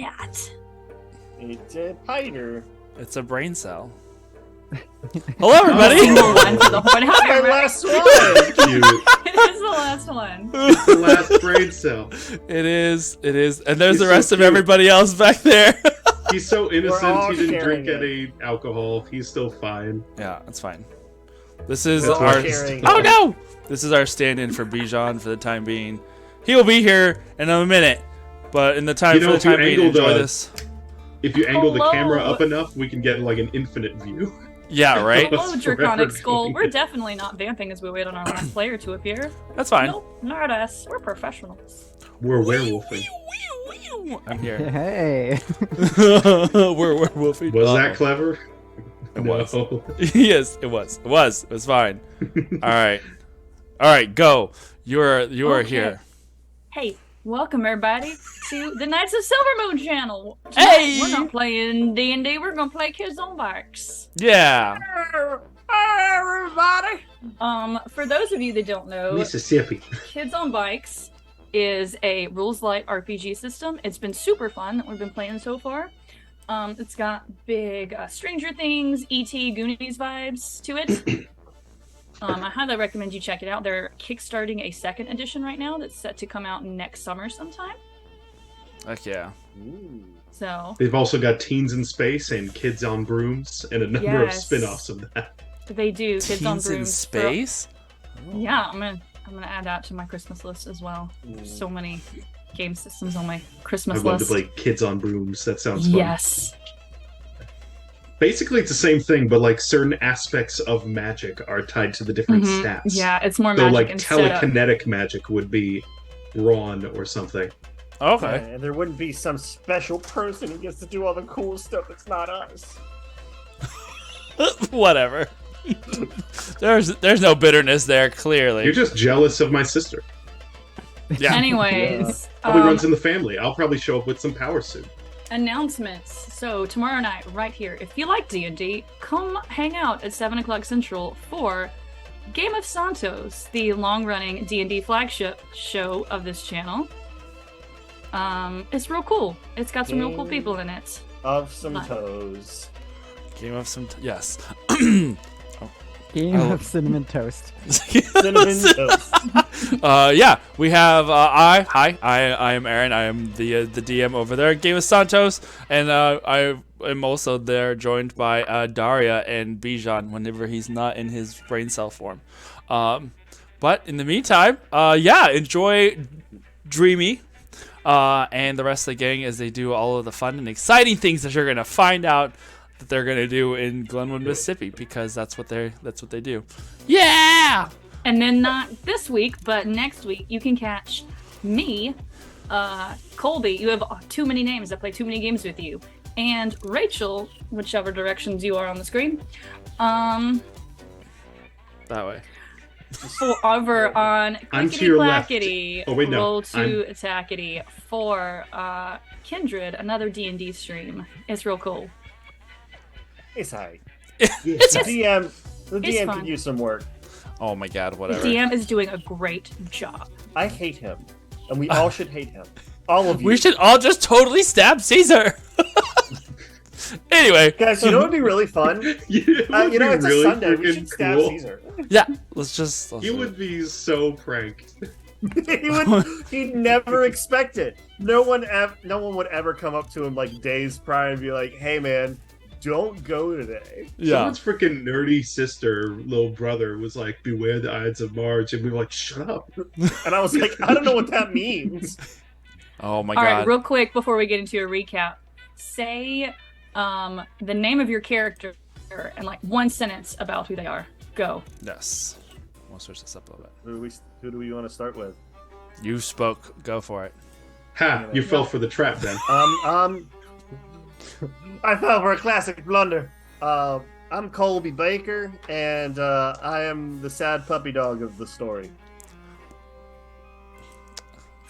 that? It's a Piter. It's a brain cell. Hello, everybody. Single one for the whole My entire last one. Cute. It is the last one. The last brain cell. It is, and there's He's the so rest of cute. everybody else back there. He's so all innocent. He didn't sharing drink any alcohol. He's still fine. Yeah, that's fine. This is That's our. what sharing. Oh no! This is our stand-in for Bijan for the time being. He will be here in a minute, but in the time You know, for the if you time being, angled, enjoy uh, this. If you angle the Hello. camera up enough, we can get like an infinite view. Yeah, right. Hello, That's Draconic forever Skull. doing We're it. definitely not vamping as we wait on our last player to appear. That's fine. Nope, not us. We're professionals. We're werewolfing. I'm here. Hey. We're werewolfing. Was that clever? It was. No. Yes, it was. It was fine. All right, go. You are Okay. here. Hey, welcome everybody to the Knights of Silver Moon channel. Hey! We're not playing D&D. We're gonna play Kids on Bikes. Yeah. Hi, everybody. For those of you that don't know, Mississippi. Kids on Bikes is a rules light RPG system. It's been super fun that we've been playing so far. It's got big Stranger Things, E.T., Goonies vibes to it. I highly recommend you check it out. They're kickstarting a second edition right now that's set to come out next summer sometime. Heck yeah. Ooh. So They've also got Teens in Space and Kids on Brooms and a number of Yes. spin-offs of that. they do Kids on Teens in Brooms. space. Yeah, I'm gonna add that to my Christmas list as well. There's so many game systems on my I'd Christmas love to list. play Kids on Brooms. That sounds fun. Yes. Basically, it's the same thing, but like certain aspects of magic are tied to the different Mhm. stats. Yeah, it's more So magic like and setup. telekinetic magic would be Ron or something. Okay. And there wouldn't be some special person who gets to do all the cool stuff that's not us. Whatever. There's no bitterness there. Clearly. You're just jealous of my sister. Yeah. Anyways, Probably runs in the family. I'll probably show up with some power suit. announcements. So tomorrow night, right here, if you like D&D, come hang out at 7 o'clock Central for Game of Santos, the long-running D&D flagship show of this channel. It's real cool. It's got some real cool people in it. Of some Fun. toes. Game of some. Yes. Game Oh. of cinnamon toast. Cinnamon toast. Yeah, we have I am Aaron. I am the DM over there at Game of Santos, and I am also there, joined by Daria and Bijan whenever he's not in his brain cell form. But in the meantime, yeah, enjoy Dreamy and the rest of the gang as they do all of the fun and exciting things that you're gonna find out that they're gonna do in Glenwood, Mississippi, because that's what they do. Yeah. And then not this week, but next week, you can catch me, Colby. You have too many names. I play too many games with you. And Rachel, whichever directions you are on the screen. That way. Over on I'm to your left. Clickety-clackety, Oh, wait, no. roll to attackety for Kindred, another D&D stream. It's real cool. It's alright. It's The DM, the It's DM fun. could use some work. Oh my God, The whatever. DM is doing a great job. I hate him. And we all should hate him. All of you. We should all just totally stab Caesar. Anyway, Guys, you know what would be really fun? You would You know, be it's really a Sunday. We freaking should stab cool. Caesar. yeah, let's You do it. would be so pranked. He'd never expect it. No one would ever come up to him like days prior and be like, "Hey, man, don't go today." Yeah. Someone's freaking nerdy sister, little brother, was like, "Beware the Ides of March," and we were like, "Shut up." And I was like, "I don't know what that means." Oh my All right, God. real quick before we get into a recap, say the name of your character and like one sentence about who they are. Go. Yes. We'll switch this up a little bit. Who do we want to start with? You spoke. Go for it. Ha! You fell for the trap then. I fell for a classic blunder. I'm Colby Baker, and I am the sad puppy dog of the story.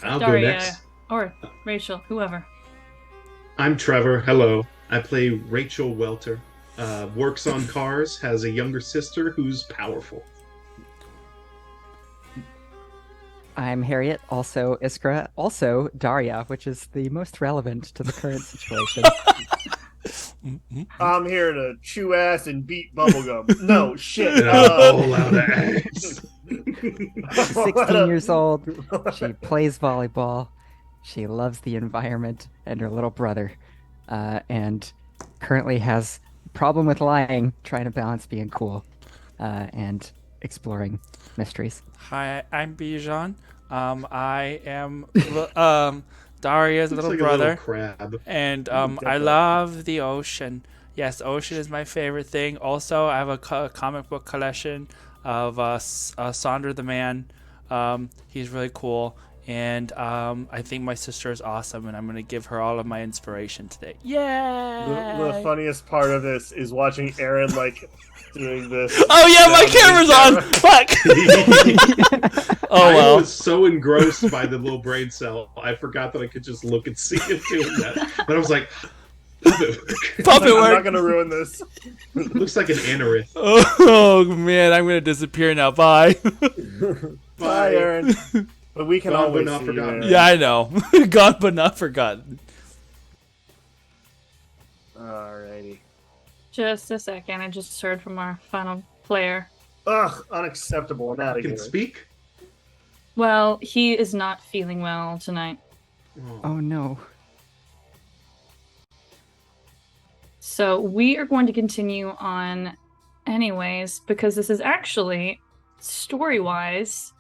I'll go Daria next. or Rachel, whoever. I'm Trevor. Hello. I play Rachel Welter. Works on cars. Has a younger sister who's powerful. I'm Harriet, also Iskra, also Daria, which is the most relevant to the current situation. I'm here to chew ass and beat bubblegum. No, shit. And I'm all out of ass. She's 16 years old. She plays volleyball. She loves the environment and her little brother. And currently has a problem with lying, trying to balance being cool and exploring mysteries. Hi, I'm Bijan. I am Daria's Looks little like brother, a little crab. and I love the ocean. Yes, ocean is my favorite thing. Also, I have a comic book collection of Sonder the Man. He's really cool, and I think my sister is awesome, and I'm gonna give her all of my inspiration today. Yeah. The funniest part of this is watching Aaron doing this. Oh yeah, my down camera's on. Fuck. Oh I well. was so engrossed by the little brain cell, I forgot that I could just look and see him doing that. But I was like, puppet work. Puppet I'm work. not gonna ruin this. Looks like an anorith. Oh man, I'm gonna disappear now. Bye. Bye, Aaron. But we can Gone but always not see forgotten. you, Yeah, I know. Gone but not forgotten. Alrighty. Just a second. I just heard from our final player. Ugh, unacceptable. I'm out I of can here. speak? Well, he is not feeling well tonight. Oh no. So we are going to continue on anyways, because this is actually, story-wise,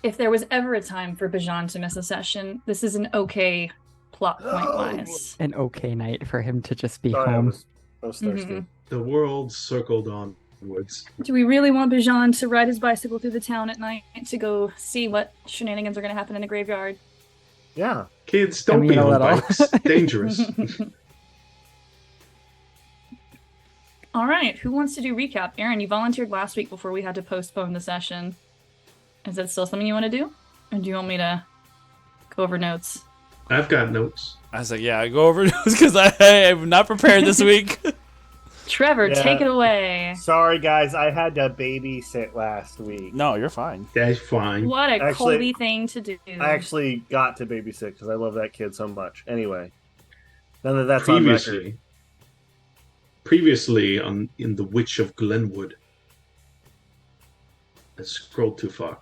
if there was ever a time for Bijan to miss a session, this is an okay plot point-wise. An okay night for him to just be Sorry, I home. was thirsty. Mhm. The world circled onwards. Do we really want Bijan to ride his bicycle through the town at night to go see what shenanigans are going to happen in a graveyard? Yeah. Kids, don't mean, be a on little. bikes. Dangerous. All right, who wants to do recap? Aaron, you volunteered last week before we had to postpone the session. Is that still something you want to do? Or do you want me to go over notes? I've got notes. I was like, yeah, I go over because I am not prepared this week. Trevor, Yeah. take it away. Sorry, guys. I had to babysit last week. No, you're fine. That's fine. What a Actually- Colby thing to do. I actually got to babysit because I love that kid so much. Anyway, none of that's on record. Previously in The Witch of Glenwood. I scrolled too far.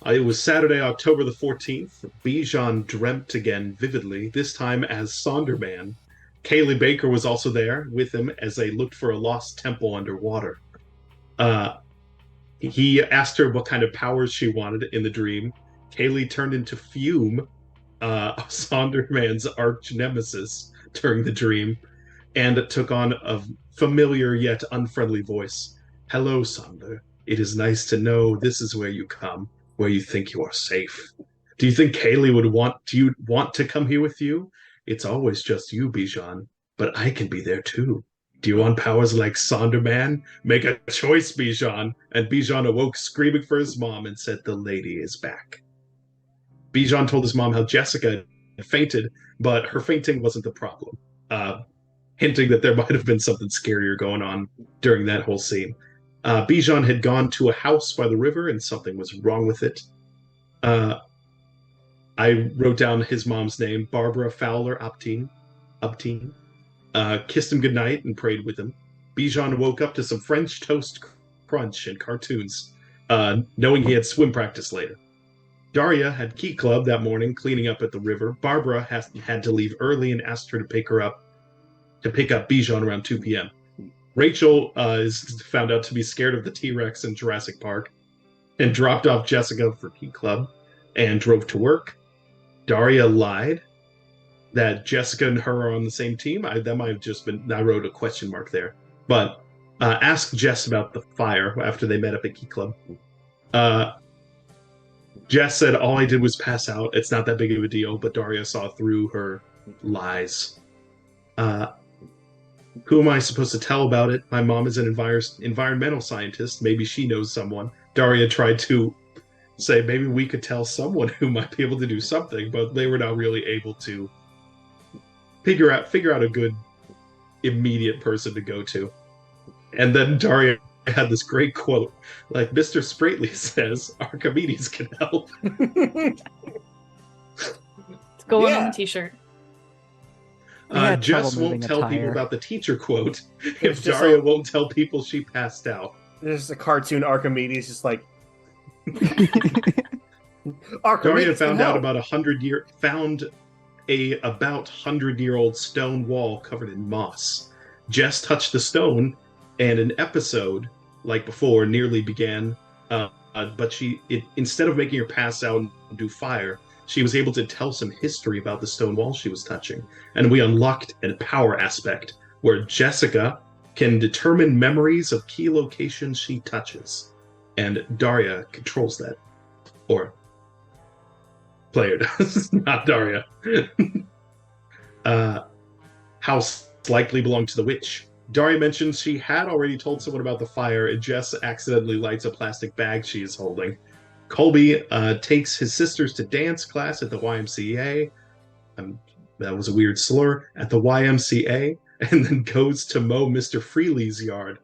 It was Saturday, October the 14th. Bijan dreamt again vividly, this time as Sonderman. Kaylee Baker was also there with him as they looked for a lost temple underwater. He asked her what kind of powers she wanted in the dream. Kaylee turned into Fume, Sonderman's arch nemesis, during the dream, and it took on a familiar yet unfriendly voice. Hello, Sonder. It is nice to know this is where you come, where you think you are safe. Do you think Kaylee would want to come here with you? It's always just you, Bijan, but I can be there too. Do you want powers like Sonderman? Make a choice, Bijan. And Bijan awoke screaming for his mom and said the lady is back. Bijan told his mom how Jessica had fainted, but her fainting wasn't the problem. Hinting that there might have been something scarier going on during that whole scene. Bijan had gone to a house by the river and something was wrong with it. I wrote down his mom's name, Barbara Fowler Upteen. Kissed him goodnight and prayed with him. Bijan woke up to some French toast crunch and cartoons, knowing he had swim practice later. Daria had Key Club that morning, cleaning up at the river. Barbara had to leave early and asked her to pick up Bijan around 2 p.m. Rachel is found out to be scared of the T-Rex in Jurassic Park and dropped off Jessica for Key Club and drove to work. Daria lied that Jessica and her are on the same team. That might have just been, I wrote a question mark there. But asked Jess about the fire after they met up at Key Club. Jess said, all I did was pass out. It's not that big of a deal, but Daria saw through her lies. Who am I supposed to tell about it? My mom is an environmental scientist. Maybe she knows someone. Daria tried to say maybe we could tell someone who might be able to do something, but they were not really able to figure out a good immediate person to go to. And then Daria had this great quote, like Mr. Sprightly says, Archimedes can help. It's going on Yeah. the t-shirt. We had trouble Jess won't moving a tell people tire. about the teacher quote It's if just Daria a- won't tell people she passed out. There's a cartoon Archimedes just like Daria Archimedes found can out help. about about 100-year-old stone wall covered in moss. Jess touched the stone, and an episode, like before, nearly began. But instead of making her pass out and do fire, she was able to tell some history about the stone wall she was touching. And we unlocked a power aspect where Jessica can determine memories of key locations she touches. And Daria controls that. Or player does, not Daria. House likely belonged to the witch. Daria mentions she had already told someone about the fire, and Jess accidentally lights a plastic bag she is holding. Colby takes his sisters to dance class at the YMCA. That was a weird slur. At the YMCA, and then goes to mow Mr. Freely's yard.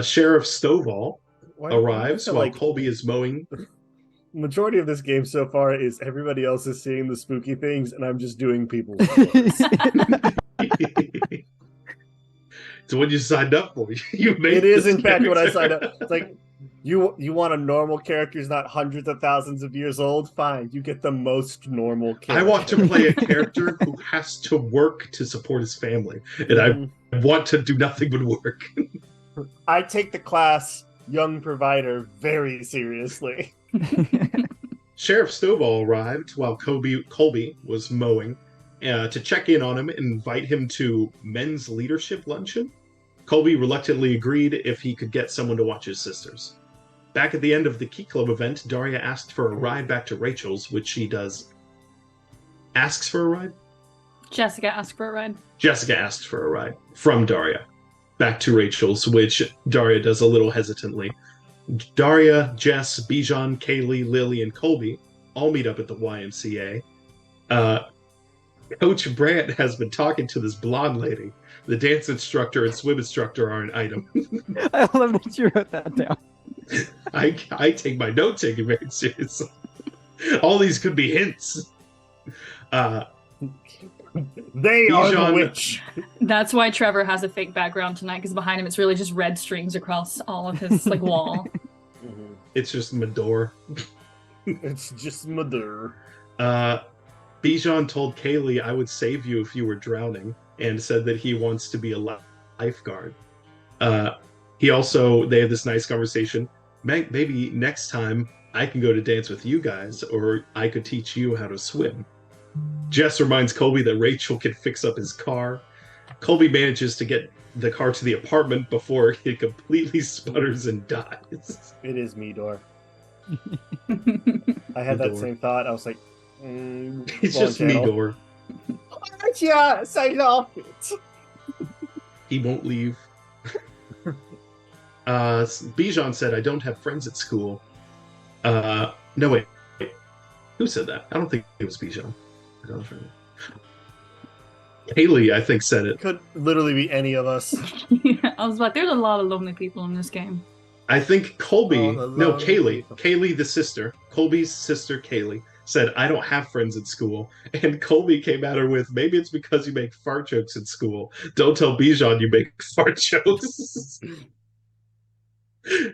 Sheriff Stovall Why- arrives why- while like, Colby is mowing. majority of this game so far is everybody else is seeing the spooky things, and I'm just doing people's chores. It's what you signed up for. You made It is this in fact what I signed character. up. It's like you want a normal character who's not hundreds of thousands of years old. Fine, you get the most normal character. I want to play a character who has to work to support his family, and I want to do nothing but work. I take the class young provider very seriously. Sheriff Stovall arrived while Colby was mowing to check in on him and invite him to men's leadership luncheon. Colby reluctantly agreed if he could get someone to watch his sisters. Back at the end of the Key Club event, Daria asked for a ride back to Rachel's, which she does. Asks for a ride? Jessica asked for a ride. Jessica asked for a ride from Daria back to Rachel's, which Daria does a little hesitantly. Daria, Jess, Bijan, Kaylee, Lily, and Colby all meet up at the YMCA. Coach Brandt has been talking to this blonde lady. The dance instructor and swim instructor are an item. I love that you wrote that down. I take my note taking very seriously. All these could be hints. They are the Bijan- witch. That's why Trevor has a fake background tonight, because behind him it's really just red strings across all of his like wall. It's just Medor. It's just mother. Bijan told Kaylee, I would save you if you were drowning, and said that he wants to be a lifeguard. They have this nice conversation. Maybe next time I can go to dance with you guys, or I could teach you how to swim. Jess reminds Colby that Rachel can fix up his car. Colby manages to get the car to the apartment before it completely sputters and dies. It is Midor. I had that Midor. same thought. I was like, It's wrong just channel. Midor. Yes, I love it. He won't leave. Bijan said, I don't have friends at school. No, wait. Who said that? I don't think it was Bijan. I don't know. Haley, I think, said it. Could literally be any of us. I was like, there's a lot of lonely people in this game. I think Colby, Oh, the no, lonely Kaylee, people. Kaylee the sister, Colby's sister Kaylee, said, I don't have friends at school. And Colby came at her with, maybe it's because you make fart jokes at school. Don't tell Bijan you make fart jokes.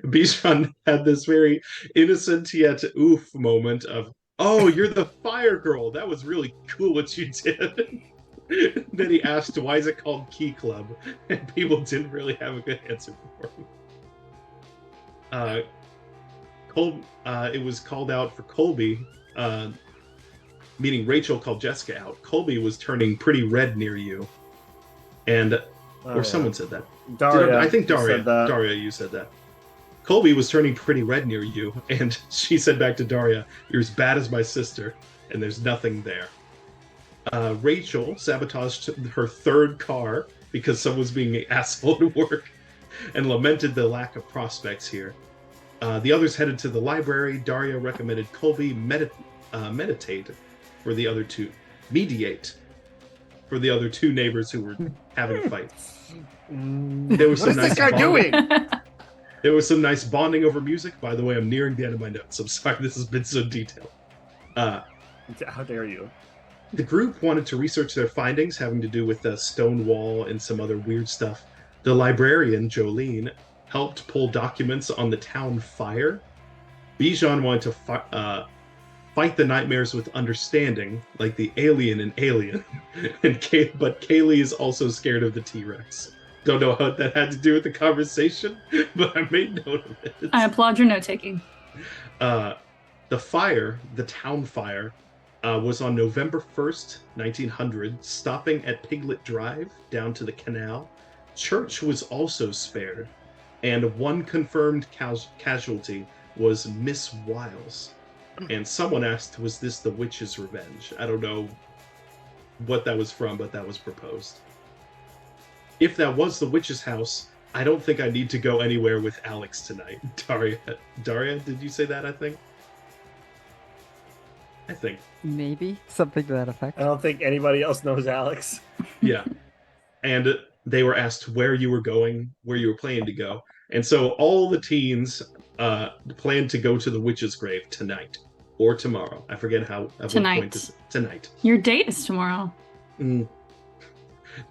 Bijan had this very innocent yet oof moment of, oh, you're the fire girl. That was really cool what you did. Then he asked, why is it called Key Club? And people didn't really have a good answer for him. It was called out for Colby, meaning Rachel called Jessica out. Colby was turning pretty red near you. And, or someone said that. Daria. I think you Daria. said that. Daria, you said that. Colby was turning pretty red near you, and she said back to Daria, you're as bad as my sister, and there's nothing there. Rachel sabotaged her third car because someone's being an asshole at work, and lamented the lack of prospects here. The others headed to the library. Daria recommended Colby meditate for the other two. Mediate for the other two neighbors who were having a fight. There was What some is this nice guy bonding. doing? There was some nice bonding over music. By the way, I'm nearing the end of my notes. I'm sorry this has been so detailed. How dare you? The group wanted to research their findings having to do with the stone wall and some other weird stuff. The librarian, Jolene, helped pull documents on the town fire. Bijan wanted to fight the nightmares with understanding, like the alien in Alien. But Kaylee is also scared of the T-Rex. Don't know what that had to do with the conversation, but I made note of it. I applaud your note taking. The fire, the town fire, was on November 1st, 1900, stopping at Piglet Drive down to the canal. Church was also spared, and one confirmed casualty was Miss Wiles. And someone asked, was this the witch's revenge? I don't know what that was from, but that was proposed. If that was the witch's house, I don't think I need to go anywhere with Alex tonight. Daria, did you say that, I think? Maybe something to that effect. I don't think anybody else knows Alex. Yeah. And they were asked where you were going, where you were planning to go. And so all the teens planned to go to the witch's grave tonight or tomorrow. I forget how. At Tonight. What point tonight. Your date is tomorrow.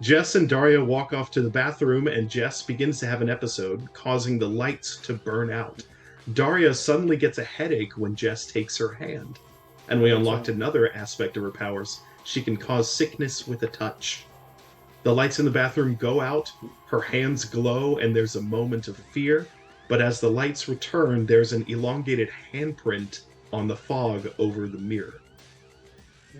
Jess and Daria walk off to the bathroom, and Jess begins to have an episode, causing the lights to burn out. Daria suddenly gets a headache when Jess takes her hand. And we unlocked another aspect of her powers. She can cause sickness with a touch. The lights in the bathroom go out, her hands glow, and there's a moment of fear. But as the lights return, there's an elongated handprint on the fog over the mirror.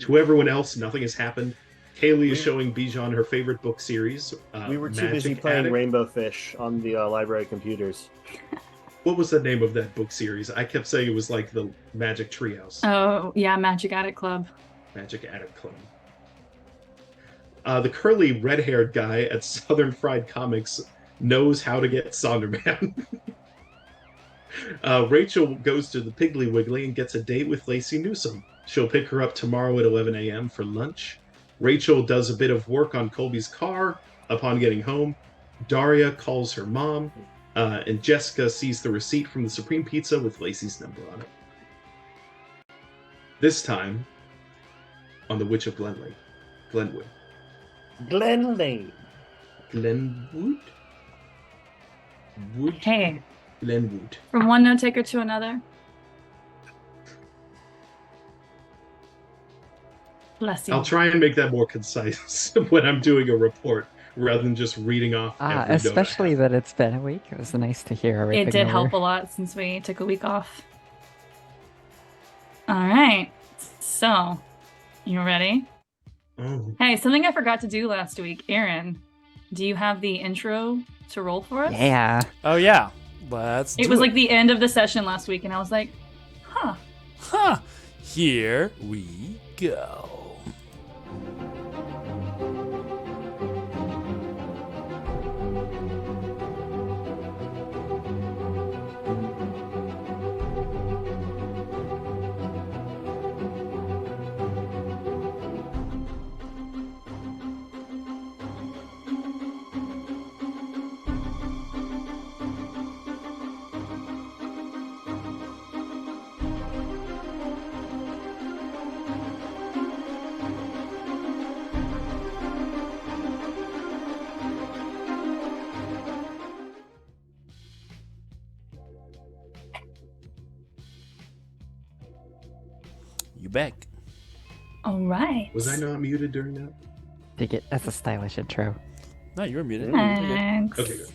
To everyone else, nothing has happened. Kaylee is showing Bijan her favorite book series. We were too busy playing Attic. Rainbow Fish on the library computers. What was the name of that book series? I kept saying it was like the Magic Treehouse. Oh, yeah, Magic Attic Club. Magic Attic Club. The curly red-haired guy at Southern Fried Comics knows how to get Sonderman. Rachel goes to the Piggly Wiggly and gets a date with Lacey Newsome. She'll pick her up tomorrow at 11 a.m. for lunch. Rachel does a bit of work on Colby's car upon getting home. Daria calls her mom, and Jessica sees the receipt from the Supreme Pizza with Lacey's number on it. This time, on the Witch of Glenwood. Glenlane. Glenwood? Wood? Hey, Glenwood. from one note taker to another. Bless you. I'll try and make that more concise when I'm doing a report, rather than just reading off every note I Especially have. that it's been a week. It was nice to hear everything. It did over. help a lot since we took a week off. All right. So, you ready? Oh, Hey, something I forgot to do last week. Aaron, do you have the intro to roll for us? Yeah. Oh yeah, let's. It was like the end of the session last week, and I was like, huh. Huh. Here we go. You back? All right. was I not muted during that? Dig it. That's a stylish intro. No, you were muted. You're good. Thanks. Okay, good.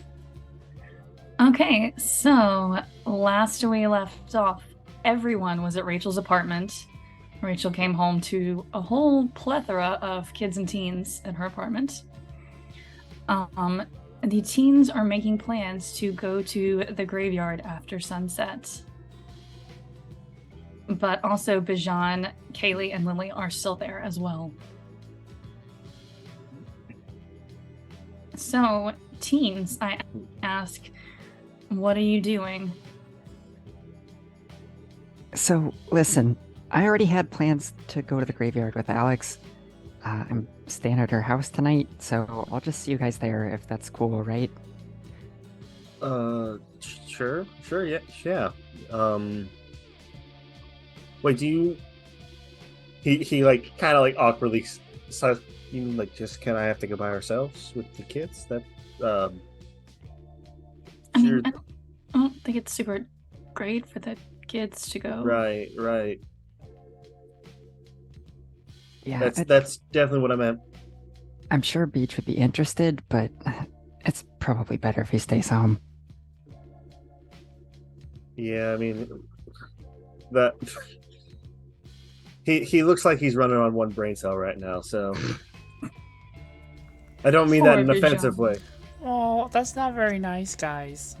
Okay, so last we left off, everyone was at Rachel's apartment. Rachel came home to a whole plethora of kids and teens at her apartment. The teens are making plans to go to the graveyard after sunset. But also Bijan, Kaylee, and Lily are still there as well. So, teens, I ask, what are you doing? So, listen, I already had plans to go to the graveyard with Alex. I'm staying at her house tonight, so I'll just see you guys there if that's cool, right? Sure, yeah. Wait, do you? He like kind of like awkwardly says, "You mean like just can I have to go by ourselves with the kids?" That I mean, sure. I don't think it's super great for the kids to go. Right. Yeah, That's definitely what I meant. I'm sure Beach would be interested, but it's probably better if he stays home. Yeah, I mean that he looks like he's running on one brain cell right now, so I don't mean that in an Poor offensive Bijan. way. Oh, that's not very nice, guys.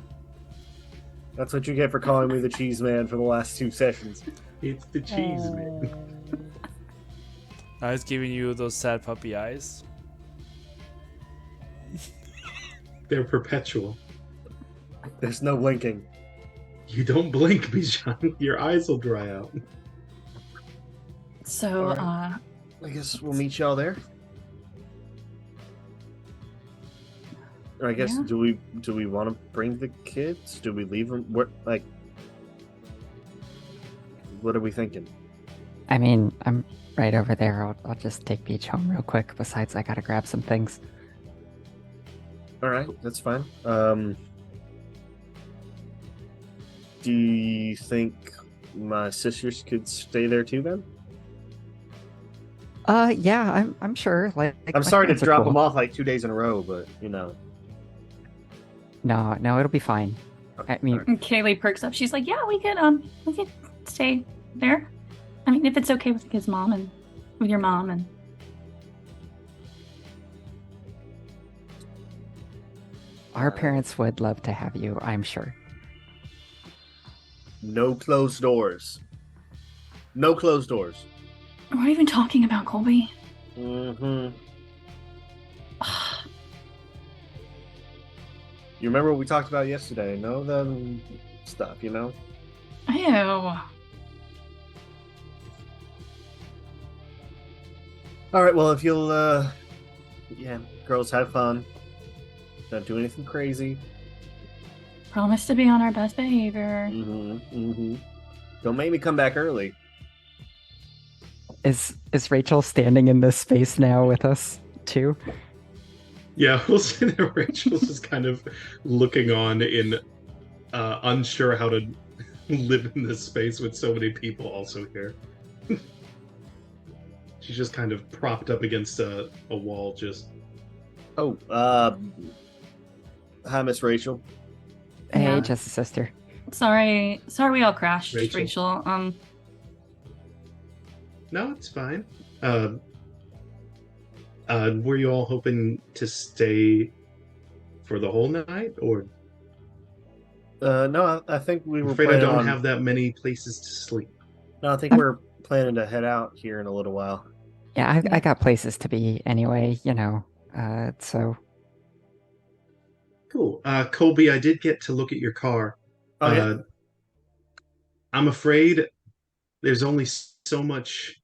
That's what you get for calling me the cheese man for the last 2 sessions. It's the cheese, man. I was giving you those sad puppy eyes. They're perpetual. There's no blinking. You don't blink, Bijan. Your eyes will dry out. So, Alright. I guess we'll meet y'all there. Or I guess Yeah. do we want to bring the kids? Do we leave them? What what are we thinking? I mean, I'm right over there. I'll just take Beach home real quick. Besides, I gotta grab some things. All right, that's fine. Do you think my sisters could stay there too then? Yeah, I'm sure. Like, I'm my sorry to parents are drop cool. them off like 2 days in a row, but you know. No, it'll be fine. I mean, and Kaylee perks up. She's like, "Yeah, we could stay there. I mean, if it's okay with his mom and with your mom and." our parents would love to have you, I'm sure. No closed doors. No closed doors. What are you even talking about, Colby? Mm-hmm. You remember what we talked about yesterday? No, the stuff, you know? Ew. All right, well, if you'll, yeah, girls, have fun. Don't do anything crazy. Promise to be on our best behavior. Don't make me come back early. Is Rachel standing in this space now with us too? Yeah, we'll say that Rachel's just kind of looking on in unsure how to live in this space with so many people also here. She's just kind of propped up against a wall, just Oh, hi, Miss Rachel. Hey, Yeah. just a sister. Sorry we all crashed, Rachel. Rachel. no, it's fine. Were you all hoping to stay for the whole night, or No, I think we I'm were afraid I planning don't on. have that many places to sleep. No, I think we're planning to head out here in a little while. Yeah, I got places to be anyway, you know. So Cool. Colby, I did get to look at your car. Oh yeah. I'm afraid there's only so much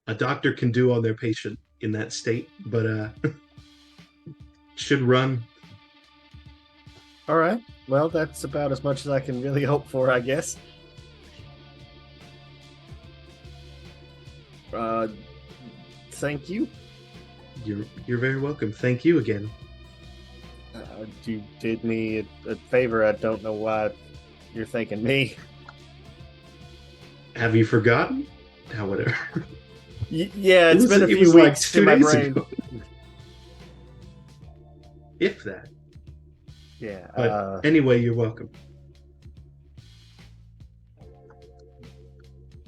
a doctor can do on their patient in that state, but should run. All right. Well, that's about as much as I can really hope for, I guess. Thank you. You're very welcome. Thank you again. You did me a favor. I don't know why you're thanking me. Have you forgotten? Whatever. Yeah, It it's was- been a it few was like weeks 2 in my days brain. ago. If that. Yeah. But anyway, you're welcome.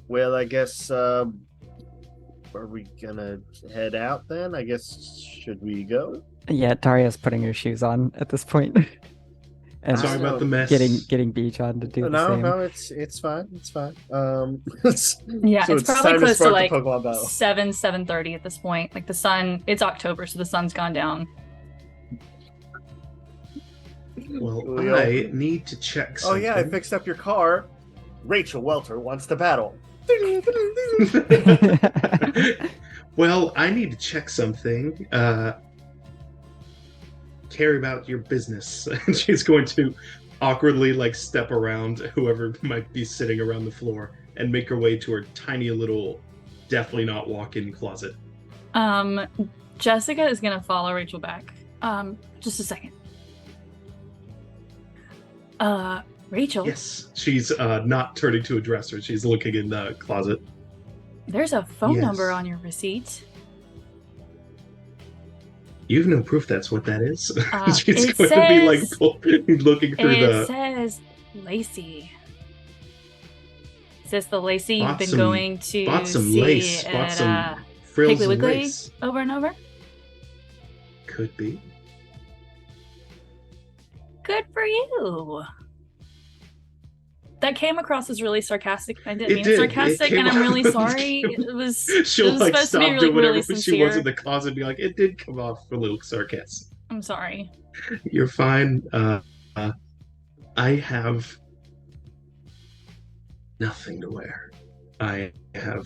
Well, I guess. Are we gonna head out then? I guess. Should we go? yeah, Daria's putting her shoes on at this point. and Sorry about the mess. getting Beach on to do the No, same. no, it's fine. It's fine. Yeah, so it's probably time close to start like the Pokemon battle. 7:30 at this point. Like the sun, it's October, so the sun's gone down. Well, Leo. I need to check Oh something. yeah, I fixed up your car. Rachel Welter wants to battle. Well, I need to check something. Care about your business. And she's going to awkwardly like step around whoever might be sitting around the floor and make her way to her tiny little, definitely not walk-in closet. Jessica is gonna follow Rachel back. Just a second. Rachel. Yes, she's not turning to address her. She's looking in the closet. There's a phone Yes. number on your receipt. You have no proof that's what that is. She's It going to be like says- looking through It the. says Lacey. Is this the Lacey you've Bought been some- going to Bought some see lace. Bought at some frills Piggly and Wiggly lace. over and over? Could be. Good for you. That came across as really sarcastic. I didn't It mean did. It sarcastic, came and I'm really off- sorry. It was She'll like supposed to stop be doing really, whatever really she was sincere. in the closet and be like, it did come off a little sarcastic. I'm sorry. You're fine. I have nothing to wear. I have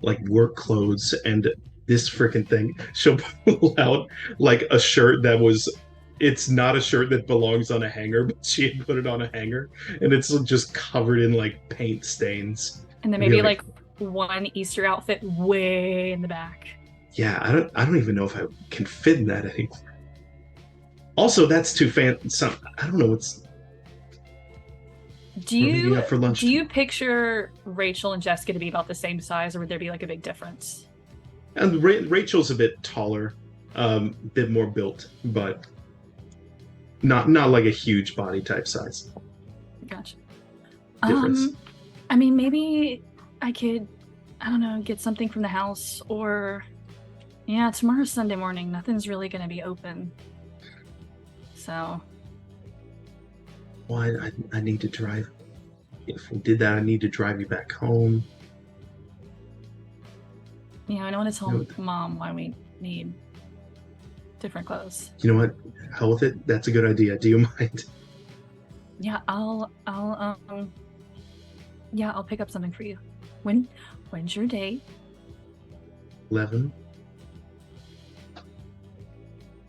like work clothes and this freaking thing. She'll pull out like a shirt that was. It's not a shirt that belongs on a hanger, but she had put it on a hanger, and it's just covered in like paint stains. And then I'd be maybe like- like one Easter outfit way in the back. Yeah, I don't even know if I can fit in that anymore. Also, that's too some I don't know. It's Do We're meeting you up for lunch. do you picture Rachel and Jessica to be about the same size, or would there be like a big difference? and Rachel's a bit taller, bit more built, but not like a huge body type size. Gotcha. Difference. I mean, maybe I could, I don't know, get something from the house, or yeah, tomorrow's Sunday morning. Nothing's really gonna be open. So Well, I need to drive. If we did that, I need to drive you back home. yeah, I don't want to tell No. Mom why we need different clothes. You know what? Hell with it. That's a good idea. Do you mind? Yeah, I'll pick up something for you. When's your date? 11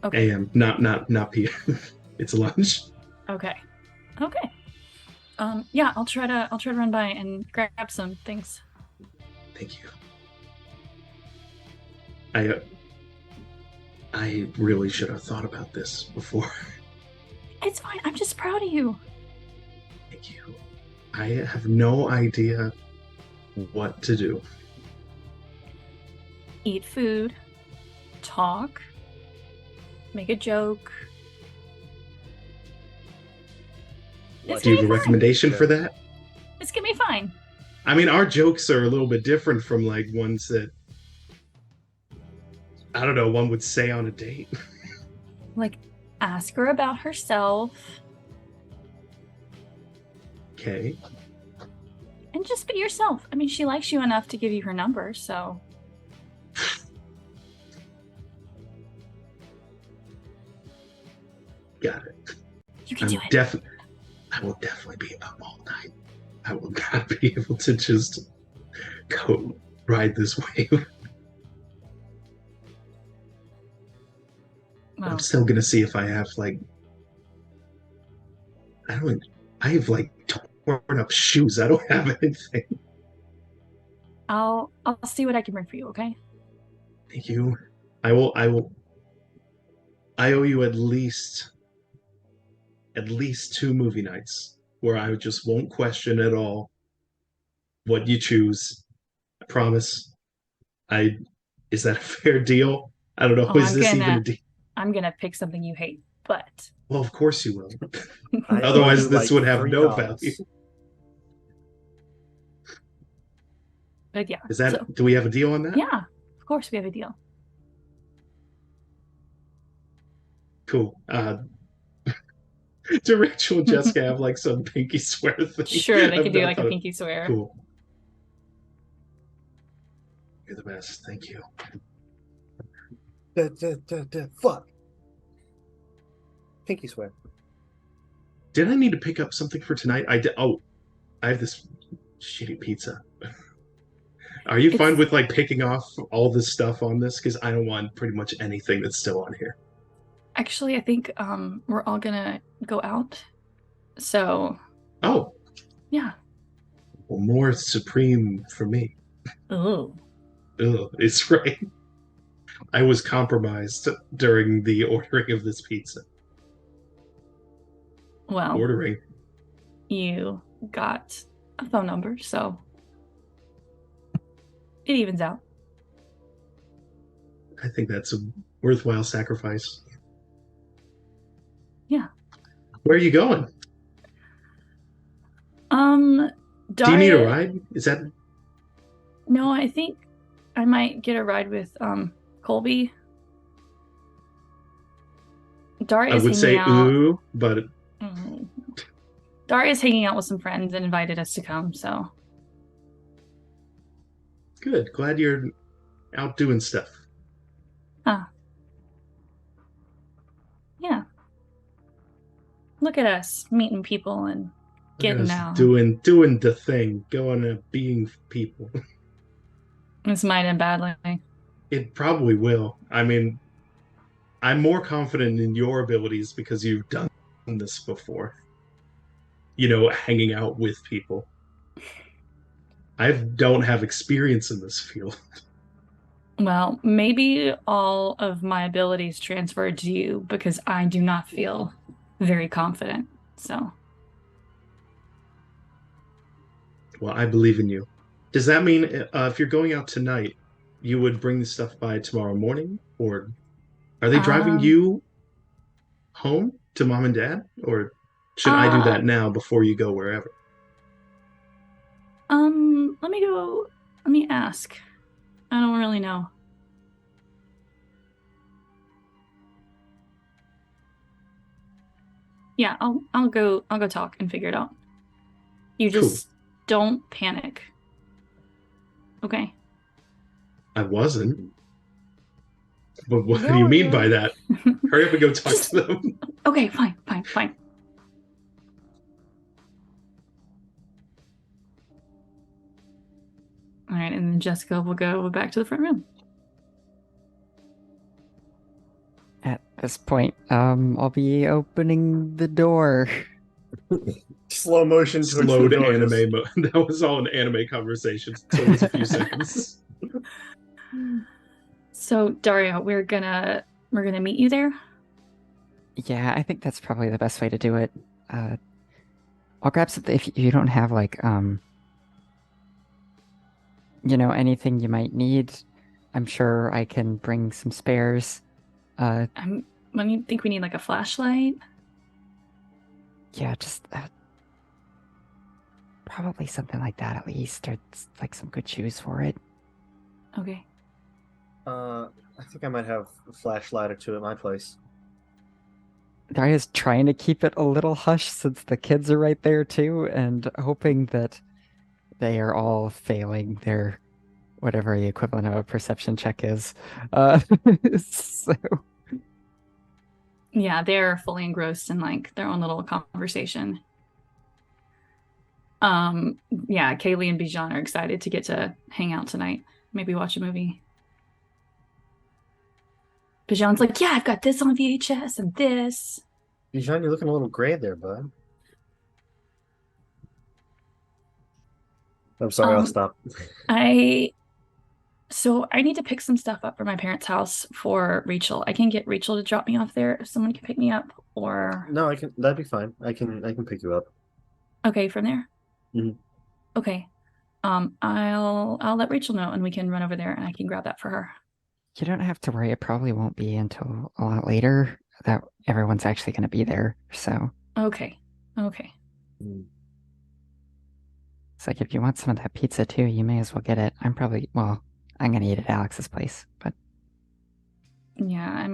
Okay. a.m. Not p.m. It's lunch. Okay. Yeah, I'll try to run by and grab some things. Thank you. I really should have thought about this before. It's fine. I'm just proud of you. Thank you. I have no idea what to do. Eat food, talk, make a joke. It's Do you gonna have a be fine. recommendation for that? It's gonna be fine. I mean, our jokes are a little bit different from like ones that I don't know, one would say on a date. Like, ask her about herself Okay. and just be yourself. I mean, she likes you enough to give you her number, so Got it. you can do it. I will definitely be up all night. I will not be able to just go ride this wave. Well, I'm still gonna see if I have like I have like torn up shoes. I don't have anything. I'll see what I can bring for you, okay? Thank you. I will I owe you at least 2 movie nights where I just won't question at all what you choose. I promise. Is that a fair deal? I don't know. Oh, Is I'm this gonna- even a deal? I'm gonna pick something you hate, but Well, of course you will. I owe Otherwise, you, this like, would have no $3. value. yeah. Is that? so- Do we have a deal on that? yeah, of course we have a deal. Cool. Do Rachel and Jessica have like some pinky swear thing? Sure, they I've could do not like a thought- pinky swear. Cool. You're the best. Thank you. Fuck. Pinky swear. Did I need to pick up something for tonight? I did. Oh, I have this shitty pizza. Are you fine It's- with like picking off all this stuff on this? Because I don't want pretty much anything that's still on here. Actually, I think we're all gonna go out So, Oh, yeah. well, more supreme for me. Ooh. Ugh, it's right. I was compromised during the ordering of this pizza. Well, Ordering. you got a phone number, so it evens out. I think that's a worthwhile sacrifice. Yeah. Where are you going? Daria, Do you need a ride? Is that No, I think I might get a ride with Colby. I Daria's would say hanging out. ooh, but Mhm. Daria's hanging out with some friends and invited us to come, so good. Glad you're out doing stuff. yeah. Look at us meeting people and Look at getting us out. doing the thing, going and being people. This might end badly. It probably will. I mean, I'm more confident in your abilities because you've done this before. Hanging out with people. I don't have experience in this field. Well, maybe all of my abilities transferred to you because I do not feel very confident. So, Well, I believe in you. Does that mean if you're going out tonight, you would bring the stuff by tomorrow morning? Or are they driving um, you home to mom and dad? Or should I do that now before you go wherever? let me ask. I don't really know. Yeah, I'll go talk and figure it out. You just don't panic. Okay. I wasn't. But what do you mean by that? Hurry up and go talk to them. Okay, fine. All right, and then Jessica will go back to the front room. At this point, I'll be opening the door. Slow motion towards Slowed the door. anime That was all an anime conversation. So it was a few seconds. So Daria, we're gonna meet you there. Yeah, I think that's probably the best way to do it. I'll grab something if you don't have like anything you might need. I'm sure I can bring some spares. What do you think we need, like a flashlight? Yeah, just probably something like that at least, or like some good shoes for it. Okay. I think I might have a flashlight or two at my place. Daria's trying to keep it a little hush since the kids are right there too, and hoping that they are all failing their whatever the equivalent of a perception check is. So Yeah, they're fully engrossed in like their own little conversation. Yeah, Kaylee and Bijan are excited to get to hang out tonight. Maybe watch a movie. Bijan's like, yeah, I've got this on VHS and this. Bijan, you're looking a little gray there, bud. I'm sorry, I'll stop. So I need to pick some stuff up from my parents' house for Rachel. I can get Rachel to drop me off there if someone can pick me up, or No, I can. That'd be fine. I can pick you up. okay, from there. Mhm. Okay. I'll let Rachel know and we can run over there and I can grab that for her. you don't have to worry. It probably won't be until a lot later that everyone's actually going to be there. So Okay. it's like if you want some of that pizza too, you may as well get it. I'm going to eat at Alex's place, but Yeah, I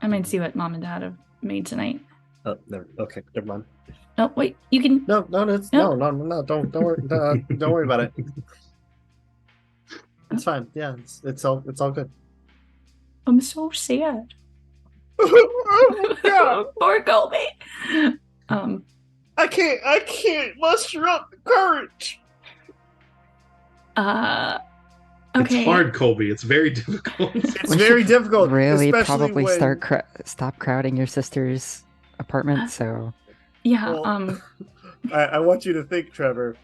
might see what mom and dad have made tonight. Oh, never mind. Oh, wait, you can. No, don't worry, don't worry about it. It's fine. Yeah, it's all good. I'm so sad. God, Poor Colby. I can't muster up the courage. Okay. It's hard, Colby. It's very difficult. It's very difficult. really especially probably when... stop crowding your sister's apartment. So Yeah. Well, I want you to think, Trevor.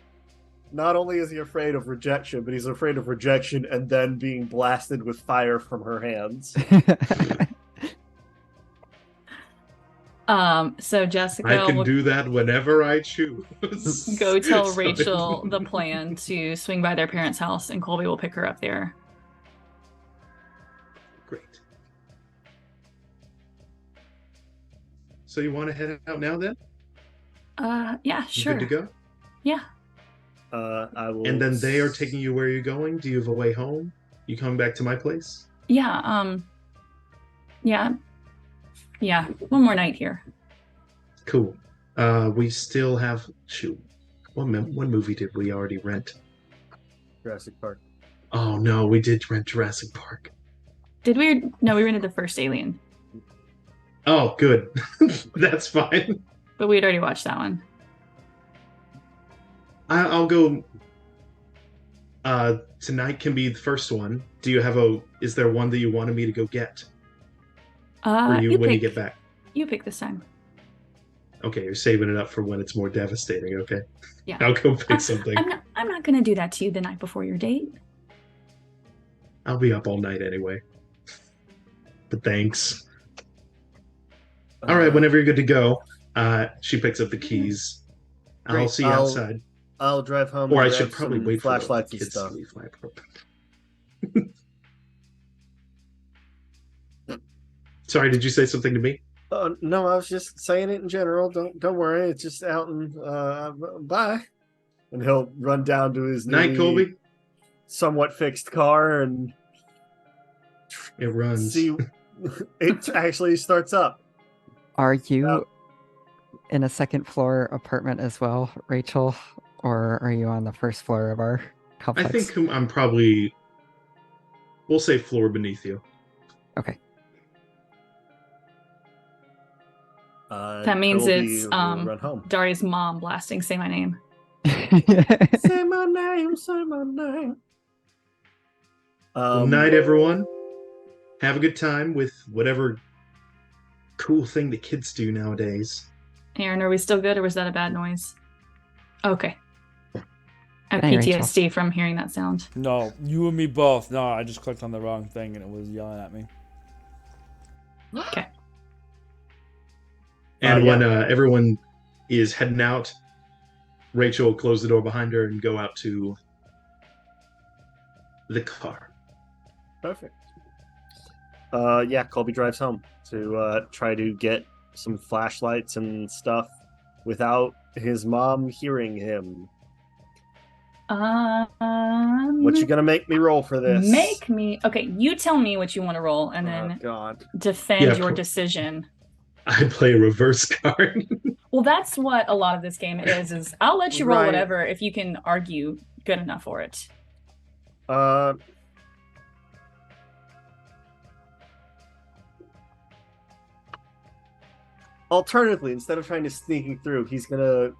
Not only is he afraid of rejection, but he's afraid of rejection and then being blasted with fire from her hands. So Jessica I can will do that whenever I choose. go tell So Rachel the plan to swing by their parents' house, and Colby will pick her up there. Great. So you want to head out now then? Yeah, You sure. Good to go? Yeah. I will. And then they are taking you where you're going? Do you have a way home? You coming back to my place? Yeah. Yeah. Yeah. One more night here. Cool. We still have what movie did we already rent? Jurassic Park. Oh no, we did rent Jurassic Park. Did we? No, we rented the first Alien, Oh, good. That's fine. but we had already watched that one. I'll go. Tonight can be the first one. Is there one that you wanted me to go get? When you pick, get back? You pick this time. Okay, you're saving it up for when it's more devastating. Okay. Yeah. I'll go pick something. I'm not gonna do that to you the night before your date. I'll be up all night anyway. But thanks. All right, whenever you're good to go, she picks up the keys. I'll Great, see you outside. I'll drive home. Or and I should grab probably some wait for the flashlights and kids stuff. to leave my apartment. Sorry, did you say something to me? No, I was just saying it in general. Don't worry. It's just out and bye. And he'll run down to his Night, newly Colby. somewhat fixed car and It runs. see. It actually starts up. Are you in a second floor apartment as well, Rachel? Or are you on the first floor of our I complex? think I'm probably. We'll say floor beneath you. Okay. That means Colby it's will run home. Daria's mom blasting "Say My Name." Say my name. Say my name. Well, night, everyone. Have a good time with whatever cool thing the kids do nowadays. Aaron, are we still good, or was that a bad noise? Okay. I have Hey, Rachel. PTSD from hearing that sound. No, you and me both. No, I just clicked on the wrong thing and it was yelling at me. Okay. And Yeah. when everyone is heading out, Rachel will close the door behind her and go out to the car. Perfect. Yeah, Colby drives home to try to get some flashlights and stuff without his mom hearing him. What you gonna make me roll for this? Make me okay. You tell me what you want to roll, and Oh then God. defend Yeah, your cool. decision. I play a reverse card. Well, that's what a lot of this game is I'll let you roll Right. whatever if you can argue good enough for it. Alternatively, instead of trying to sneaking through, I'm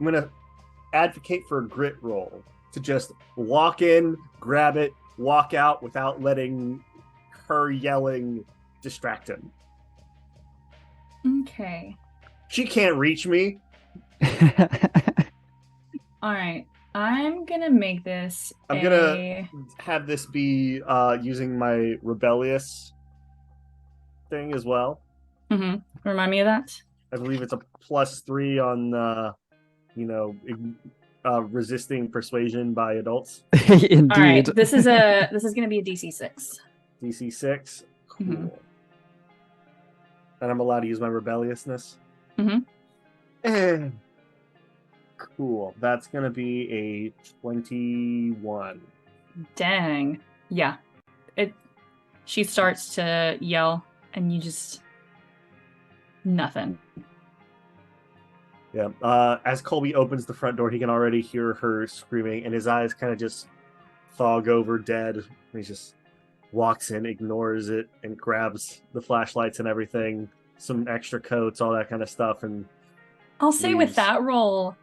gonna advocate for a grit roll to just walk in, grab it, walk out without letting her yelling distract him. Okay. She can't reach me. All right. I'm gonna make this. I'm gonna have this be using my rebellious thing as well. Remind me of that. I believe it's a +3 on resisting persuasion by adults. Indeed. All right. This is gonna be a DC 6. DC 6. Cool. Mhm. And I'm allowed to use my rebelliousness. Mhm. Cool. That's gonna be a 21. Dang. Yeah. She starts to yell, and you just nothing. Yeah. As Colby opens the front door, he can already hear her screaming, and his eyes kind of just fog over dead. And he just walks in, ignores it, and grabs the flashlights and everything, some extra coats, all that kind of stuff. And I'll say with leaves. that roll,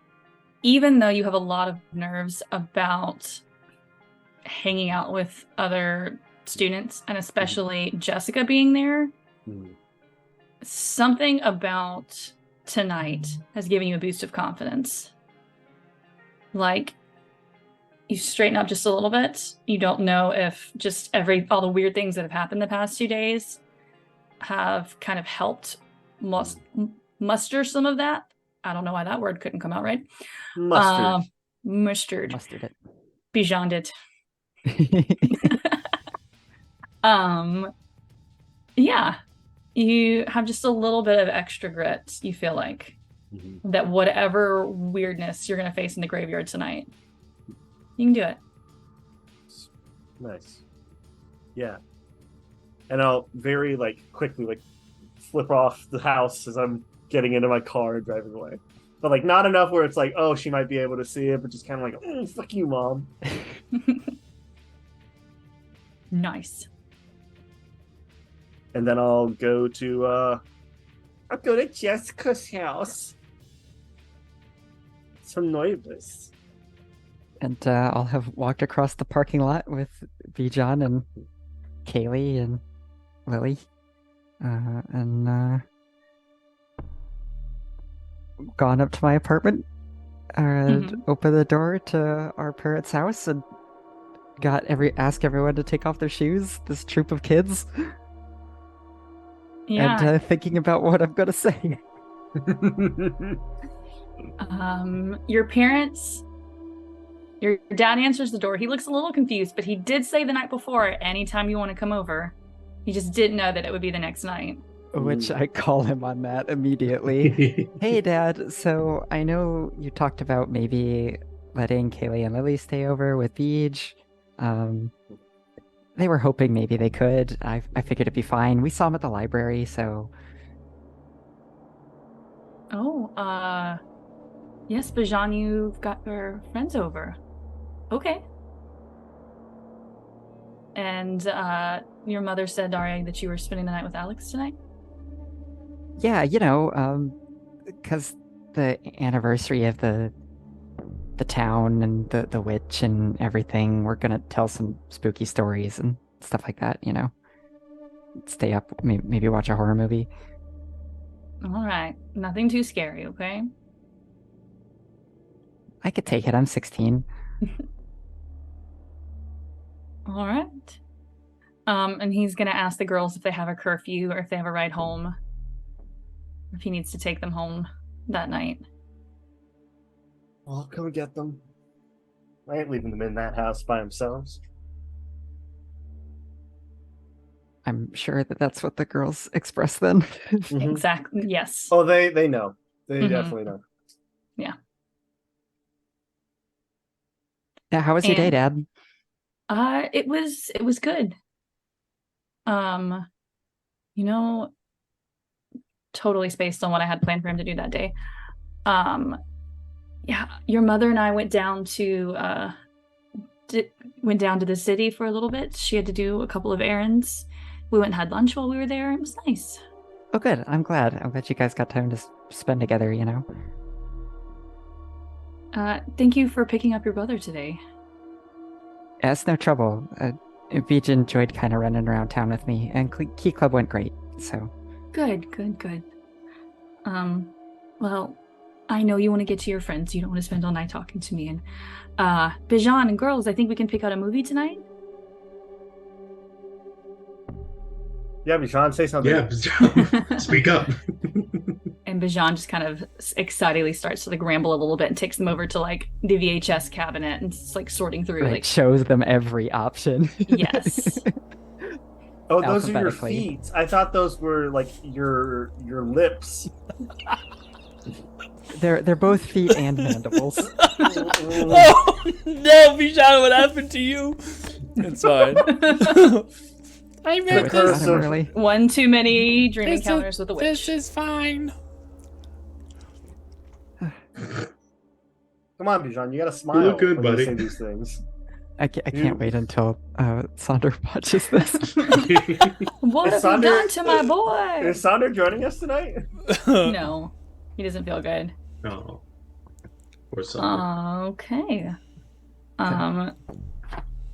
even though you have a lot of nerves about hanging out with other students, and especially Jessica being there, something about tonight has given you a boost of confidence. Like, you straighten up just a little bit. You don't know if just all the weird things that have happened the past 2 days have kind of helped muster some of that. I don't know why that word couldn't come out right. Mustard. Mustard. Mustard it. Bijan did. Yeah, you have just a little bit of extra grit, you feel like, that whatever weirdness you're going to face in the graveyard tonight, you can do it. Nice. Yeah. And I'll very quickly flip off the house as I'm getting into my car and driving away. But not enough where it's oh, she might be able to see it, but just kind of oh, fuck you, Mom. Nice. And then I'll go to Jessica's house. Some neighbors. And I'll have walked across the parking lot with Bijan and Kaylee and Lily. And gone up to my apartment and opened the door to our parents' house and ask everyone to take off their shoes, this troop of kids. Yeah. And thinking about what I'm going to say. Your parents, your dad answers the door. He looks a little confused, but he did say the night before, anytime you want to come over. He just didn't know that it would be the next night. Which I call him on that immediately. Hey, Dad, so I know you talked about maybe letting Kaylee and Lily stay over with Beej. They were hoping maybe they could. I figured it'd be fine. We saw them at the library, so... Oh, yes, Bijan, you've got your friends over. Okay. And, your mother said, Daria, that you were spending the night with Alex tonight? Yeah, because the anniversary of the town and the witch and everything, we're gonna tell some spooky stories and stuff like that, Stay up, maybe watch a horror movie. All right. Nothing too scary, okay? I could take it. I'm 16. All right. And he's gonna ask the girls if they have a curfew or if they have a ride home. If he needs to take them home that night. I'll go get them. I ain't leaving them in that house by themselves. I'm sure that's what the girls express then. Mhm. Exactly. Yes. Oh, they know. They Mhm. definitely know. Yeah, how was your day, And- Dad? It was good. Totally spaced on what I had planned for him to do that day. Yeah, your mother and I went down to the city for a little bit. She had to do a couple of errands. We went and had lunch while we were there. It was nice. Oh, good. I'm glad you guys got time to spend together, Thank you for picking up your brother today. Yeah, it's no trouble. Beej enjoyed kind of running around town with me, and Key Club went great, so... Good. Well, I know you want to get to your friends. You don't want to spend all night talking to me. And, Bijan and girls, I think we can pick out a movie tonight. Yeah, Bijan, say something. Yeah, speak up. And Bijan just kind of excitedly starts to ramble a little bit and takes them over to the VHS cabinet and sorting through shows them every option. Yes. Oh, those are your Alphabetically. feet. I thought those were your lips. They're both feet and mandibles. Oh no, Bijan, what happened to you? It's fine. I The meant curse this. of- Really. One too many dream This is- encounters with the witch. This is fine. Come on, Bijan, you gotta smile. look good, when you buddy. say these things. I can't wait until Sander watches this. What Is have you Sander- done to my boy? Is Sander joining us tonight? No, he doesn't feel good. Oh, or something. Okay.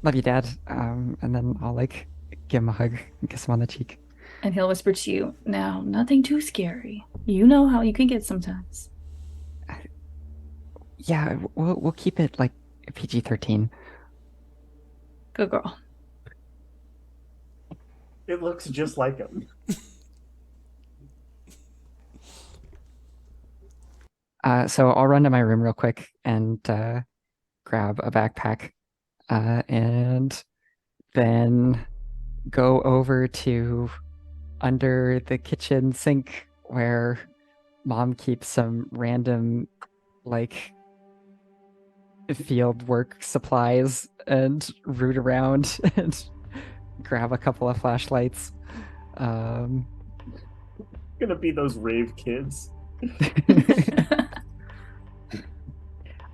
Love you, Dad. And then I'll give him a hug and kiss him on the cheek. And he'll whisper to you, now, nothing too scary. You know how you can get sometimes. Yeah, we'll keep it like PG-13. Good girl. It looks just like him. So I'll run to my room real quick and grab a backpack, and then go over to under the kitchen sink where mom keeps some random like field work supplies and root around and grab a couple of flashlights. Gonna be those rave kids.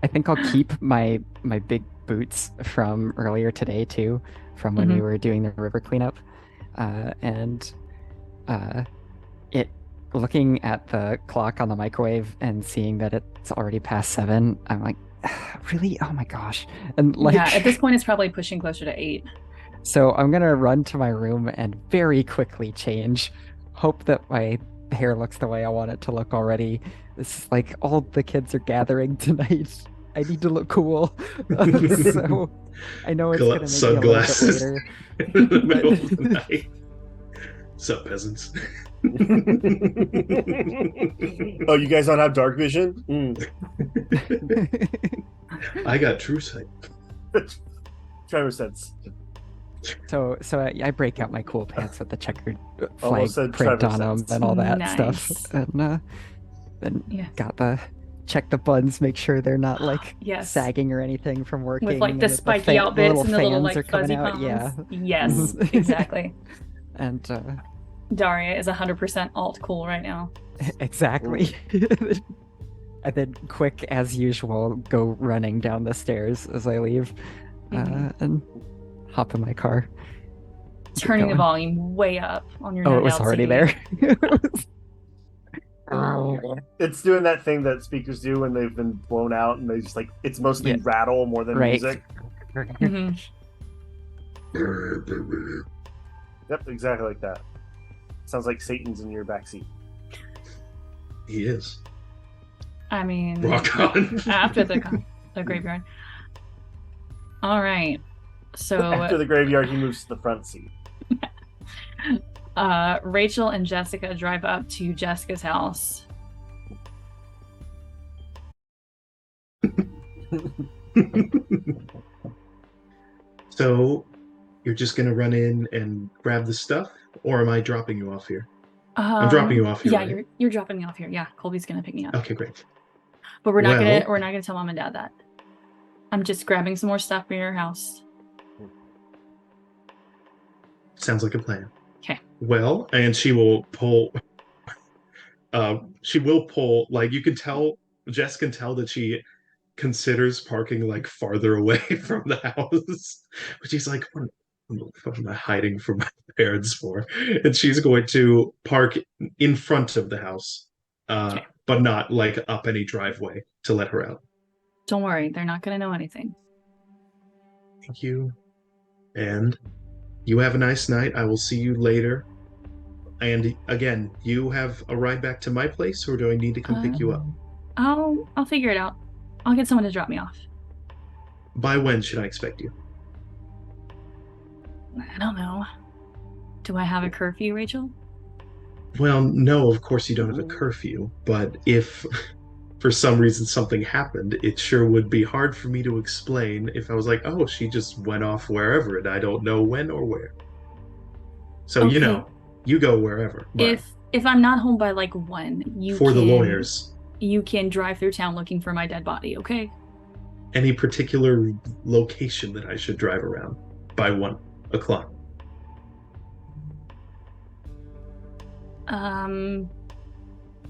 I think I'll keep my big boots from earlier today too, from when we were doing the river cleanup, and it looking at the clock on the microwave and seeing that it's already past 7, I'm like, really? Oh my gosh! And like, yeah, at this point, it's probably pushing closer to 8. so I'm gonna run to my room and very quickly change. Hope that my hair looks the way I want it to look already. This is like all the kids are gathering tonight. I need to look cool. So I know it's gonna make sunglasses me a little bit later. in the middle of the night. Sup, peasants? Oh, you guys don't have dark vision? I got true sight. Trevor sense. So I break out my cool pants with the checkered flag Almost said print Trevor on them sense. and all that Nice. stuff, and then Yeah. got the check the buttons, make sure they're not like Yes. sagging or anything from working. With like and the that spiky outfits little and the little fans are like coming fuzzy out. palms. Yeah, Yes, Mhm. exactly. and Daria is 100% alt cool right now. exactly. And then, quick as usual, go running down the stairs as I leave, and hop in my car. Turning the going. volume way up on your. Oh, no it was doubt already CD. there. It's doing that thing that speakers do when they've been blown out and they just like it's mostly Yeah. rattle more than Right. music. Mhm. Yep, exactly like that. Sounds like Satan's in your backseat. He is. I mean, Rock on. after the graveyard. All right. So After the graveyard, he moves to the front seat. Rachel and Jessica drive up to Jessica's house. So, you're just gonna run in and grab the stuff, or am I dropping you off here? I'm dropping you off here, Yeah, right? you're dropping me off here. Yeah, Colby's gonna pick me up. Okay, great. But we're not Well- gonna tell mom and dad that. I'm just grabbing some more stuff from your house. Sounds like a plan. 'Kay. Well, and she will pull. Like you can tell. Jess can tell that she considers parking like farther away from the house, but she's like, "What the fuck am I hiding from my parents for?" And she's going to park in front of the house, Okay. but not like up any driveway to let her out. Don't worry, they're not gonna know anything. Thank you. And you have a nice night. I will see you later. And again, you have a ride back to my place, or do I need to come pick you up? I'll figure it out. I'll get someone to drop me off. By when should I expect you? I don't know. Do I have a curfew, Rachel? Well, no, of course you don't have a curfew, but if for some reason something happened, it sure would be hard for me to explain if I was like, oh, she just went off wherever and I don't know when or where. So, you Okay. know, you go wherever. but If I'm not home by like 1, for the lawyers, you can drive through town looking for my dead body, okay? any particular location that I should drive around by 1 o'clock?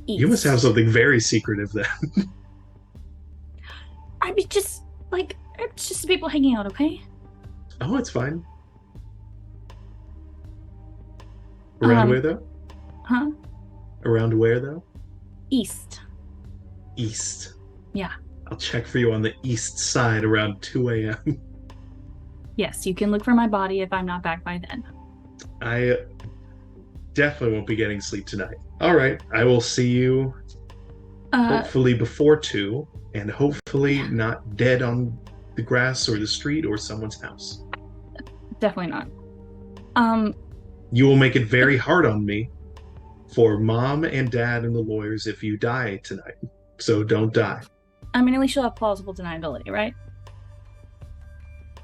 You must have east. something very secretive then. I mean, just like it's just people hanging out, okay? Oh, it's fine. Around where though? Huh? Around where though? East. East. Yeah. I'll check for you on the east side around 2 a.m. Yes, you can look for my body if I'm not back by then. definitely won't be getting sleep tonight. All right, I will see you hopefully before 2, and hopefully not dead on the grass or the street or someone's house. Definitely not. You will make it very hard on me for mom and dad and the lawyers if you die tonight. So don't die. I mean, at least you'll have plausible deniability, right?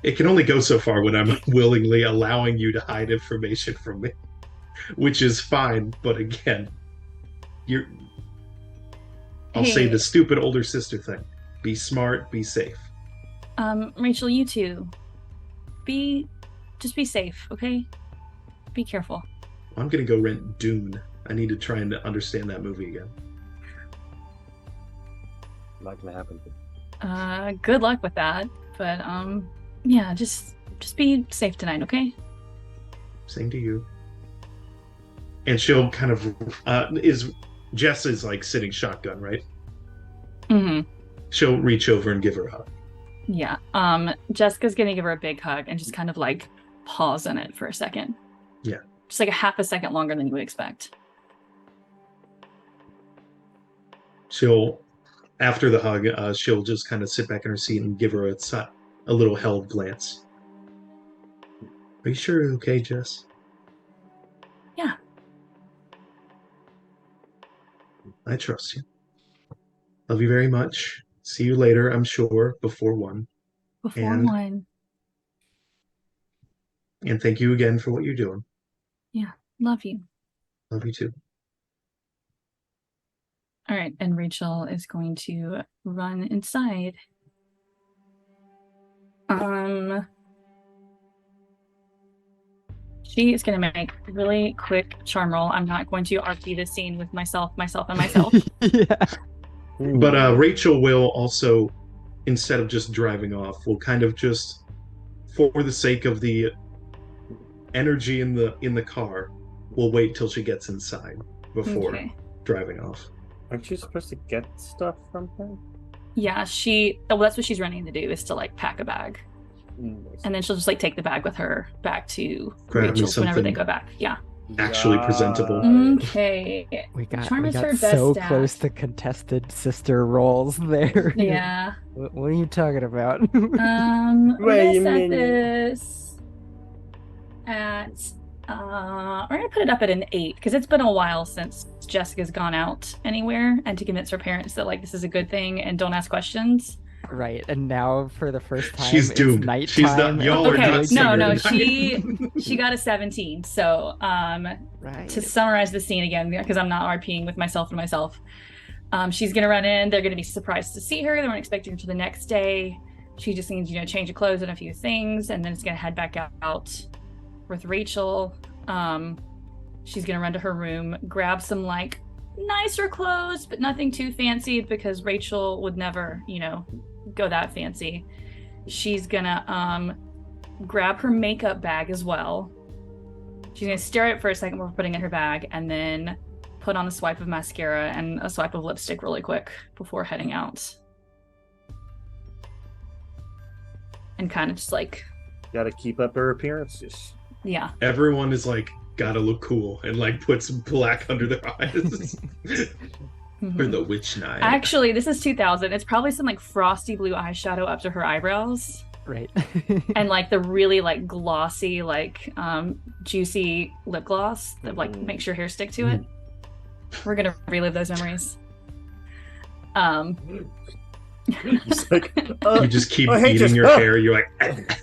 It can only go so far when I'm willingly allowing you to hide information from me, which is fine. But again, I'll say Hey. the stupid older sister thing. Be smart, be safe. Rachel, you too. Just be safe, okay? Be careful. I'm gonna go rent Dune. I need to try and understand that movie again. Not gonna happen. Good luck with that. But yeah, just be safe tonight, okay? Same to you. And she'll kind of Jess is like sitting shotgun, right? Mm-hmm. She'll reach over and give her a hug. Yeah. Jessica's gonna give her a big hug and just kind of like pause on it for a second. Yeah. Just like a half a second longer than you would expect. She'll, after the hug, she'll just kind of sit back in her seat and give her a little held glance. Are you sure you're okay, Jess? Yeah. I trust you. Love you very much. See you later, I'm sure, before 1. Before And- 1. And thank you again for what you're doing. Love you. Love you too. All right, and Rachel is going to run inside. She is going to make a really quick charm roll. I'm not going to RP this scene with myself, and myself. Yeah. But Rachel will also, instead of just driving off, will kind of just, for the sake of the energy in the car, will wait till she gets inside before Okay. driving off. Aren't you supposed to get stuff from her? Yeah, well, that's what she's running to do, is to like pack a bag. And then she'll just like take the bag with her back to Grab me Rachel's whenever they something. go back. Yeah. Actually presentable. Okay. We got Charm is her best so stat. close to contested sister roles there. Yeah. What are you talking about? We're Wait a gonna set minute. this at we're gonna put it up at an 8 because it's been a while since Jessica's gone out anywhere, and to convince her parents that like this is a good thing and don't ask questions. Right, and now for the first time, She's it's doomed. nighttime. She's not- and y'all are Okay, not seeing her no, tonight. she got a 17. So Right. to summarize the scene again, because I'm not RPing with myself and myself. She's gonna run in. They're gonna be surprised to see her. They weren't expecting her till the next day. She just needs, change of clothes and a few things, and then it's gonna head back out with Rachel. She's gonna run to her room, grab some like nicer clothes, but nothing too fancy because Rachel would never, go that fancy. She's gonna grab her makeup bag as well. She's gonna stare at it for a second before putting it in her bag, and then put on a swipe of mascara and a swipe of lipstick really quick before heading out. And kind of just like, Gotta keep up her appearances. yeah. Everyone is like, gotta look cool, and like puts black under their eyes. For the witch night. Actually, this is 2000. It's probably some like frosty blue eyeshadow up to her eyebrows. Right. And like the really like glossy, like juicy lip gloss that like Mhm. makes your hair stick to it. We're gonna relive those memories. It's like, You just keep I hate eating this. your Ah! hair. You're like,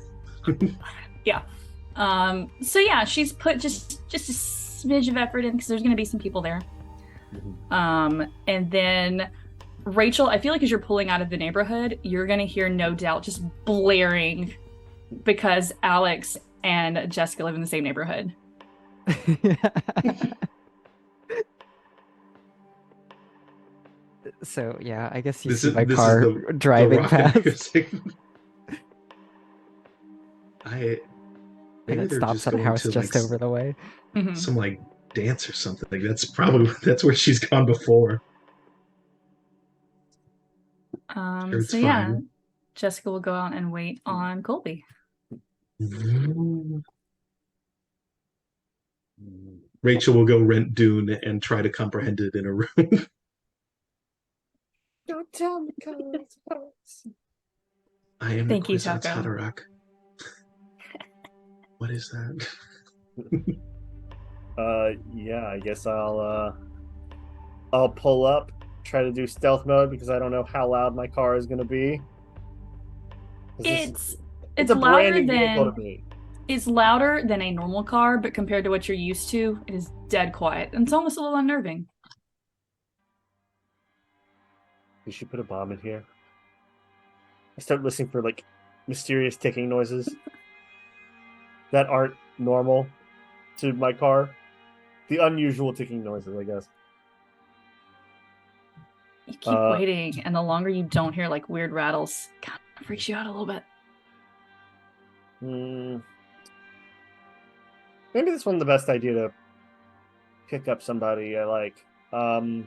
So yeah, she's put just a smidge of effort in because there's gonna be some people there. And then Rachel, I feel like as you're pulling out of the neighborhood, you're gonna hear no doubt just blaring because Alex and Jessica live in the same neighborhood. So yeah, I guess you This see is- my this is car the driving rock past, music. Maybe and it they're stops just at a going house to, just like, over the way. Mhm. some like dance or something. That's where she's gone before. Sure, it's So yeah, fine. Jessica will go out and wait on Colby. Rachel will go rent Dune and try to comprehend it in a room. Don't tell me, cause I am Thank you, Kwisatz Taco. Haderach. What is that? Yeah, I guess I'll pull up, try to do stealth mode because I don't know how loud my car is gonna be. 'Cause It's it's it's a brand louder new vehicle than to me. it's louder than a normal car, but compared to what you're used to, it is dead quiet. And it's almost a little unnerving. You should put a bomb in here. I start listening for like mysterious ticking noises that aren't normal to my car. The unusual ticking noises, I guess. You keep waiting, and the longer you don't hear like weird rattles, kind of freaks you out a little bit. Maybe this one's the best idea to pick up somebody I like. Well,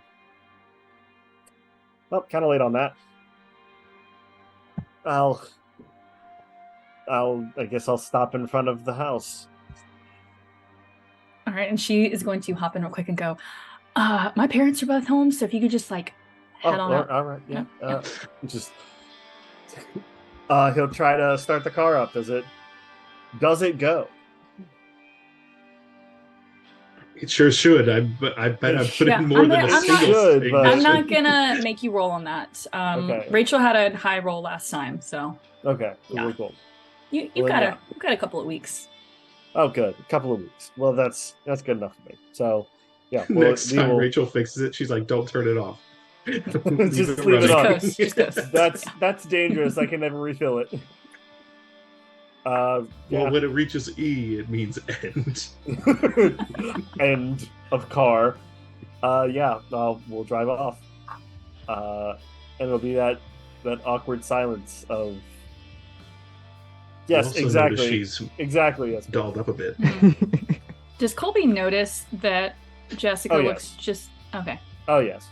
kind of late on that. I guess I'll stop in front of the house. All right, and she is going to hop in real quick and go, my parents are both home, so if you could just like head on up. All right, yeah. Yeah. Just he'll try to start the car up. Does it go? It sure should. I bet I put Yeah, in more than a I'm single. should, but- I'm not gonna make you roll on that. Okay. Rachel had a high roll last time, so Okay, Yeah. really cool. you've Well, got yeah. you've got a couple of weeks. Oh, good. A couple of weeks. Well, that's good enough for me. So, yeah. Well, Next time Rachel fixes it, she's like, "Don't turn it off. Just leave it Just on. coast, just coast. That's dangerous. I can never refill it. Well, Yeah. when it reaches E, it means end. End of car. Yeah. We'll drive off. And it'll be that awkward silence of. You Yes, also exactly. notice she's Exactly. Yes. dolled up a bit. Does Colby notice that Jessica Oh, looks yes. just okay? Oh yes.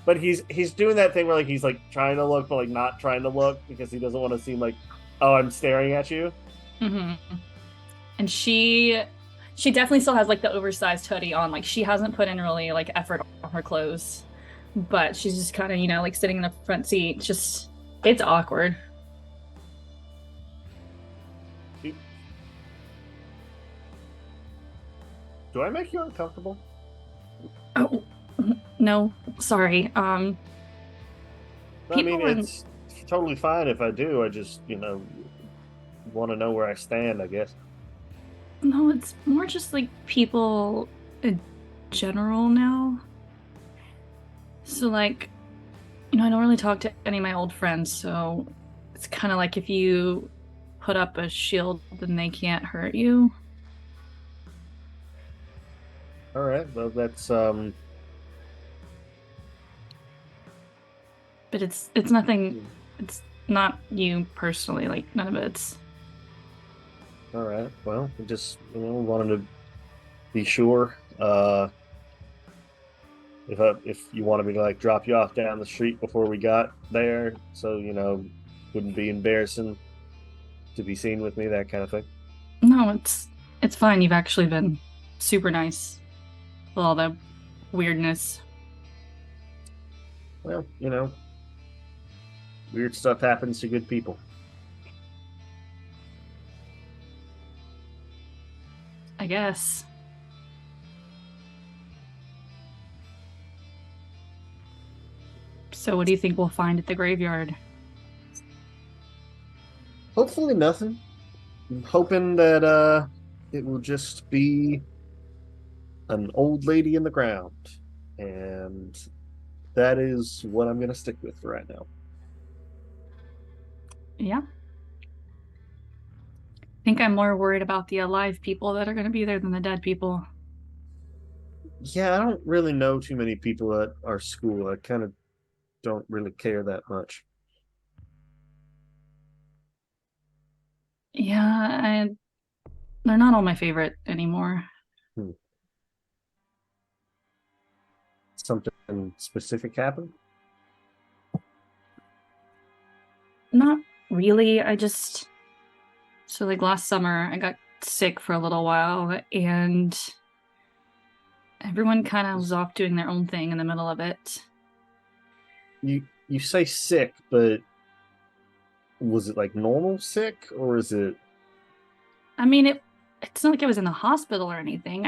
But he's doing that thing where like he's like trying to look but like not trying to look because he doesn't want to seem like, oh, I'm staring at you. Mm-hmm. And she definitely still has like the oversized hoodie on. Like she hasn't put in really like effort on her clothes, but she's just kind of like sitting in the front seat. Just it's awkward. Do I make you uncomfortable? Oh no, sorry. I mean, People in- it's totally fine if I do. I just, want to know where I stand, I guess. No, it's more just like people in general now. So like, I don't really talk to any of my old friends, so it's kind of like if you put up a shield, then they can't hurt you. All right. Well, that's But it's nothing. It's not you personally. Like none of it's. all right. Well, I just wanted to be sure. If you wanted me to like drop you off down the street before we got there, so wouldn't be embarrassing to be seen with me, that kind of thing. No, it's fine. You've actually been super nice with all the weirdness. Well, weird stuff happens to good people. I guess. So what do you think we'll find at the graveyard? Hopefully nothing. I'm hoping that it will just be an old lady in the ground. And that is what I'm gonna stick with for right now. Yeah. I think I'm more worried about the alive people that are going to be there than the dead people. Yeah, I don't really know too many people at our school. I kind of don't really care that much. Yeah, they're not all my favorite anymore. Something specific happened? Not really. So like last summer, I got sick for a little while, and Everyone kind of was off doing their own thing in the middle of it. You say sick, but was it like normal sick, or is it? I mean, it's not like I was in the hospital or anything.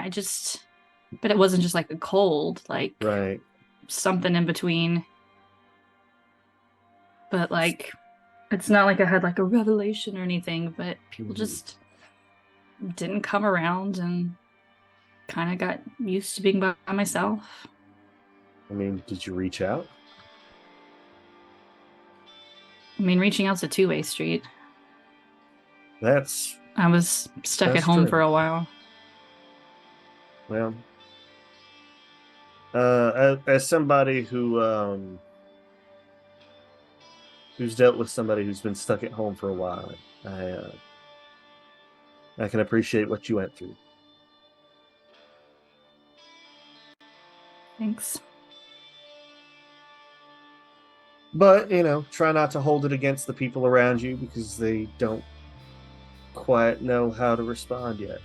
But it wasn't just like a cold, like Right. something in between. But like, it's not like I had like a revelation or anything, but people Mhm. just didn't come around and kind of got used to being by myself. I mean, did you reach out? I mean, reaching out's a two-way street. That's I was stuck That's at home true. for a while. well. As somebody who's dealt with somebody who's been stuck at home for a while, I can appreciate what you went through. Thanks. But, try not to hold it against the people around you because they don't quite know how to respond yet.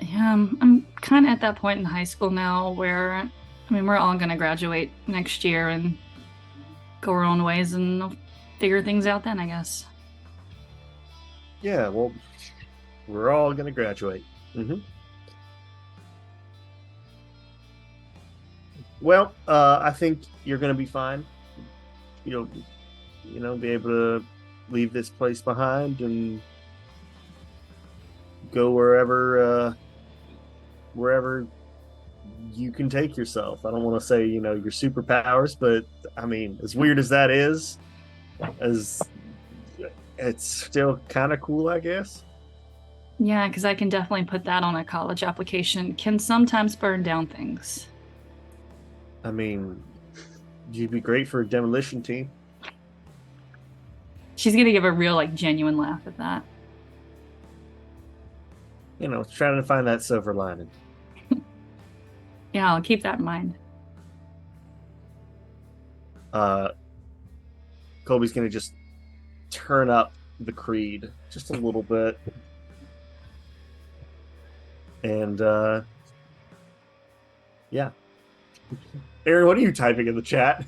Yeah, I'm kind of at that point in high school now where, I mean, we're all going to graduate next year and go our own ways and I'll figure things out then, I guess. Yeah, well, we're all going to graduate. Well, I think you're going to be fine. You'll, be able to leave this place behind and go wherever you can take yourself. I don't want to say, your superpowers, but I mean, as weird as that is, it's still kind of cool, I guess. Yeah, because I can definitely put that on a college application. Can sometimes burn down things. I mean, you'd be great for a demolition team. She's going to give a real, like, genuine laugh at that. Trying to find that silver lining. Yeah, I'll keep that in mind. Colby's gonna just turn up the Creed just a little bit, and yeah. Aaron, what are you typing in the chat?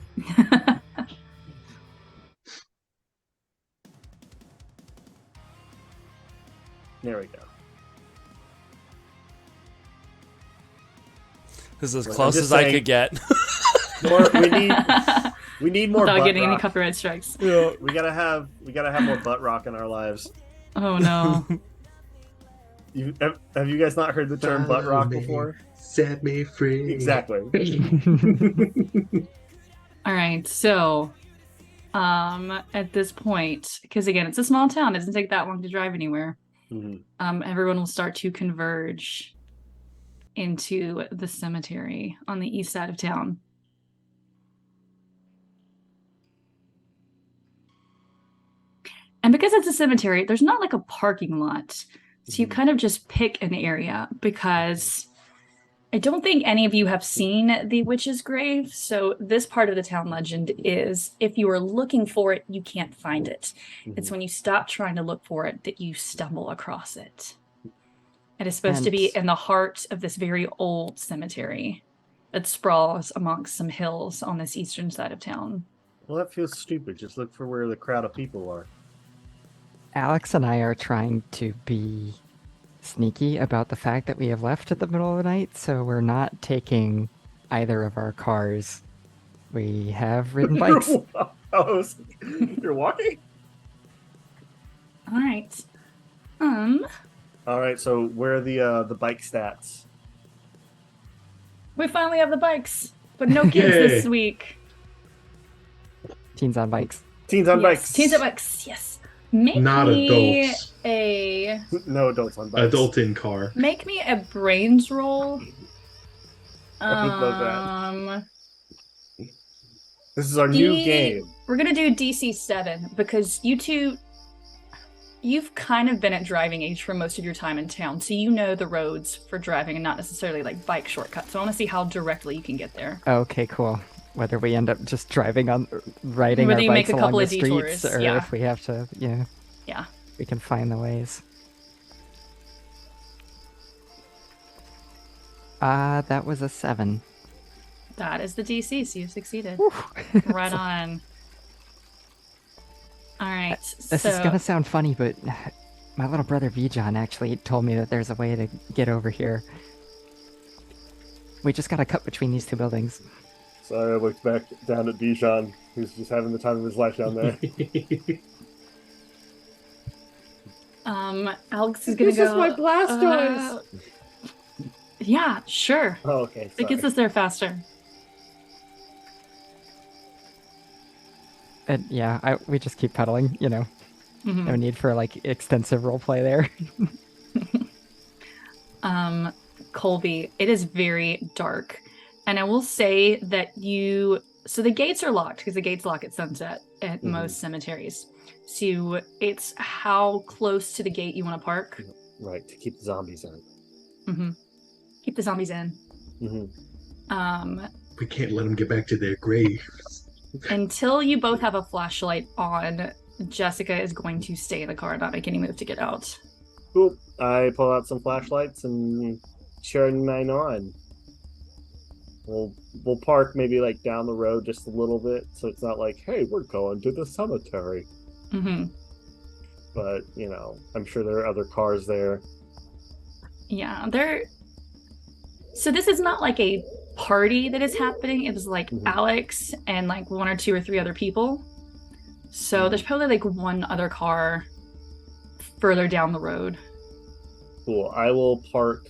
There we go. This is as Look, close I'm as just I saying- could get. We need more Without butt getting any rock. copyright strikes. Yeah. We gotta have more butt rock in our lives. Oh no. Have you guys not heard the term butt rock Follow me, before? Set me free. Exactly. All right, so at this point, because again, it's a small town, it doesn't take that long to drive anywhere. Mhm. Everyone will start to converge into the cemetery on the east side of town. And because it's a cemetery, there's not like a parking lot. So you Mhm. kind of just pick an area because I don't think any of you have seen the witch's grave. So this part of the town legend is if you are looking for it, you can't find it. It's Mhm. when you stop trying to look for it that you stumble across it. It is supposed to be And- in the heart of this very old cemetery that sprawls amongst some hills on this eastern side of town. Well, that feels stupid. Just look for where the crowd of people are. Alex and I are trying to be sneaky about the fact that we have left at the middle of the night, so we're not taking either of our cars. We have ridden bikes. You're walking? All right. All right, so where are the bike stats? We finally have the bikes, but no kids Yay. this week. Teens on bikes. Teens on Yes, bikes. Teens on bikes. Yes. Make Not me adults. No adults on bikes. Adult in car. Make me a brains roll. I love that. This is our new game. We're gonna do DC 7 because you two, you've kind of been at driving age for most of your time in town, so you know the roads for driving and not necessarily like bike shortcuts. So I want to see how directly you can get there. Okay, cool. Whether we end up just riding Whether our you make bikes a along couple the of streets, detours, or yeah. if we have to, Yeah. we can find the ways. That was a 7. That is the DC, so you succeeded. Whew. Right on. All right. This so is gonna sound funny, but my little brother Vijan actually told me that there's a way to get over here. We just gotta cut between these two buildings. So I looked back down at Bijan, who's just having the time of his life down there. Alex is gonna This go. is my Blastoise! Yeah, sure. Oh, okay. It Sorry. gets us there faster. And yeah, we just keep pedaling, you know. Mhm. No need for like extensive roleplay there. Colby, it is very dark. And I will say that so the gates are locked because the gates lock at sunset at Mhm. most cemeteries. So it's how close to the gate you want to park. Right, to keep the zombies in. Hmm Keep the zombies in. Mm-hmm. We can't let them get back to their grave. Until you both have a flashlight on, Jessica is going to stay in the car and not make any move to get out. Cool. I pull out some flashlights and turn mine on. We'll park maybe like down the road just a little bit, so it's not like, hey, we're going to the cemetery. Hmm But I'm sure there are other cars there. Yeah, so this is not like a party that is happening. It was like Mhm. Alex and like 1 or 2 or 3 other people. So there's probably like one other car further down the road. Cool. I will park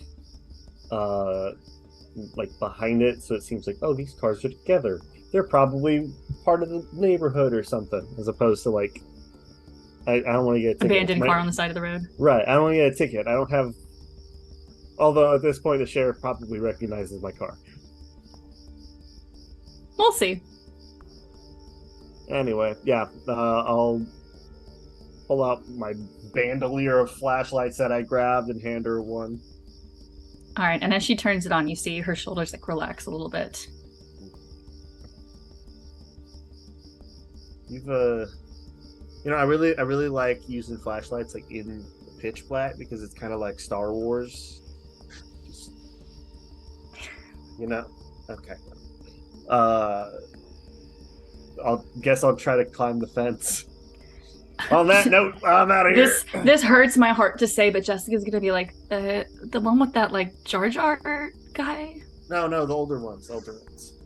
like behind it, so it seems like, oh, these cars are together. They're probably part of the neighborhood or something, as opposed to like, I don't want to get a ticket. Abandoned car on the side of the road. Right. I don't want to get a ticket. I don't have. Although at this point, the sheriff probably recognizes my car. We'll see. Anyway, yeah, I'll pull out my bandolier of flashlights that I grabbed and hand her one. All right, and as she turns it on, you see her shoulders like relax a little bit. You've I really like using flashlights like in pitch black because it's kind of like Star Wars. Just, okay. I'll try to climb the fence. On that note, I'm out of here. This hurts my heart to say, but Jessica's gonna be like, the one with that like Jar Jar guy. No, the older ones.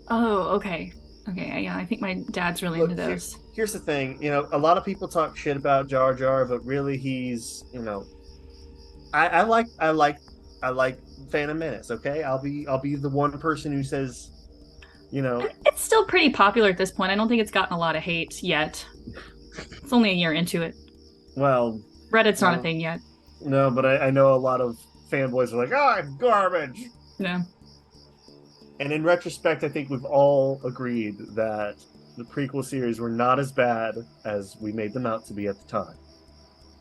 Oh, okay. Yeah, I think my dad's really Look, into those. Here's the thing, a lot of people talk shit about Jar Jar, but really he's, I like Phantom Menace. Okay, I'll be the one person who says, It's still pretty popular at this point. I don't think it's gotten a lot of hate yet. It's only a year into it. well, Reddit's not a thing yet. no, but I know a lot of fanboys are like, oh, it's garbage. No. And in retrospect, I think we've all agreed that the prequel series were not as bad as we made them out to be at the time.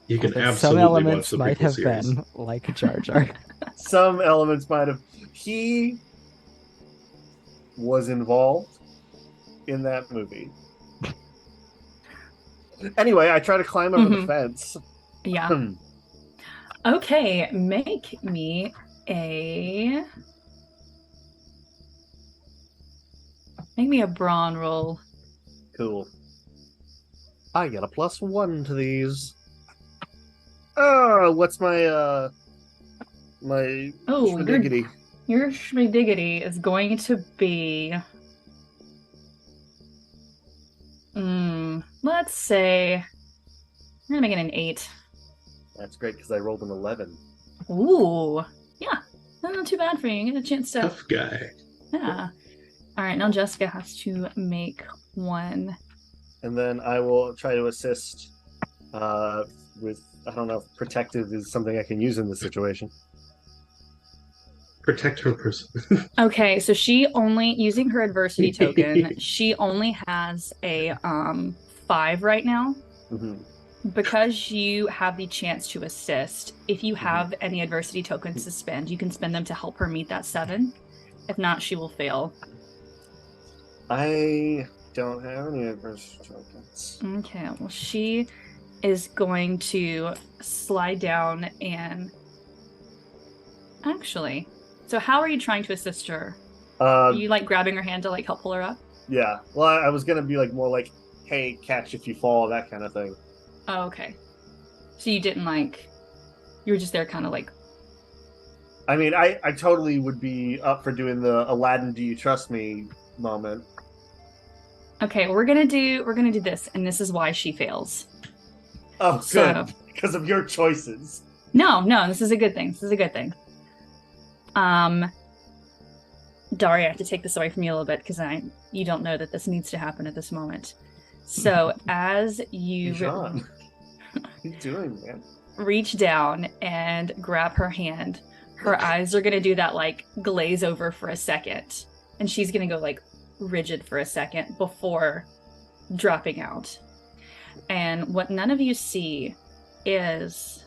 You can But absolutely some elements watch the might prequel have series. been like Jar Jar. Some elements might have. He was involved in that movie. Anyway, I try to climb over the fence. Yeah. Okay, make me a brawn roll. Cool. I get a +1 to these. Oh, what's my my Oh, schmadiggity? Your schmadiggity is going to be let's say I'm gonna make it an 8. That's great because I rolled an 11. Ooh. Yeah. That's not too bad for you. You get a chance to Tough guy. Yeah. Alright, now Jessica has to make one. And then I will try to assist with, I don't know if protective is something I can use in this situation. Protect her person. Okay, so she only using her adversity token, she only has a 5 right now. Mm-hmm. Because you have the chance to assist, if you have any adversity tokens to spend, you can spend them to help her meet that 7. If not, she will fail. I don't have any adversity tokens. Okay, well, she is going to slide down and... Actually, So how are you trying to assist her? Are Uh, you like grabbing her hand to like help pull her up? yeah. Well, I was gonna be like more like, hey, catch if you fall, that kind of thing. Oh, okay. So you didn't like, you were just there kind of like, I mean, I totally would be up for doing the Aladdin, do you trust me moment. okay, we're gonna do this, and this is why she fails. Oh, So good, because of your choices. no, this is a good thing. This is a good thing. Daria, I have to take this away from you a little bit because you don't know that this needs to happen at this moment. So as you John, what are you doing, man? reach down and grab her hand, her eyes are gonna do that like glaze over for a second, and she's gonna go like rigid for a second before dropping out. And what none of you see is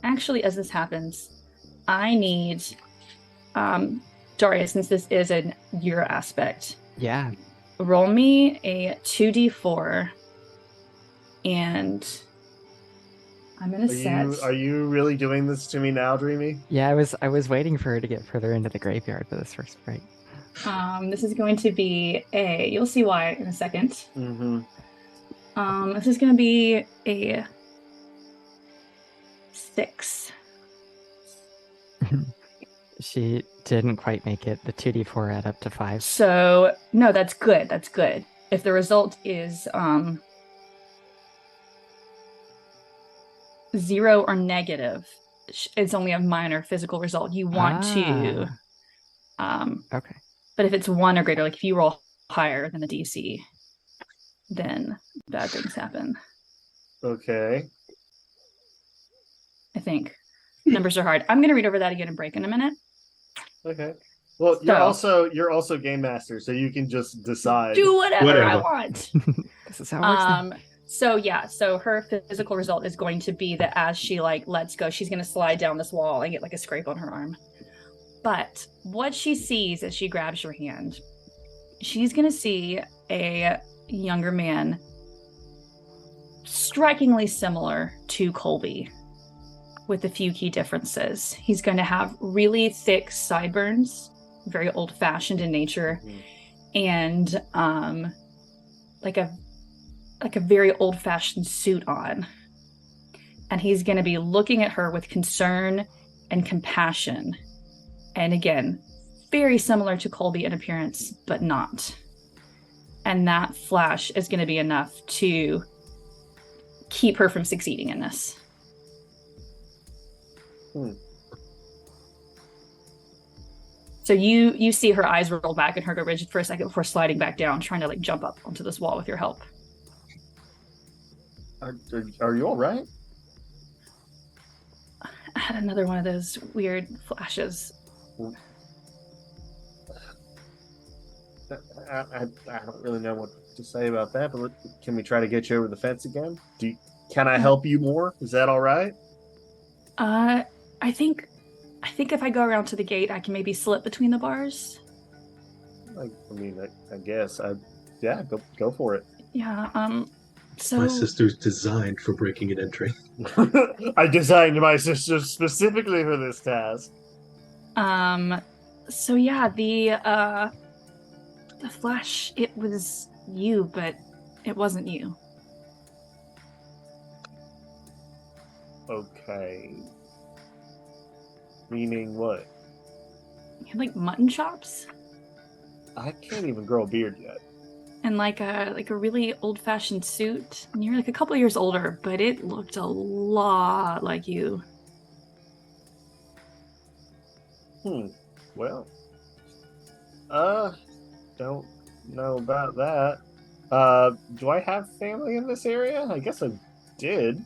actually, as this happens, I need Daria, since this is in your aspect, Yeah. roll me a 2d4, and I'm gonna set. Are you really doing this to me now, Dreamy? Yeah, I was waiting for her to get further into the graveyard for this first break. This is going to be a. You'll see why in a second. Mm-hmm. This is going to be a 6. She didn't quite make it. The 2d4 add up to 5. So no, that's good. That's good. If the result is 0 or negative, it's only a minor physical result. You want to, Okay. but if it's 1 or greater, like if you roll higher than the DC, then bad things happen. Okay. I think numbers are hard. I'm gonna read over that again and break in a minute. Okay. Well, you're also game master, so you can just decide. Do whatever I Whatever. want. This is how it works now. So yeah, so her physical result is going to be that as she like lets go, she's gonna slide down this wall and get like a scrape on her arm. But what she sees as she grabs your hand, she's gonna see a younger man strikingly similar to Colby, with a few key differences. He's going to have really thick sideburns, very old-fashioned in nature, and like a very old-fashioned suit on. And he's going to be looking at her with concern and compassion. And again, very similar to Colby in appearance, but not. And that flash is going to be enough to keep her from succeeding in this. So you see her eyes roll back and her go rigid for a second before sliding back down, trying to like jump up onto this wall with your help. Are you all right? I had another one of those weird flashes. I don't really know what to say about that, but can we try to get you over the fence again? Can I help you more? Is that all right? I think if I go around to the gate, I can maybe slip between the bars. I guess. Yeah, go for it. Yeah. So My sister's designed for breaking and entering. I designed my sister specifically for this task. So yeah, the flash, it was you, but it wasn't you. Okay. Meaning what? You had like mutton chops I can't even grow a beard yet. and like a really old-fashioned suit. And you're like a couple years older, but it looked a lot like you. Well. Don't know about that. Do I have family in this area? I guess I did.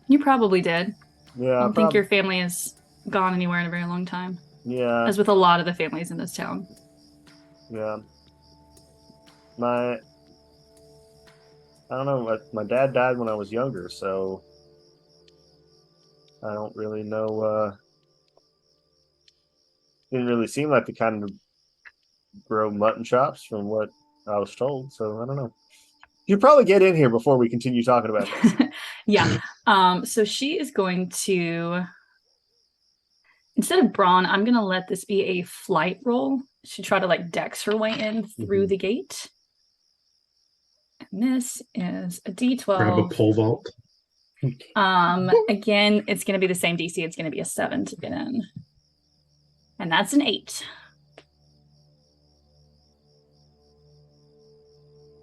You probably did. Yeah. I don't think your family has gone anywhere in a very long time. Yeah. As with a lot of the families in this town. Yeah. I don't know. My dad died when I was younger, so I don't really know. Didn't really seem like the kind of grow mutton chops from what I was told, so I don't know. You probably get in here before we continue talking about this. Yeah. So she is going to Instead of brawn, I'm gonna let this be a flight roll. She try to like dex her way in through the gate. And this is a Grab a D12. pole vault. Again, it's gonna be the same DC. It's gonna be a 7 to get in. And that's an 8.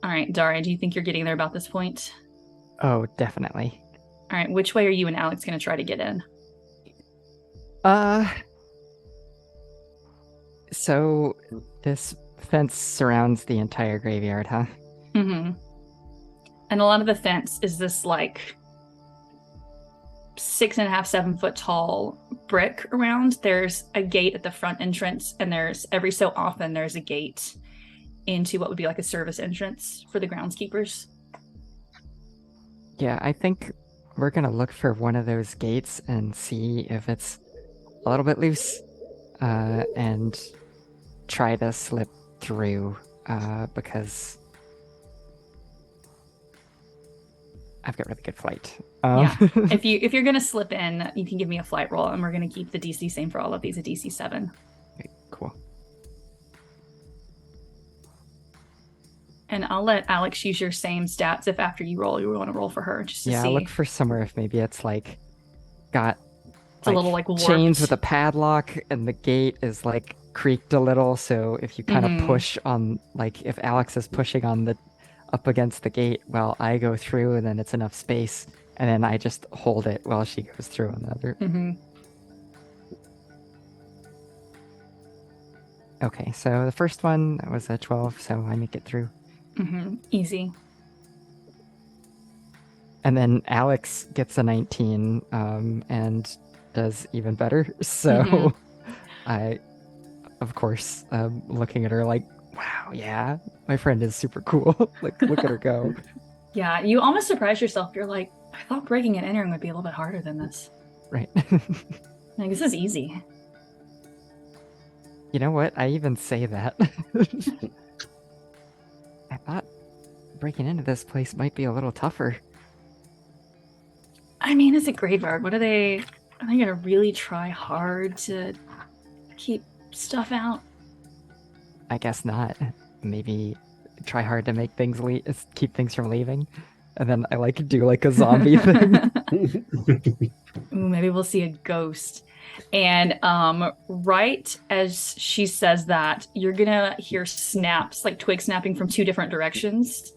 All right, Daria, do you think you're getting there about this point? Oh, definitely. All right, which way are you and Alex gonna try to get in? So this fence surrounds the entire graveyard, huh? Mm-hmm. And a lot of the fence is this like 6.5, 7 foot tall brick around. There's a gate at the front entrance, and there's every so often there's a gate into what would be like a service entrance for the groundskeepers. Yeah, I think we're gonna look for one of those gates and see if it's a little bit loose, and try to slip through, because I've got really good flight. Yeah. If you're gonna slip in, you can give me a flight roll, and we're gonna keep the DC same for all of these, a DC 7. Okay, cool. And I'll let Alex use your same stats if after you roll, you want to roll for her, just to Yeah, see. look for somewhere if maybe it's like got It's a little like chains warped. with a padlock, and the gate is like creaked a little. So if you kind of push on, like if Alex is pushing on the up against the gate while I go through, and then it's enough space, and then I just hold it while she goes through on the other. Mm-hmm. Okay, so the first one was a 12, so I make it through. Mm-hmm. Easy. And then Alex gets a 19, and does even better. So Mhm. I, of course, looking at her like, wow, yeah, my friend is super cool. Like, look at her go. Yeah, you almost surprise yourself. You're like, I thought breaking and entering would be a little bit harder than this. Right. Like, this is easy. You know what? I even say that. I thought breaking into this place might be a little tougher. I mean, it's a graveyard. Are they gonna really try hard to keep stuff out? I guess not. Maybe try hard to make things keep things from leaving, and then I like do like a zombie thing. Ooh, maybe we'll see a ghost. And right as she says that, you're gonna hear snaps, like twig snapping from 2 different directions.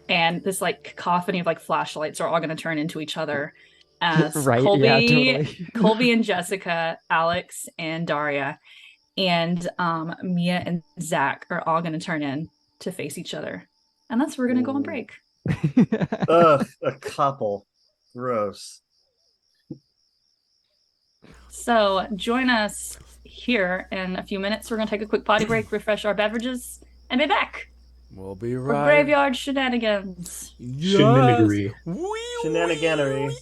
And this like cacophony of like flashlights are all gonna turn into each other as Right, Colby, yeah, totally. Colby and Jessica, Alex and Daria, and Mia and Zach are all gonna turn in to face each other. And that's where we're gonna go on break. Ugh, a couple. Gross. So join us here in a few minutes. We're gonna take a quick potty break, refresh our beverages, and be back We'll be for right. graveyard shenanigans. Shenanigery. Shenaniganery.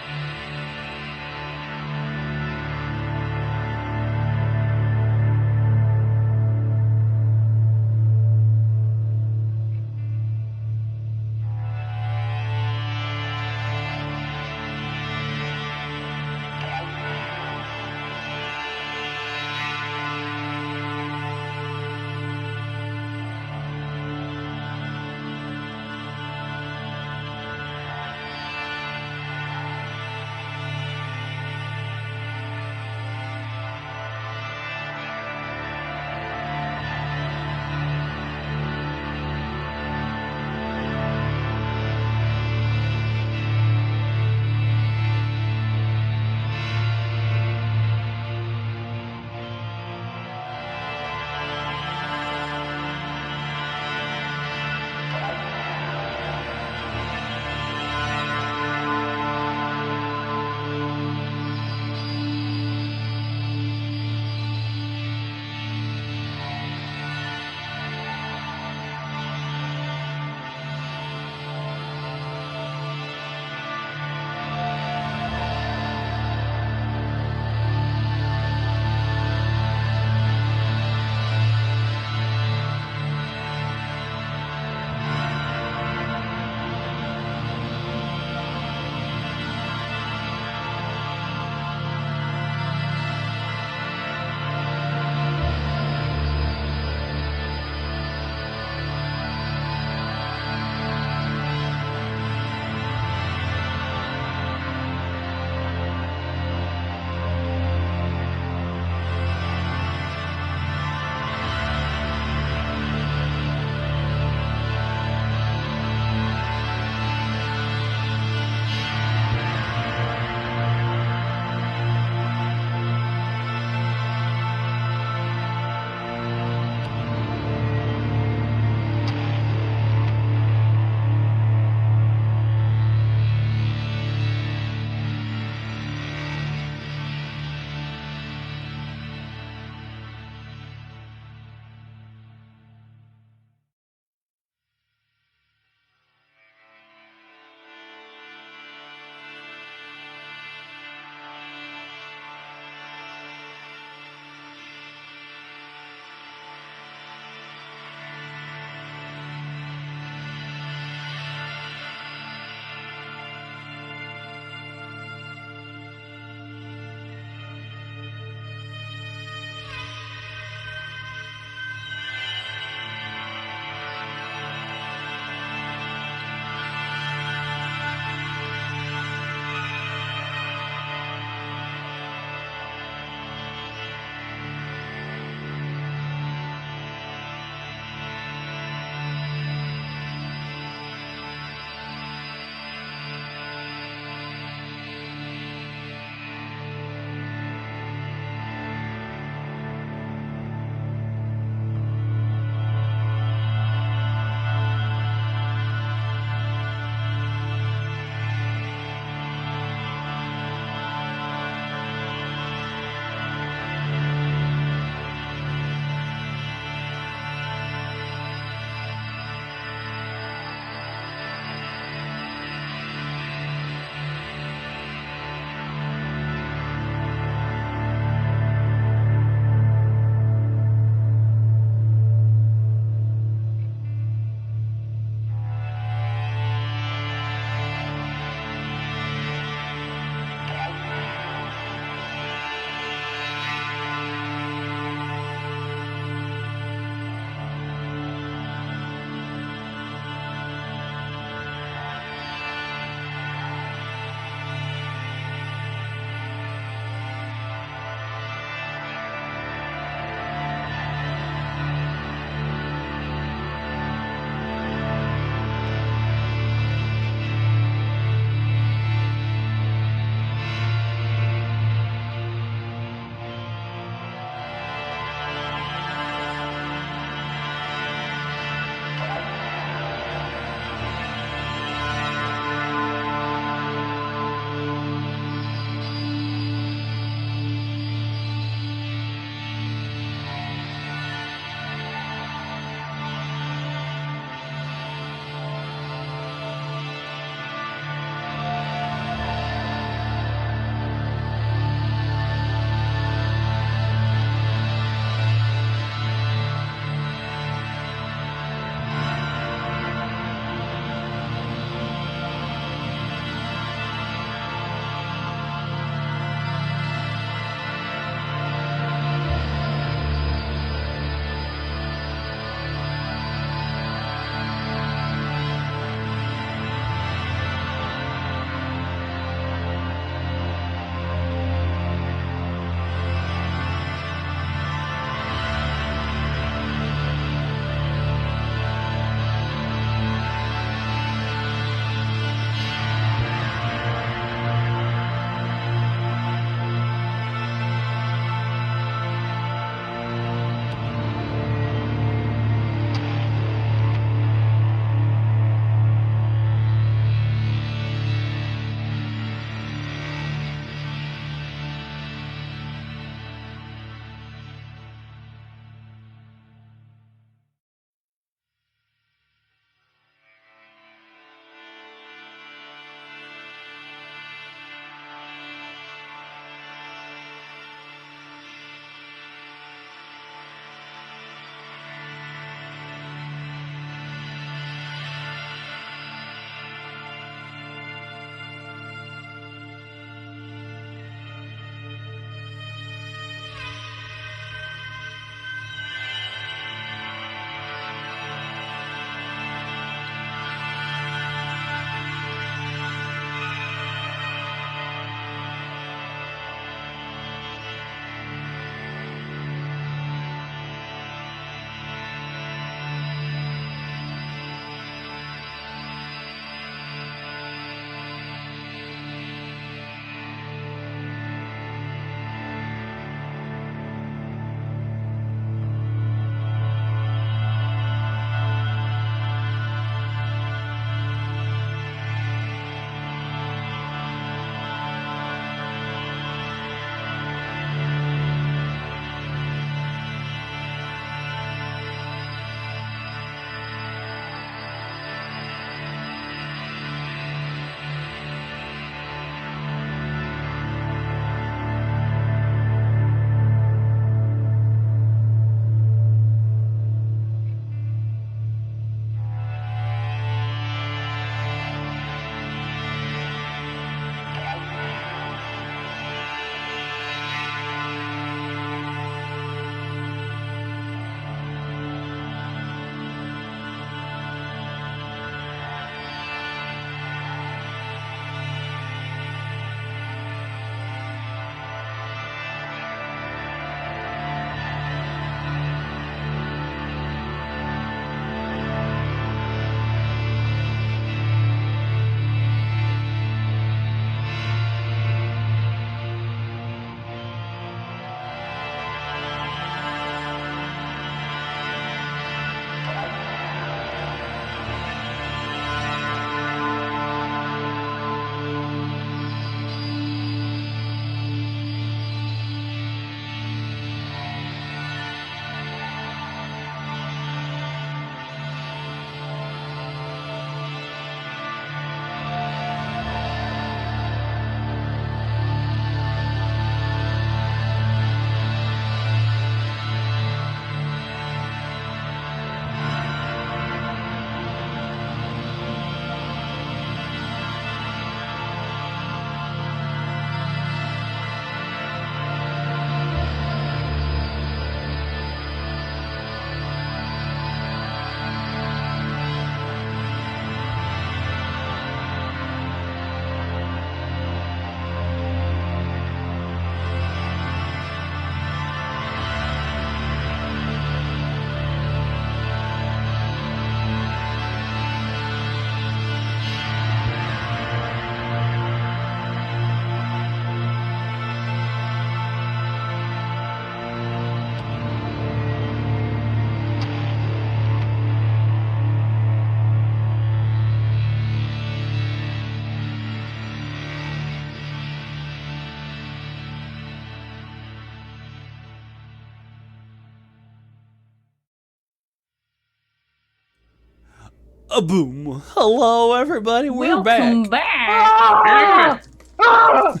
A boom. Hello, everybody. We're Welcome back. back.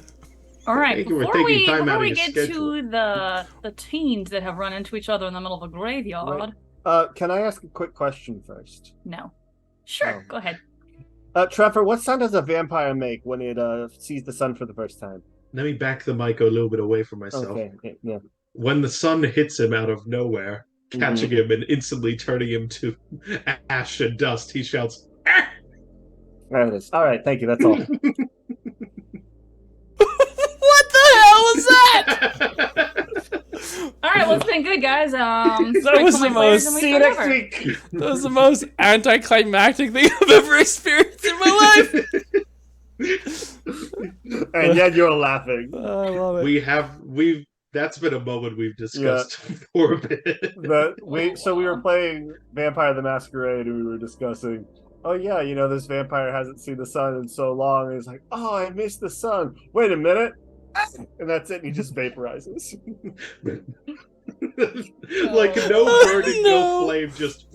All right, Thank you for before taking we time out of before we your get schedule. to the teens that have run into each other in the middle of a graveyard, Can I ask a quick question first? no. Sure, Oh. go ahead. Trevor, what sound does a vampire make when it sees the sun for the first time? Let me back the mic a little bit away from myself. Okay, yeah. When the sun hits him out of nowhere, catching him and instantly turning him to ash and dust, he shouts, "Ah!" There it is. All right, thank you. That's all. What the hell was that? All right, well, it's been good, guys. That was the most- See you next week. That was the most anticlimactic thing I've ever experienced in my life. And yet you're laughing. I love it. That's been a moment we've discussed for a bit. So we were playing Vampire the Masquerade, and we were discussing, oh yeah, this vampire hasn't seen the sun in so long, and he's like, oh, I missed the sun. Wait a minute. And that's it, and he just vaporizes. Like no burning, no flame, just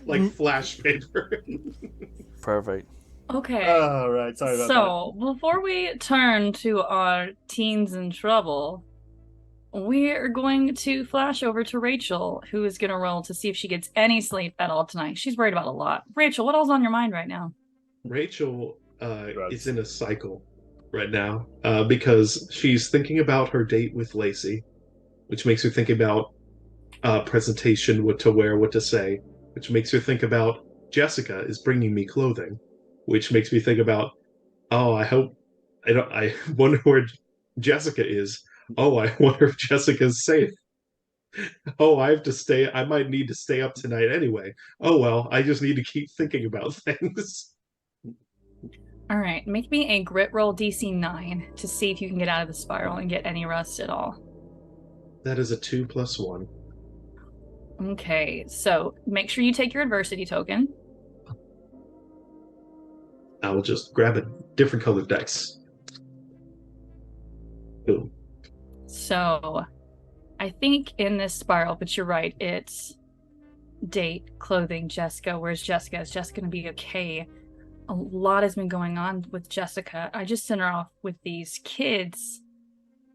like flash paper. Perfect. Okay. All right, sorry about So, before we turn to our teens in trouble, we're going to flash over to Rachel, who is going to roll to see if she gets any sleep at all tonight. She's worried about a lot. Rachel, what all's on your mind right now? Rachel is in a cycle right now because she's thinking about her date with Lacey, which makes her think about presentation, what to wear, what to say, which makes her think about Jessica is bringing me clothing, which makes me think about, oh, I wonder where Jessica is. Oh, I wonder if Jessica's safe. Oh, I might need to stay up tonight anyway. Oh, well, I just need to keep thinking about things. All right, make me a grit roll DC 9 to see if you can get out of the spiral and get any rest at all. That is a 2+1. Okay, so make sure you take your adversity token. I will just grab a different colored dice. Boom. So, I think in this spiral, but you're right, it's date, clothing, Jessica. Where's Jessica? Is Jessica going to be okay? A lot has been going on with Jessica. I just sent her off with these kids.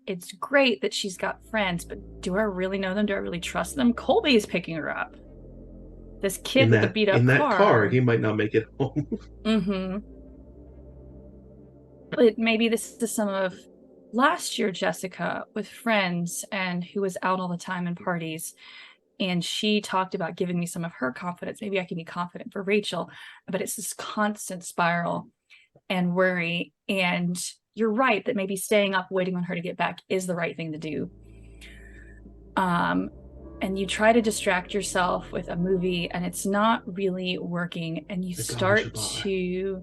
It's great that she's got friends, but do I really know them? Do I really trust them? Colby is picking her up. This kid with the beat up in that car. car, he might not make it home. Mm-hmm. But maybe this is some of last year Jessica with friends and who was out all the time in parties. And she talked about giving me some of her confidence. Maybe I can be confident for Rachel, but it's this constant spiral and worry. And you're right that maybe staying up waiting on her to get back is the right thing to do. And you try to distract yourself with a movie and it's not really working. And you start to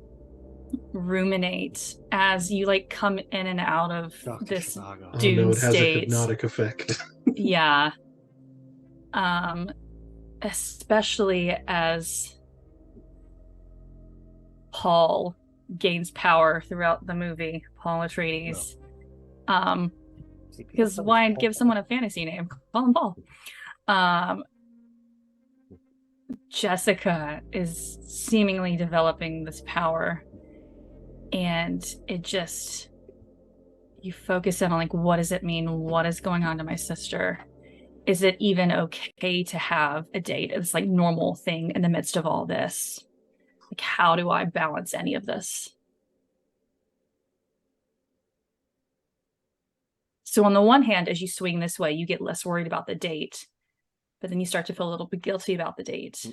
ruminate as you like come in and out of this dune it has state. a hypnotic effect. Yeah. Especially as Paul gains power throughout the movie, Paul Atreides. Because why give someone a fantasy name? Call him Paul. Jessica is seemingly developing this power, and it just, you focus in on like, what does it mean? What is going on to my sister? Is it even okay to have a date? It's like normal thing in the midst of all this. Like, how do I balance any of this? So on the one hand, as you swing this way, you get less worried about the date, but then you start to feel a little bit guilty about the date.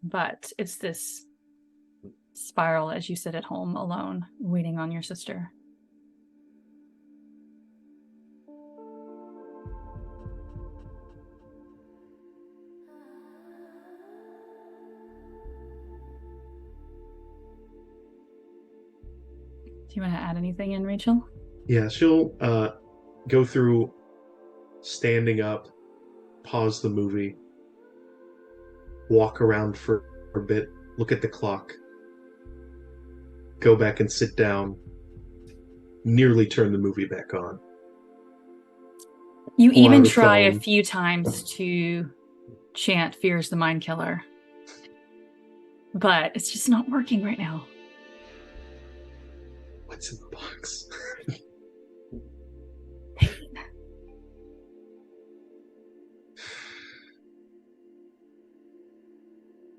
But it's this spiral as you sit at home alone, waiting on your sister. Do you want to add anything in, Rachel? Yeah, she'll go through standing up, pause the movie, walk around for a bit, look at the clock, go back and sit down, nearly turn the movie back on. You Pull even out her try a phone. few times to chant "Fear's the Mind Killer." but it's just not working right now. What's in the box?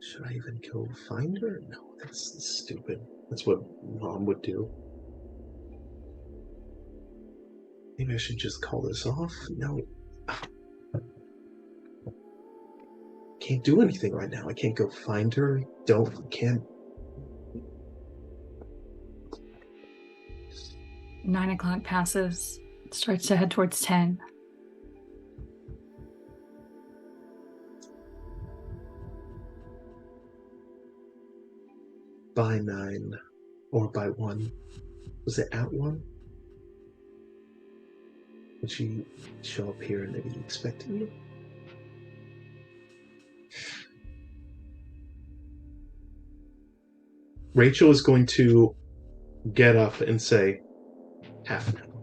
Should I even go find her? No, that's stupid. That's what Mom would do. Maybe I should just call this off? No. Can't do anything right now. I can't go find her. Can't. 9 o'clock passes, starts to head towards 10. By 9 or by 1. Was it at 1? Would she show up here and maybe expecting me? Rachel is going to get up and say, half an hour.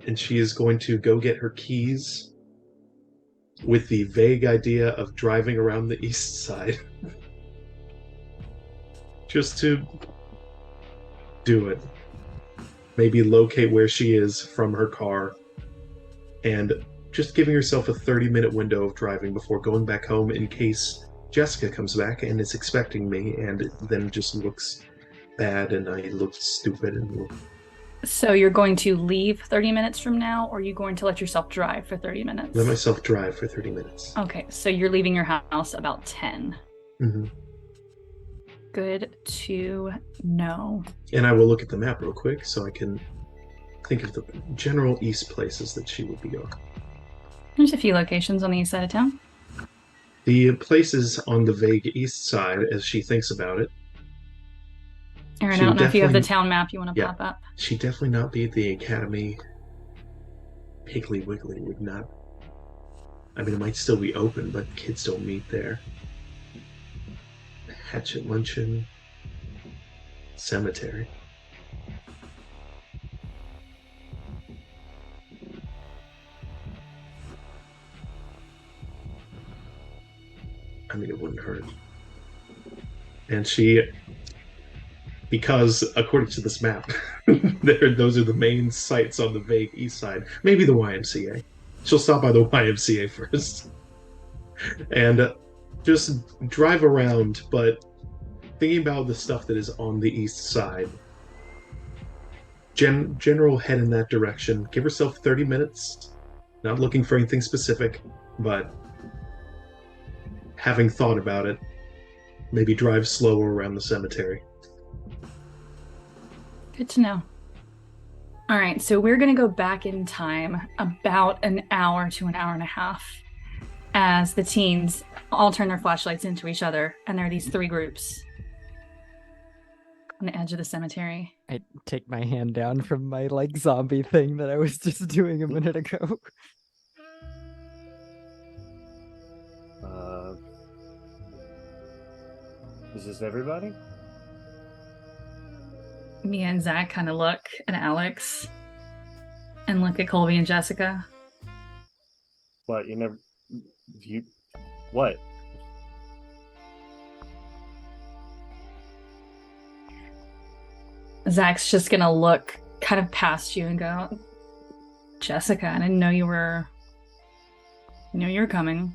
And she is going to go get her keys with the vague idea of driving around the east side. Just to do it. Maybe locate where she is from her car. And just giving herself a 30-minute window of driving before going back home in case Jessica comes back and is expecting me and then just looks bad and I look stupid and So you're going to leave 30 minutes from now, or are you going to let yourself drive for 30 minutes? let myself drive for 30 minutes. Okay, so you're leaving your house about 10. Mm-hmm. Good to know. And I will look at the map real quick so I can think of the general east places that she would be on. There's a few locations on the east side of town. The places on the vague east side, as she thinks about it, Aaron, She I don't know if you have the definitely- town map you want to Yeah. pop up. she'd definitely not be at the academy. Piggly Wiggly would not. I mean, it might still be open, but kids don't meet there. Hatchet Luncheon. Cemetery. I mean, it wouldn't hurt. And she, because according to this map, those are the main sites on the vague east side. Maybe the YMCA. She'll stop by the YMCA first. And just drive around, but thinking about the stuff that is on the east side. General head in that direction. Give herself 30 minutes. Not looking for anything specific, but having thought about it, maybe drive slower around the cemetery. Good to know. All right, so we're going to go back in time about an hour to an hour and a half as the teens all turn their flashlights into each other, and there are these three groups on the edge of the cemetery. I take my hand down from my like zombie thing that I was just doing a minute ago. Is this everybody? Mia and Zach kind of look at Alex and look at Colby and Jessica. What, you never... You... What? Zach's just gonna look kind of past you and go, Jessica, I didn't know you were coming.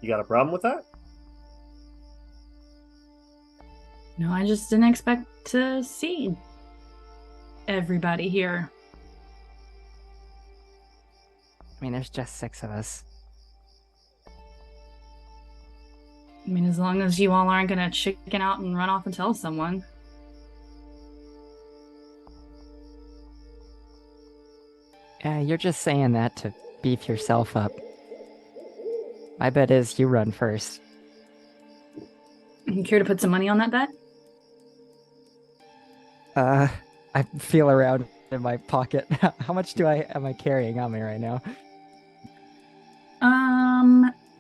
You got a problem with that? No, I just didn't expect to see everybody here. I mean, there's just 6 of us. I mean, as long as you all aren't gonna chicken out and run off and tell someone. Yeah, you're just saying that to beef yourself up. My bet is you run first. You care to put some money on that bet? I feel around in my pocket. How much am I carrying on me right now?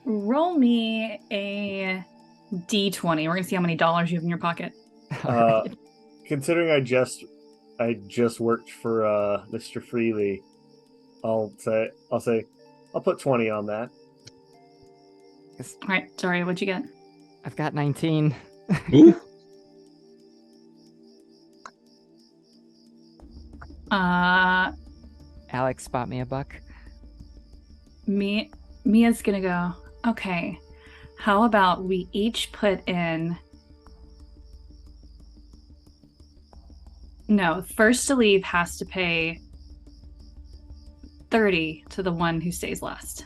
Roll me a d20. We're gonna see how many dollars you have in your pocket. Considering I just worked for Mr. Freely, I'll put 20 on that. guess All right, sorry, what'd you get? I've got 19. Ooh. Alex, spot me a buck. Mia's gonna go, okay, how about we each put in. No, first to leave has to pay 30 to the one who stays last.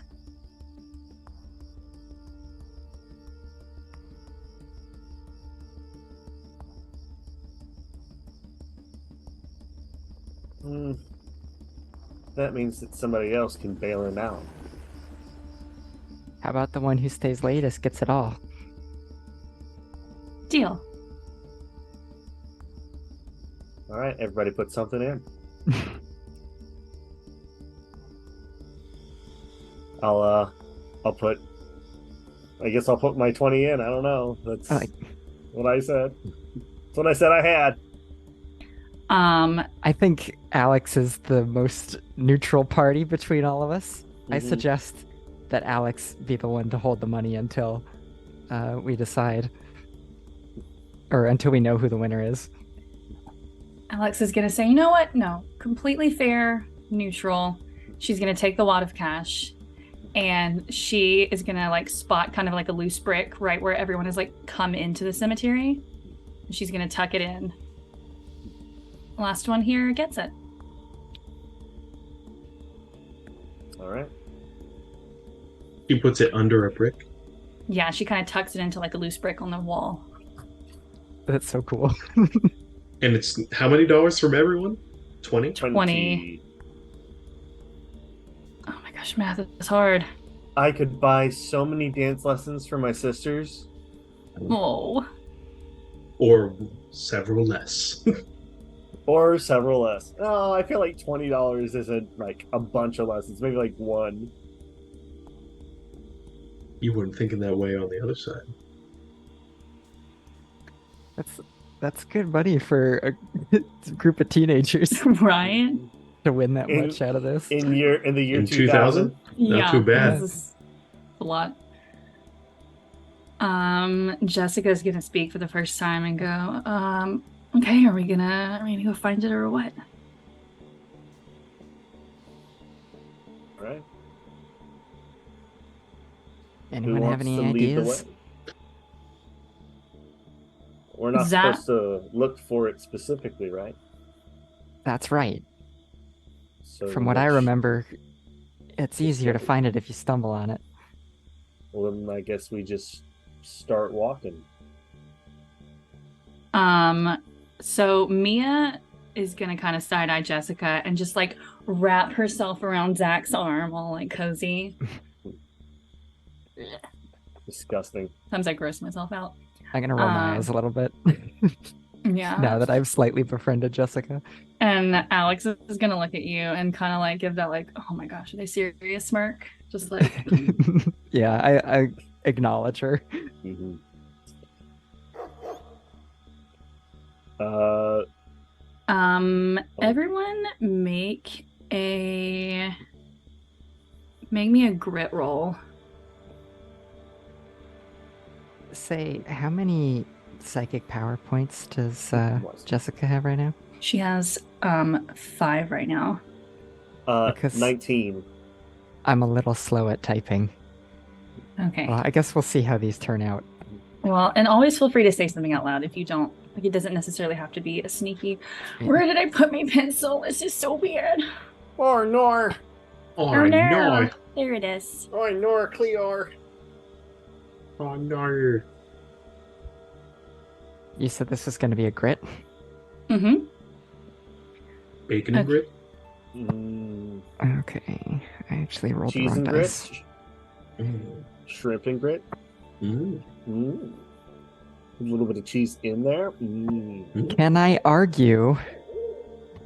That means that somebody else can bail him out. How about the one who stays latest gets it all? Deal. All right, everybody put something in. I'll put. I guess I'll put my 20 in. I don't know. That's what I said. That's what I said I had. I think Alex is the most neutral party between all of us. I Mhm. suggest that Alex be the one to hold the money until we decide, or until we know who the winner is. Alex is gonna say, you know what? No, completely fair, neutral. She's gonna take the wad of cash, and she is gonna like spot kind of like a loose brick right where everyone has like come into the cemetery. She's gonna tuck it in. Last one here gets it. All right. He puts it under a brick. Yeah, she kind of tucks it into like a loose brick on the wall. That's so cool. And it's how many dollars from everyone? 20? 20. Oh my gosh, math is hard. I could buy so many dance lessons for my sisters. Oh. Or several less. Or several less. Oh, I feel like $20 isn't like a bunch of lessons. Maybe like one. You weren't thinking that way on the other side. That's good money for a group of teenagers Right? to win that In- much out of this. In the year In 2000. 2000? Not too bad. This is a lot. Jessica's gonna speak for the first time and go, okay, are we gonna go find it or what? Right? Anyone Who have wants any to lead the ideas? way? We're not Zach- supposed to look for it specifically, right? That's right. So From what I let's- remember, it's easier to find it if you stumble on it. Well, then I guess we just start walking. So Mia is gonna kind of side eye Jessica and just like wrap herself around Zach's arm, all like cozy. Disgusting. Sometimes I gross myself out. I'm gonna roll my eyes a little bit Yeah. now that I've slightly befriended Jessica. And Alex is gonna look at you and kind of like give that like, oh my gosh, are they serious smirk? Just like, Yeah, I acknowledge her. Mhm. everyone make me a grit roll. Say, how many psychic power points does Jessica have right now? She has 5 right now. Because- 19. I'm a little slow at typing. Okay. Well, I guess we'll see how these turn out. Well, and always feel free to say something out loud if you don't. Like, it doesn't necessarily have to be a sneaky. Where did I put my pencil? This is so weird. Or nor. Oh, no. no. There it is. Or nor Cleor. Oh, no. You said this was going to be a grit? Mm-hmm. Bacon and grit? Okay. I actually rolled Cheese the wrong and grit. dice. Shrimp and grit. Mm. A little bit of cheese in there. Can I argue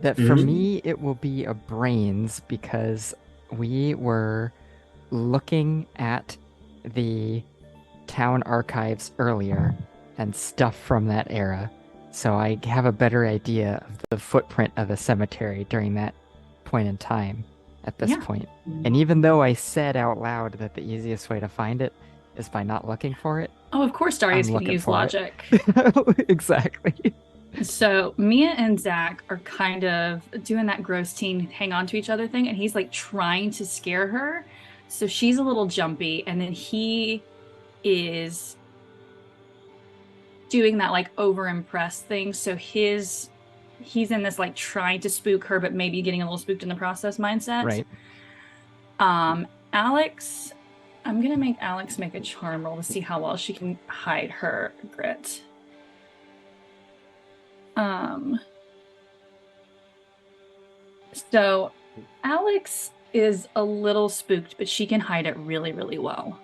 that for Mhm. me it will be a brains because we were looking at the town archives earlier and stuff from that era. So I have a better idea of the footprint of the cemetery during that point in time at this Yeah. point. And even though I said out loud that the easiest way to find it is by not looking for it. Oh, of course Daria's I'm going to looking use for it. logic. Exactly. So Mia and Zach are kind of doing that gross teen hang on to each other thing, and he's like trying to scare her. So she's a little jumpy, and then he is doing that like over impressed thing. So he's in this like trying to spook her, but maybe getting a little spooked in the process mindset. Right. Alex, I'm gonna make Alex make a charm roll to see how well she can hide her grit. So Alex is a little spooked, but she can hide it really, really well.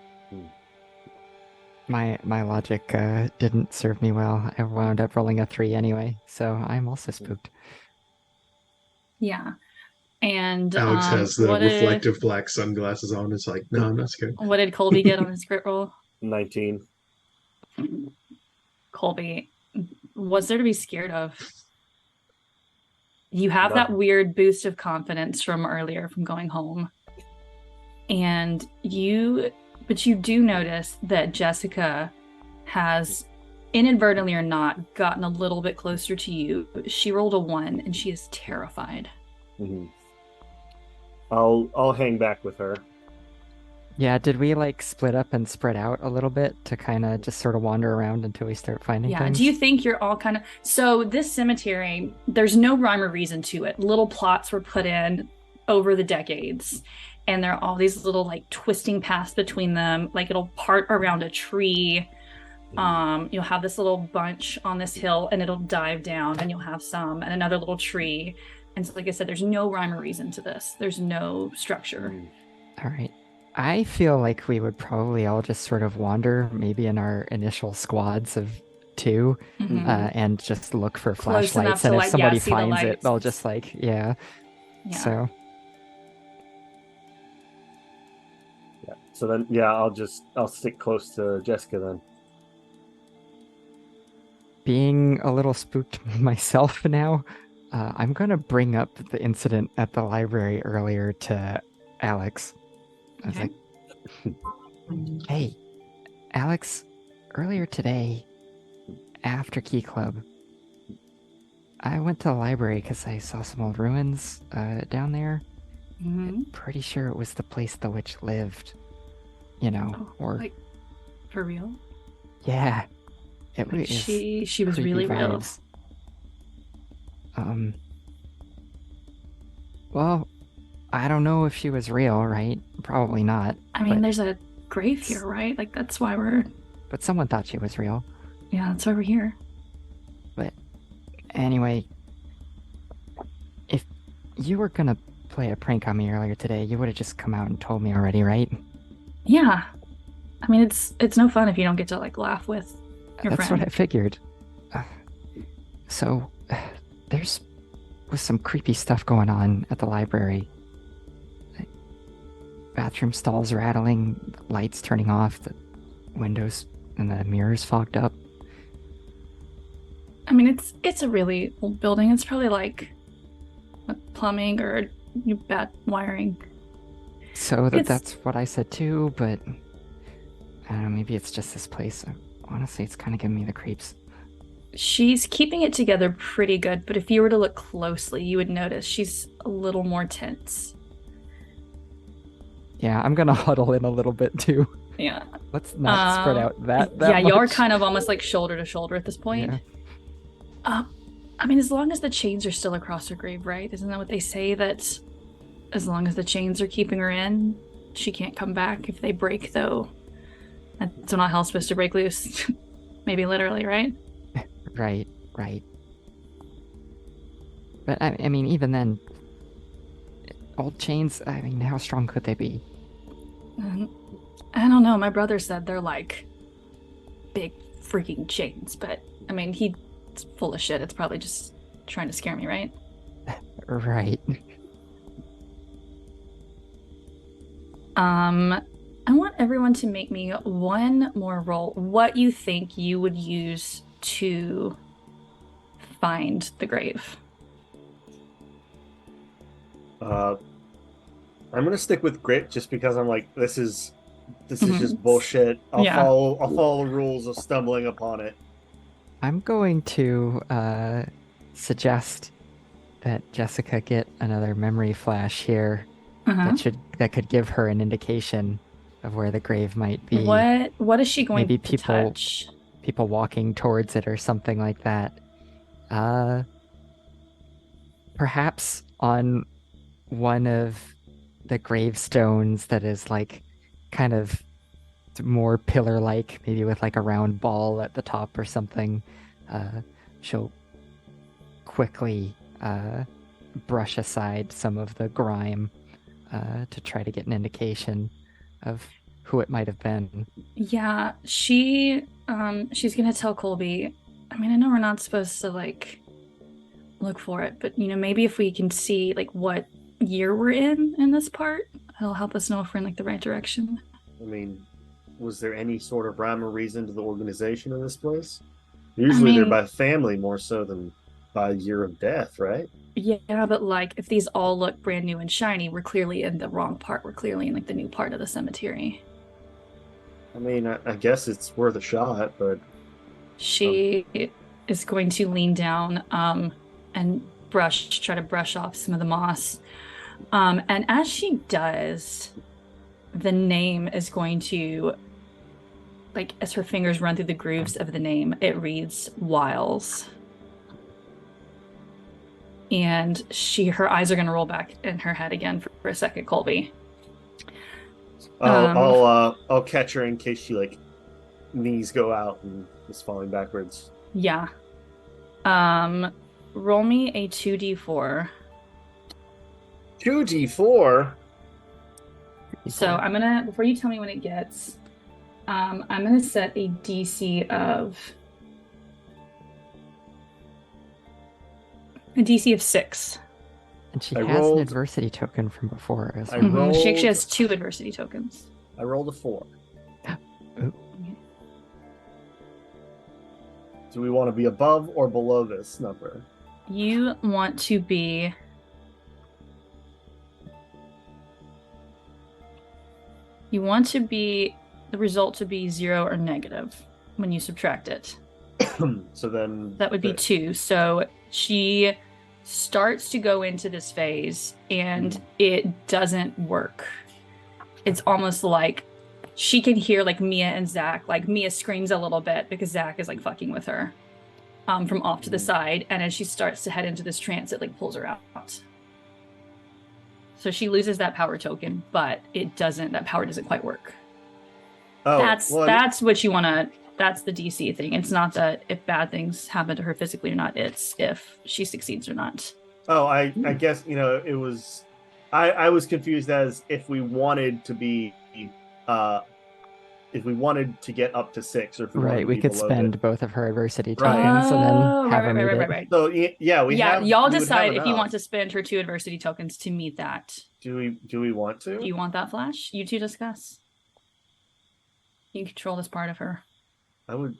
My logic didn't serve me well. I wound up rolling a 3 anyway, so I'm also spooked. Yeah. And Alex has the what reflective black sunglasses on. It's like, no, I'm not scared. What did Colby get on his grit roll? 19. Colby, what's there to be scared of? You have that Nothing. weird boost of confidence from earlier from going home. But you do notice that Jessica has, inadvertently or not, gotten a little bit closer to you. She rolled a 1 and she is terrified. Mhm. I'll hang back with her. Yeah, did we like split up and spread out a little bit to kind of just sort of wander around until we start finding Yeah, things? do you think you're all kind of... So this cemetery, there's no rhyme or reason to it. Little plots were put in over the decades, and there are all these little like twisting paths between them. Like it'll part around a tree. You'll have this little bunch on this hill, and it'll dive down, and you'll have some, and another little tree. And so, like I said, there's no rhyme or reason to this. There's no structure. All right. I feel like we would probably all just sort of wander, maybe in our initial squads of 2, Mhm. and just look for Close enough flashlights. to, And if like, somebody see the finds it, lights. they'll just like, yeah. Yeah. So Yeah. So then, yeah, I'll stick close to Jessica then. being a little spooked myself now, I'm gonna bring up the incident at the library earlier to Alex. I was Okay. like, "Hey, Alex, earlier today, after Key Club, I went to the library because I saw some old ruins down there. Mhm. Pretty sure it was the place the witch lived. You know, Oh, or like, for real? yeah, it Like, was she was creepy really real. vibes. Well, I don't know if she was real, right? Probably not. I mean, but- there's a grave here, right? Like that's why we're But someone thought she was real. that's why we're here. But anyway, if you were gonna play a prank on me earlier today, you would have just come out and told me already, right? Yeah. I mean, it's no fun if you don't get to like laugh with your That's friend. what I figured. So, there's was some creepy stuff going on at the library. Bathroom stalls rattling, the lights turning off, the windows and the mirrors fogged up. I mean, it's a really old building. It's probably like plumbing or bad wiring. So It's- that's what I said too, but I don't know, maybe it's just this place. Honestly, it's kind of giving me the creeps. She's keeping it together pretty good, but if you were to look closely, you would notice she's a little more tense. Yeah, I'm gonna huddle in a little bit too. Yeah. Let's not spread out that yeah, you're much. kind of almost like shoulder to shoulder at this point. Yeah. I mean, as long as the chains are still across her grave, right? Isn't that what they say? That as long as the chains are keeping her in, she can't come back. If they break, though, that's when all hell's supposed to break loose. Maybe literally, right? Right. But I mean, even then, old chains. I mean, how strong could they be? I don't know. My brother said they're like big freaking chains, but I mean, he's full of shit. It's probably just trying to scare me, right? Right. I want everyone to make me one more roll. What you think you would use to find the grave? I'm gonna stick with grit just because I'm like, this is this is just bullshit. I'll follow the rules of stumbling upon it. I'm going to suggest that Jessica get another memory flash here Uh-huh. that could give her an indication of where the grave might be. What is she going Maybe to people- touch? People walking towards it or something like that. Perhaps on one of the gravestones that is like kind of more pillar-like, maybe with like a round ball at the top or something. She'll quickly brush aside some of the grime to try to get an indication of who it might have been. Yeah, she's gonna tell Colby. I mean, I know we're not supposed to like look for it, but maybe if we can see like what year we're in this part, it'll help us know if we're in like the right direction. I mean, was there any sort of rhyme or reason to the organization of this place? Usually they're mean- by family more so than by year of death, right? Yeah, but like if these all look brand new and shiny, we're clearly in the wrong part. We're clearly in like the new part of the cemetery. I mean, I guess it's worth a shot, but She is going to lean down and try to brush off some of the moss. And as she does, the name is going to, like, as her fingers run through the grooves of the name, it reads Wiles. And her eyes are going to roll back in her head again for a second, Colby. I'll catch her in case she like knees go out and is falling backwards. Yeah. Roll me a 2d4. 2d4. So I'm gonna, before you tell me when it gets, I'm gonna set a DC of 6. And she I has rolled- an adversity token from before as I well. rolled- She actually has 2 adversity tokens. I rolled a 4. Ooh. Do we want to be above or below this number? You want to be the result to be 0 or negative when you subtract it. So then That would be 2. So she starts to go into this phase and it doesn't work. It's almost like she can hear like Mia and Zach, like Mia screams a little bit because Zach is like fucking with her from off to the side. And as she starts to head into this trance, it like pulls her out. So she loses that power token, but that power doesn't quite work. Oh, That's well, what you want to, that's the DC thing. It's not that if bad things happen to her physically or not, it's if she succeeds or not. Oh, I guess it was. I was confused as if we wanted to be, if we wanted to get up to 6, or if we wanted Right, to we be could below spend it. both of her adversity Right. tokens and then Oh, have her meet it. right. So yeah, we Yeah, have. y'all we would decide have if you enough. want to spend her 2 adversity tokens to meet that. Do we want to? Do you want that, Flash? You two discuss. You control this part of her. I would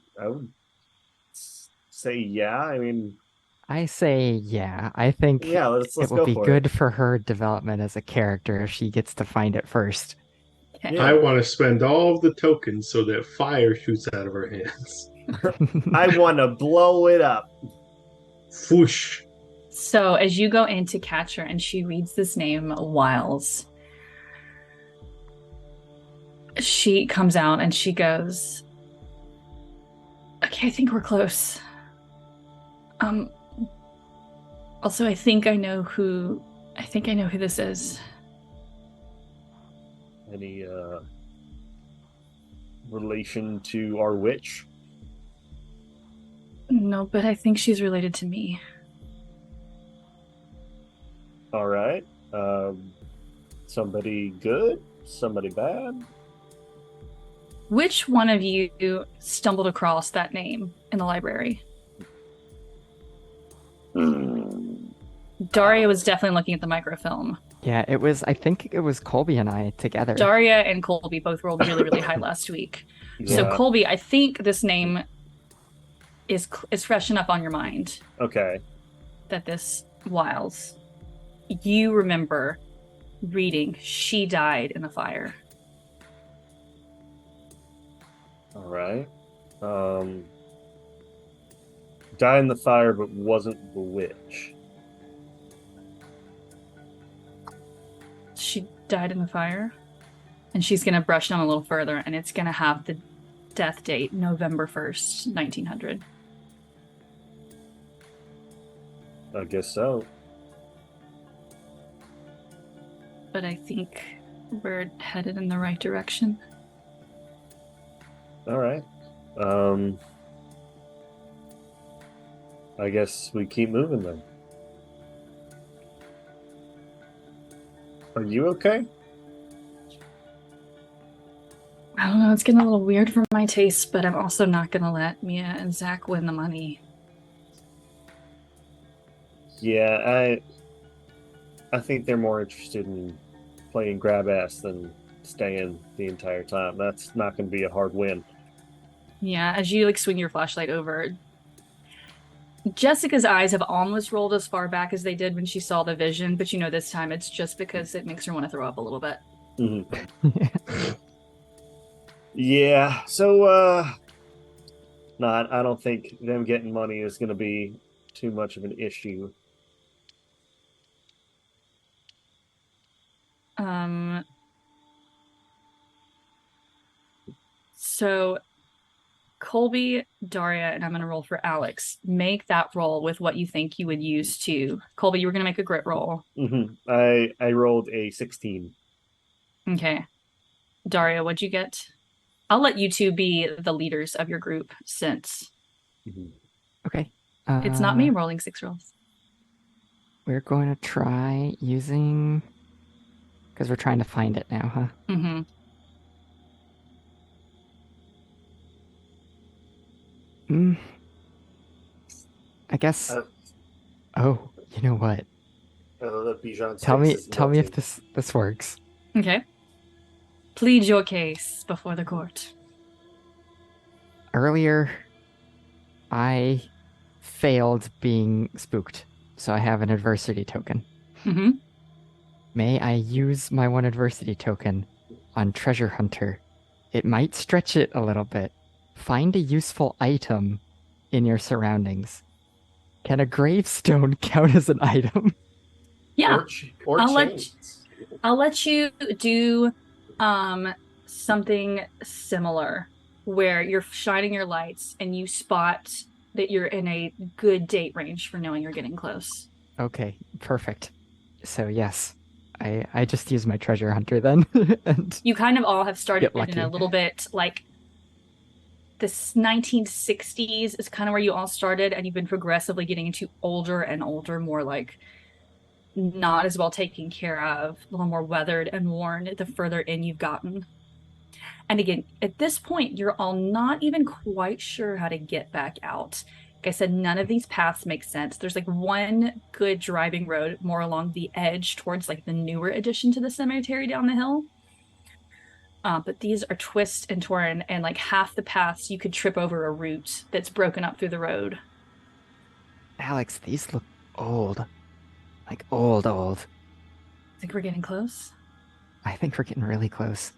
say yeah. I mean, I say yeah. I think yeah. Let's it go will be for good for her development as a character if she gets to find it first. Okay. Yeah. I want to spend all of the tokens so that fire shoots out of her hands. I want to blow it up. Whoosh. So as you go in to catch her and she reads this name, Wiles, she comes out and she goes, okay, I think we're close. Also, I think I know who this is. Any relation to our witch? No, but I think she's related to me. All right. Somebody good? Somebody bad? Which one of you stumbled across that name in the library? Daria was definitely looking at the microfilm. Yeah, I think it was Colby and I together. Daria and Colby both rolled really, really high last week. So Yeah. Colby, I think this name is fresh enough on your mind Okay. that this Wiles, you remember reading she died in the fire. All right. Die in the fire, but wasn't bewitched. She died in the fire. And she's going to brush down a little further, and it's going to have the death date, November 1st, 1900. I guess so. But I think we're headed in the right direction. All right. I guess we keep moving then. Are you okay? I don't know, it's getting a little weird for my taste, but I'm also not going to let Mia and Zach win the money. Yeah, I think they're more interested in playing grab ass than staying the entire time. That's not going to be a hard win. Yeah, as you like swing your flashlight over, Jessica's eyes have almost rolled as far back as they did when she saw the vision, but you know this time it's just because it makes her want to throw up a little bit. Mm-hmm. Yeah, so no, I don't think them getting money is going to be too much of an issue. So Colby, Daria, and I'm going to roll for Alex. Make that roll with what you think you would use to. Colby, you were going to make a grit roll. Mm-hmm. I rolled a 16. Okay. Daria, what'd you get? I'll let you two be the leaders of your group since Mm-hmm. Okay. it's not me rolling 6 rolls. We're going to try using... Because we're trying to find it now, huh? Mm-hmm. I guess... Oh, you know what? Tell me if this works. Okay. Plead your case before the court. Earlier, I failed being spooked, so I have an adversity token. Mm-hmm. May I use my one adversity token on Treasure Hunter? It might stretch it a little bit. Find a useful item in your surroundings. Can a gravestone count as an item? Yeah. Or I'll let you do something similar where you're shining your lights and you spot that you're in a good date range for knowing you're getting close. Okay, perfect. So yes, I just use my treasure hunter then. And You kind of all have started Get lucky. in a little bit like this 1960s is kind of where you all started, and you've been progressively getting into older and older, more like not as well taken care of, a little more weathered and worn the further in you've gotten. And again, at this point, you're all not even quite sure how to get back out. Like I said, none of these paths make sense. There's like one good driving road more along the edge towards like the newer addition to the cemetery down the hill. But these are twist and torn, and like half the paths you could trip over a root that's broken up through the road. Alex, these look old. Like old. I think we're getting close. I think we're getting really close.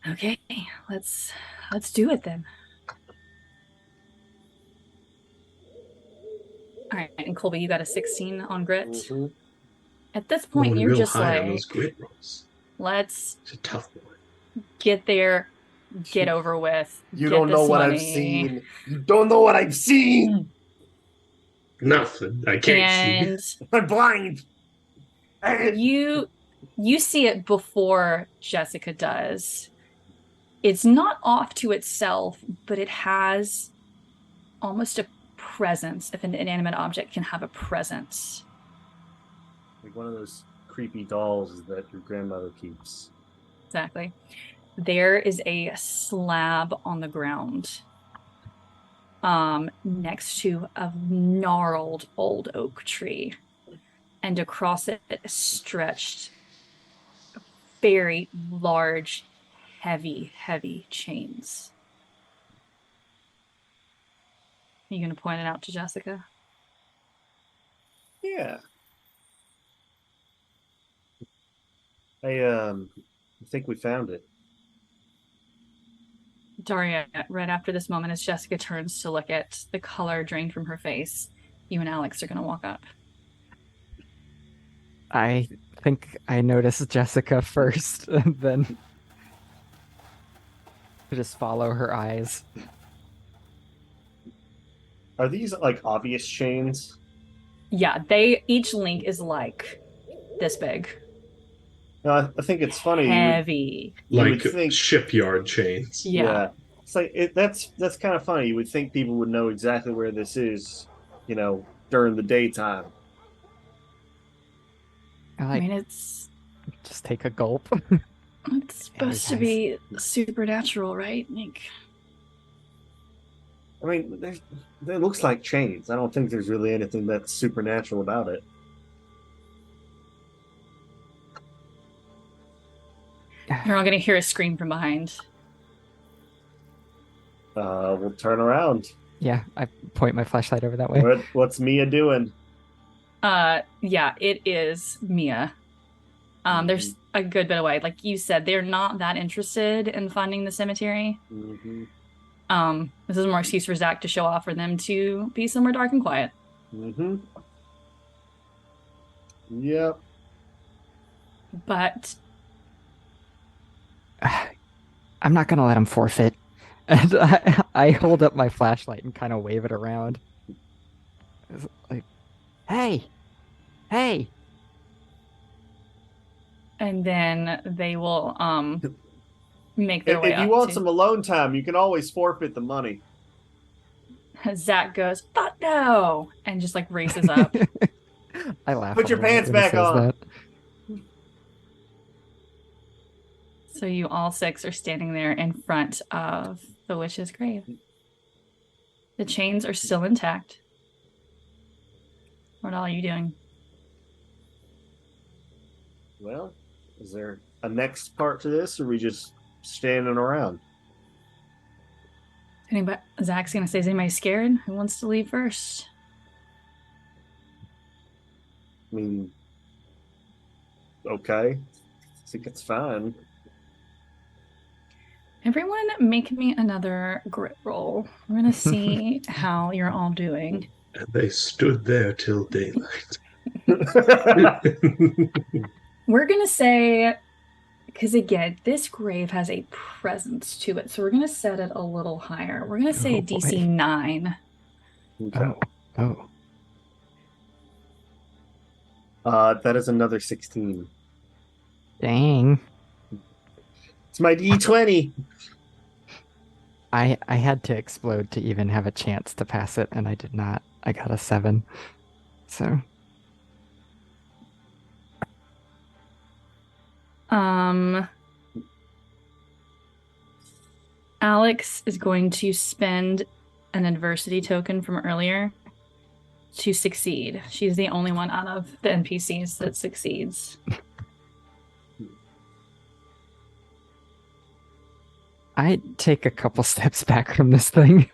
Okay, let's do it then. All right, and Colby, you got a 16 on grit. Mm-hmm. At this point, Going you're real just high like, on those grit rolls. let's It's a tough one. get there, get over with. You get don't know this what I've money. seen. You don't know what I've seen. Nothing. I can't see. And I'm blind. you see it before Jessica does. It's not off to itself, but it has almost a presence. If an inanimate object can have a presence. Like one of those creepy dolls that your grandmother keeps. Exactly. There is a slab on the ground next to a gnarled old oak tree. And across it stretched very large, heavy chains. Are you going to point it out to Jessica? Yeah. I think we found it. Daria, right after this moment, as Jessica turns to look at the color drained from her face, you and Alex are going to walk up. I think I noticed Jessica first, and then just follow her eyes. Are these like obvious chains? Yeah, each link is like this big. No, I think it's funny. Heavy. You Like would think, shipyard chains. Yeah. it's like that's kind of funny. You would think people would know exactly where this is, during the daytime. I mean, it's just take a gulp. supposed to be supernatural, right? Like, I mean, it looks like chains. I don't think there's really anything that's supernatural about it. you're all going to hear a scream from behind. We'll turn around. Yeah, I point my flashlight over that way. What's Mia doing? Yeah, it is Mia. There's a good bit away. Like you said, they're not that interested in finding the cemetery. Mm-hmm. This is more excuse for Zach to show off for them to be somewhere dark and quiet. Mm-hmm. Yep. But I'm not gonna let him forfeit. And I hold up my flashlight and kind of wave it around. It's like, hey! and then they will make their If way you up want to... some alone time, you can always forfeit the money. Zach goes, "Fuck no!" and just like races up. I laugh. Put a your lot pants when he back says on. that. So you all six are standing there in front of the witch's grave. The chains are still intact. What all are you doing? Well, is there a next part to this, or are we just standing around? Anybody? Zach's gonna say, "Is anybody scared? Who wants to leave first?" I mean, okay. I think it's fine. Everyone, make me another grit roll. We're gonna see how you're all doing. And they stood there till daylight. We're gonna say, because again, this grave has a presence to it, so we're gonna set it a little higher. We're gonna say Oh, DC boy. 9. Okay. Oh. That is another 16. Dang. It's my D20. I had to explode to even have a chance to pass it, and I did not. I got a 7. So Alex is going to spend an adversity token from earlier to succeed. She's the only one out of the NPCs that succeeds. I take a couple steps back from this thing.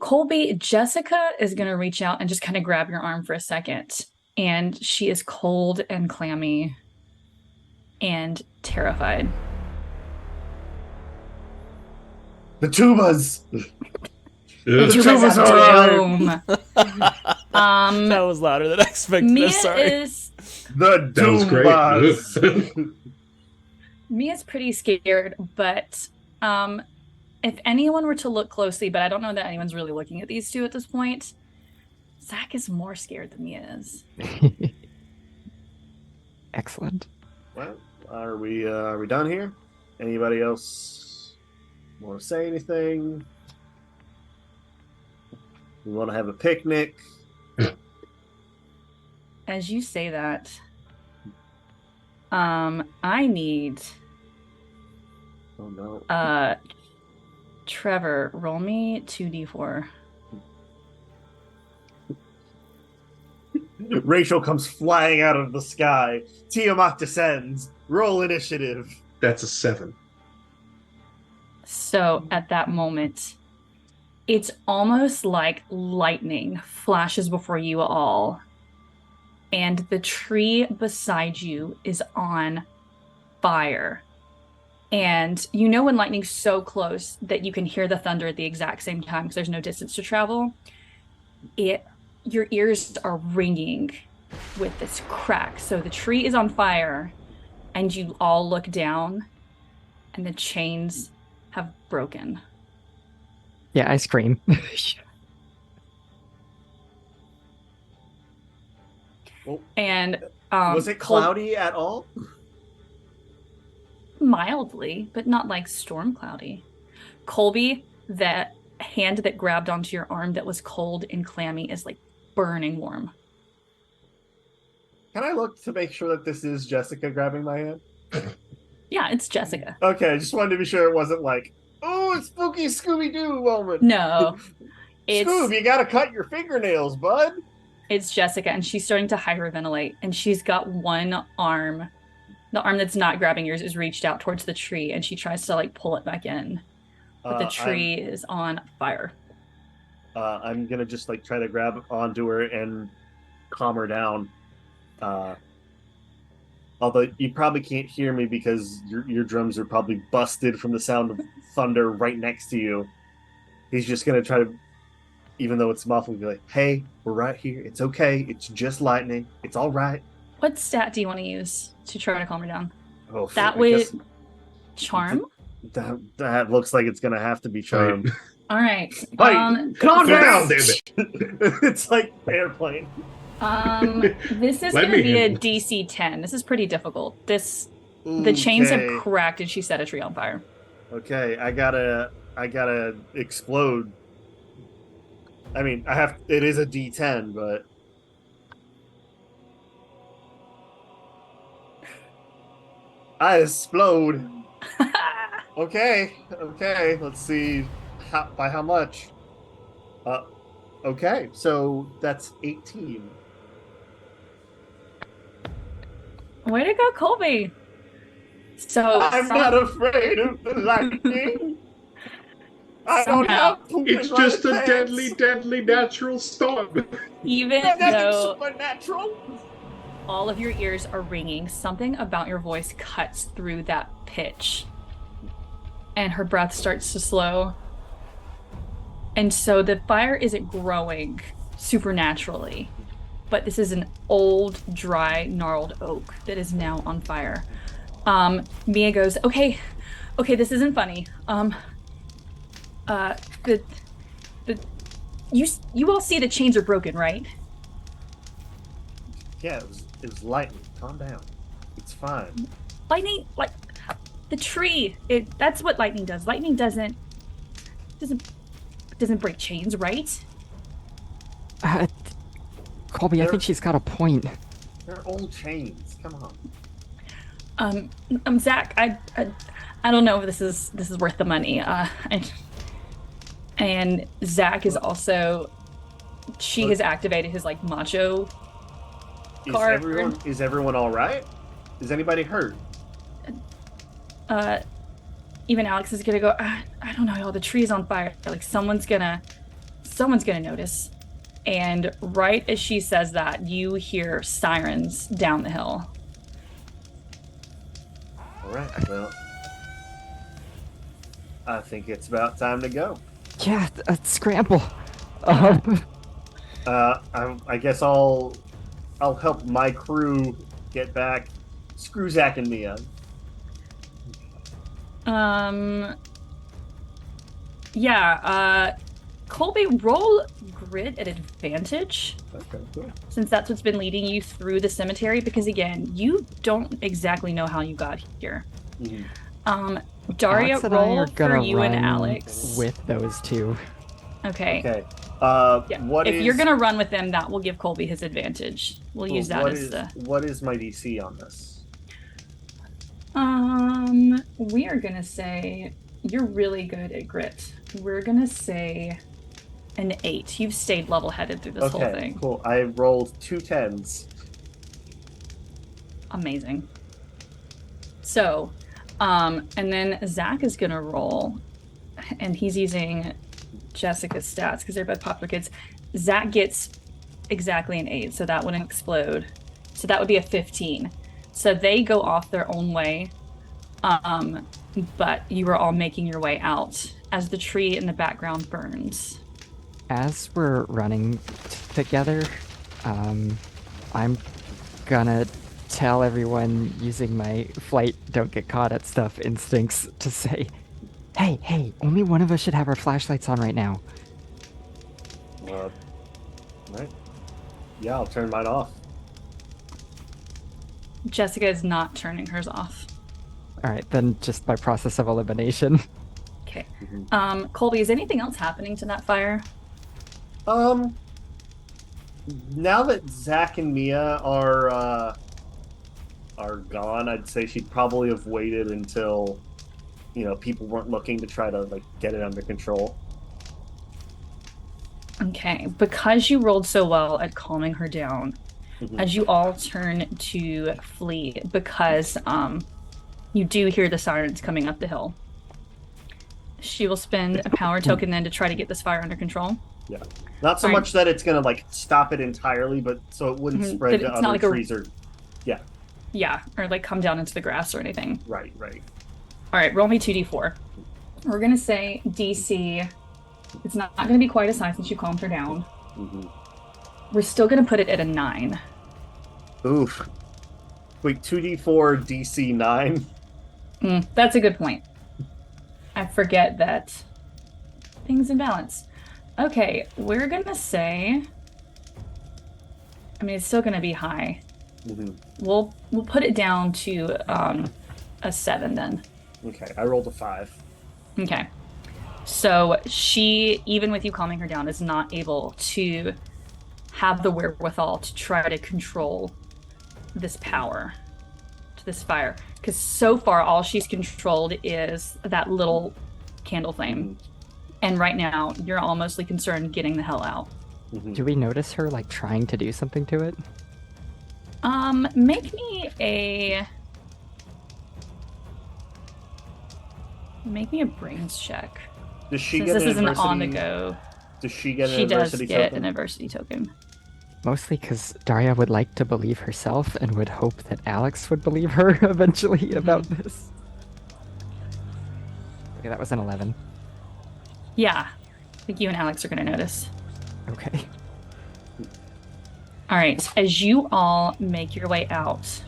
Colby, Jessica is going to reach out and just kind of grab your arm for a second. And she is cold and clammy and terrified. The tubas. The tubas are doom. That was louder than I expected. Mia Sorry. is The That was great. Doombas. Mia's pretty scared, but if anyone were to look closely, but I don't know that anyone's really looking at these two at this point, Zach is more scared than Mia is. Excellent. Well, are we done here? Anybody else want to say anything? We want to have a picnic. As you say that, I need Oh no. Trevor, roll me 2d4. Rachel comes flying out of the sky. Tiamat descends. Roll initiative. That's a 7. So at that moment, it's almost like lightning flashes before you all. And the tree beside you is on fire. And you know when lightning's so close that you can hear the thunder at the exact same time because there's no distance to travel? Your ears are ringing with this crack. So the tree is on fire, and you all look down, and the chains have broken. Yeah, I scream. And was it cloudy at all? Mildly, but not like storm cloudy. Colby, that hand that grabbed onto your arm that was cold and clammy is like burning warm. Can I look to make sure that this is Jessica grabbing my hand? Yeah, it's Jessica. Okay, I just wanted to be sure it wasn't like, oh, it's spooky Scooby-Doo moment. No, Scoob, you gotta cut your fingernails, bud. it's Jessica, and she's starting to hyperventilate, and she's got one arm. The arm that's not grabbing yours is reached out towards the tree, and she tries to like pull it back in, but the tree is on fire. I'm gonna just like try to grab onto her and calm her down. Although you probably can't hear me because your drums are probably busted from the sound of thunder right next to you. He's just gonna try to, even though it's muffled, be like, "Hey, we're right here. It's okay. It's just lightning. It's all right." What stat do you want to use to try to calm her down? Oh, That I would guess charm. that looks like it's gonna have to be charm. All right. Calm Calm down, down, damn it. It's like airplane. This is Let going to me be a handle DC 10. This is pretty difficult. The chains Okay. have cracked, and she set a tree on fire. Okay, I gotta explode. I mean, it is a D10, but I explode. Okay, let's see by how much. Okay, so that's 18. Way to go, Colby. So I'm not afraid of the lightning. I don't Somehow. have poop It's in my just a pants. deadly natural storm. even There's nothing though supernatural. all of your ears are ringing, something about your voice cuts through that pitch. And her breath starts to slow. And so the fire isn't growing supernaturally, but this is an old, dry, gnarled oak that is now on fire. Mia goes, okay, this isn't funny. You all see the chains are broken, right? Yeah, it was lightning. Calm down. It's fine. Lightning, like the tree. That's what lightning does. Lightning doesn't break chains, right? Colby, I think she's got a point. They're old chains. Come on. Zach, I don't know if this is worth the money. And Zach is also, she has activated his like macho card. Is everyone all right? Is anybody hurt? Even Alex is gonna go, I don't know, y'all, the tree's on fire. Like someone's gonna notice. And right as she says that, you hear sirens down the hill. All right. Well, I think it's about time to go. Yeah, scramble. I guess I'll help my crew get back. Screw Zach and Mia. Yeah, Colby, roll grit at advantage, Okay, cool. since that's what's been leading you through the cemetery, because again, you don't exactly know how you got here. Mhm. Daria, Alex and I roll are for gonna you and run Alex. with those two. Okay. Okay. Yeah. If you're gonna run with them, that will give Colby his advantage. We'll use that as the. What is my DC on this? We are gonna say you're really good at grit. We're gonna say an 8. You've stayed level-headed through this whole Okay, thing. cool. I rolled 2 10s. Amazing. So, and then Zach is gonna roll, and he's using Jessica's stats because they're both popular kids. Zach gets exactly an 8, so that wouldn't explode. So that would be a 15. So they go off their own way. Um, but you are all making your way out as the tree in the background burns. As we're running together, I'm gonna tell everyone using my flight don't get caught at stuff instincts to say, hey, only one of us should have our flashlights on right now. Right. Yeah, I'll turn mine off. Jessica is not turning hers off. All right, then just by process of elimination. Okay. Mhm. Colby, is anything else happening to that fire? Now that Zach and Mia are gone, I'd say she'd probably have waited until people weren't looking to try to like get it under control. Okay, because you rolled so well at calming her down, Mhm. as you all turn to flee, because you do hear the sirens coming up the hill. She will spend a power token then to try to get this fire under control. Yeah, not so All right. much that it's gonna like stop it entirely, but so it wouldn't Mhm, spread that to it's other not like trees or. Yeah, or like come down into the grass or anything. Right. All right, roll me 2d4. We're gonna say DC. It's not gonna be quite as high since you calmed her down. hmm We're still gonna put it at a 9. Oof. Wait, 2d4 DC 9. That's a good point. I forget that things in balance. Okay, we're gonna say. I mean, it's still gonna be high. Mm-hmm. We'll put it down to a 7 then. Okay, I rolled a 5. Okay. So she, even with you calming her down, is not able to have the wherewithal to try to control this power to this fire. Because so far, all she's controlled is that little candle flame. And right now, you're all mostly concerned getting the hell out. Mm-hmm. Do we notice her like trying to do something to it? Make me a brains check. Does she Since get this an is an adversity? on the go, Does she get an she does adversity get token? an adversity token. Mostly because Daria would like to believe herself and would hope that Alex would believe her eventually about this. Okay, that was an 11. Yeah, I think you and Alex are gonna notice. Okay. All right, as you all make your way out,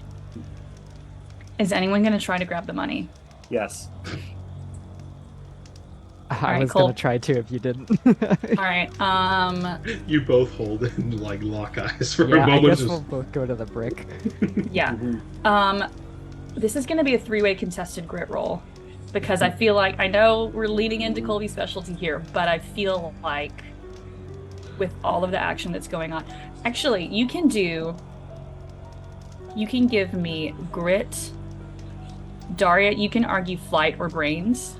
is anyone gonna try to grab the money? Yes. I right, was Cole. gonna try to if you didn't. All right, You both hold and like lock eyes for yeah, a I moment. guess just- we'll both go to the brick. yeah. Mhm. This is gonna be a 3-way contested grit roll because I feel like I know we're leading into Colby's specialty here, but I feel like with all of the action that's going on, actually, you can give me grit. Daria, you can argue flight or brains.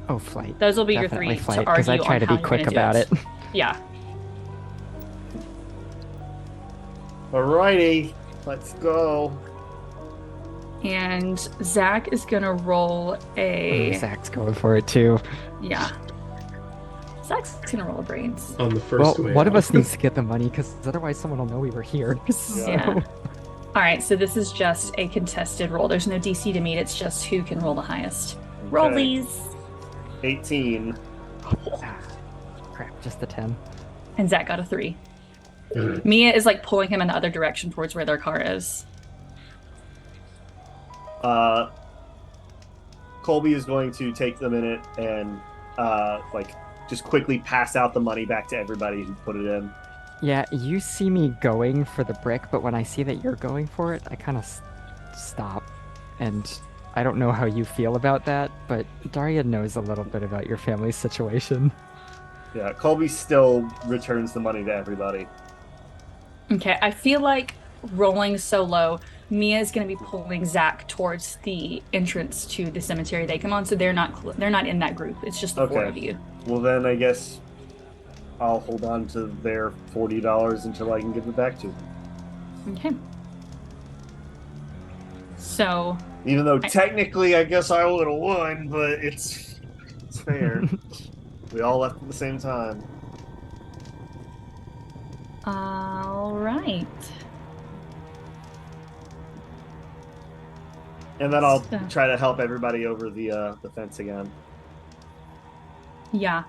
Oh, flight. Those will be Definitely your 3 flight, to because argue I try on to how be you're quick gonna do about it. Yeah. Alrighty, let's go. And Zach is gonna roll a Zach's going for it too. yeah. Zach's gonna roll a brains. on the Well, first way. one of out. us needs to get the money because otherwise someone will know we were here. So- Yeah. All right, so this is just a contested roll. There's no DC to meet. It's just who can roll the highest. Roll Okay. these. 18. Ah, crap, just a 10. And Zach got a 3. Mhm. Mia is like pulling him in the other direction towards where their car is. Colby is going to take the minute and like just quickly pass out the money back to everybody who put it in. Yeah, you see me going for the brick, but when I see that you're going for it, I kind of stop. And I don't know how you feel about that, but Daria knows a little bit about your family's situation. Yeah, Colby still returns the money to everybody. Okay, I feel like rolling so low, Mia is going to be pulling Zach towards the entrance to the cemetery they come on, so they're not in that group. It's just the 4 Okay. of you. Well, then I guess I'll hold on to their $40 until I can give it back to them. Okay. So Even though technically I guess I would have won, but it's fair. We all left at the same time. all right. And then I'll So- try to help everybody over the fence again. Yeah.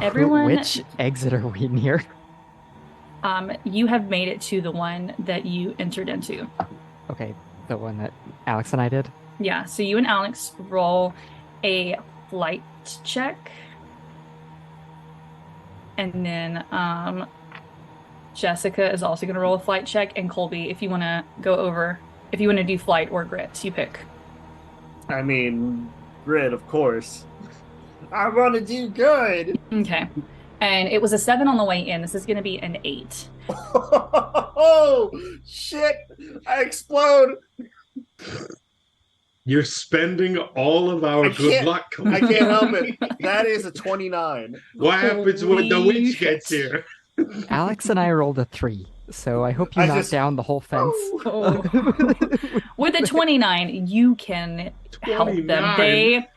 Everyone. Which exit are we near? You have made it to the one that you entered into. Okay, the one that Alex and I did. Yeah. So you and Alex roll a flight check, and then Jessica is also going to roll a flight check, and Colby, if you want to go over, if you want to do flight or grit, you pick. I mean, grid, of course. I want to do good. Okay. And it was a 7 on the way in. This is going to be an 8. Oh shit! I explode. You're spending all of our I good can't- luck. I can't help it. That is a 29. What happens when the Holy witch gets shit. here? Alex and I rolled a 3, so I hope you I knock just- down the whole fence. Oh. With a 29, you can help them. 29?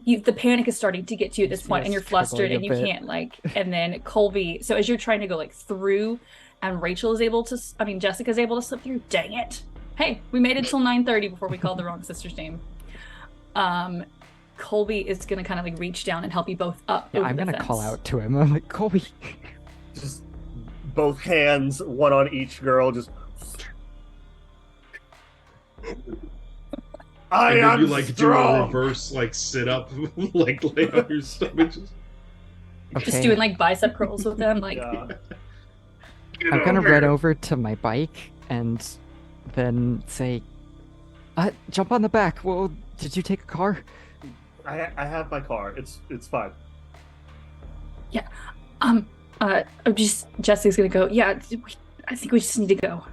The panic is starting to get to you at this point, and Yes, you're flustered, struggling and a you bit. can't and then Colby. So as you're trying to go through, and Rachel is able to, Jessica's able to slip through. Dang it! Hey, we made it till 9:30 before we called the wrong sister's name. Colby is gonna kind of reach down and help you both up. Yeah, over I'm the gonna call fence. out to him. I'm like, Colby. Just both hands, one on each girl. Just. I And then am you do a strong. reverse sit up, lay on your stomach. Just, Okay, Just doing bicep curls with them, Yeah. get I'm gonna over run it. over to my bike and then say, jump on the back. Well, did you take a car? I have my car. It's fine. Jessica's gonna go. Yeah, I think we just need to go.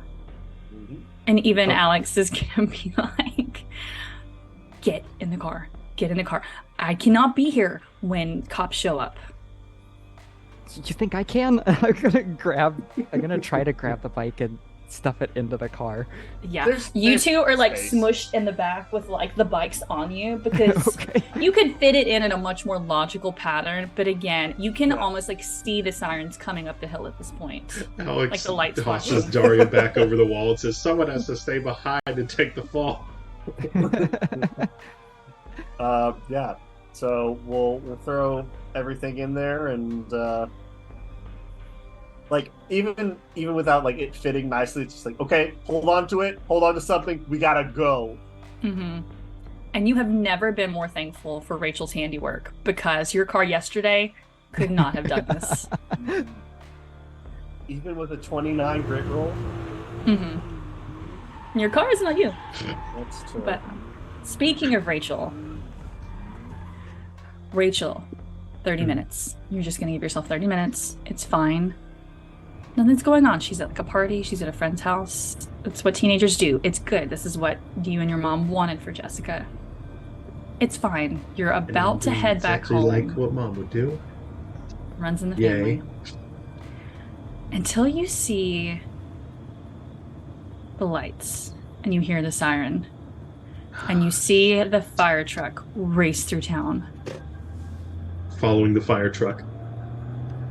Mhm. And even Oh. Alex is gonna be like, get in the car. Get in the car. I cannot be here when cops show up. You think I can? I'm gonna try to grab the bike and stuff it into the car. Yeah. There's You two are space. smushed in the back with the bikes on you because Okay. you could fit it in a much more logical pattern. But again, you can Yeah. almost see the sirens coming up the hill at this point. Alex the lights tosses flashing. Daria back over the wall and says, "Someone has to stay behind and take the fall." Yeah. So we'll throw everything in there, and even without it fitting nicely, it's just okay, hold on to it, hold on to something. We gotta go. Mm-hmm. And you have never been more thankful for Rachel's handiwork because your car yesterday could not have done this. Even with a 29 grit roll. Mm-hmm. Your car is not you. That's true. But speaking of Rachel, 30 minutes. You're just gonna give yourself 30 minutes. It's fine. Nothing's going on. She's at a party. She's at a friend's house. It's what teenagers do. It's good. This is what you and your mom wanted for Jessica. It's fine. You're about to head back exactly home. like what Mom would do. Runs in the Yay. family. Until you see the lights and you hear the siren and you see the fire truck race through town. Following the fire truck.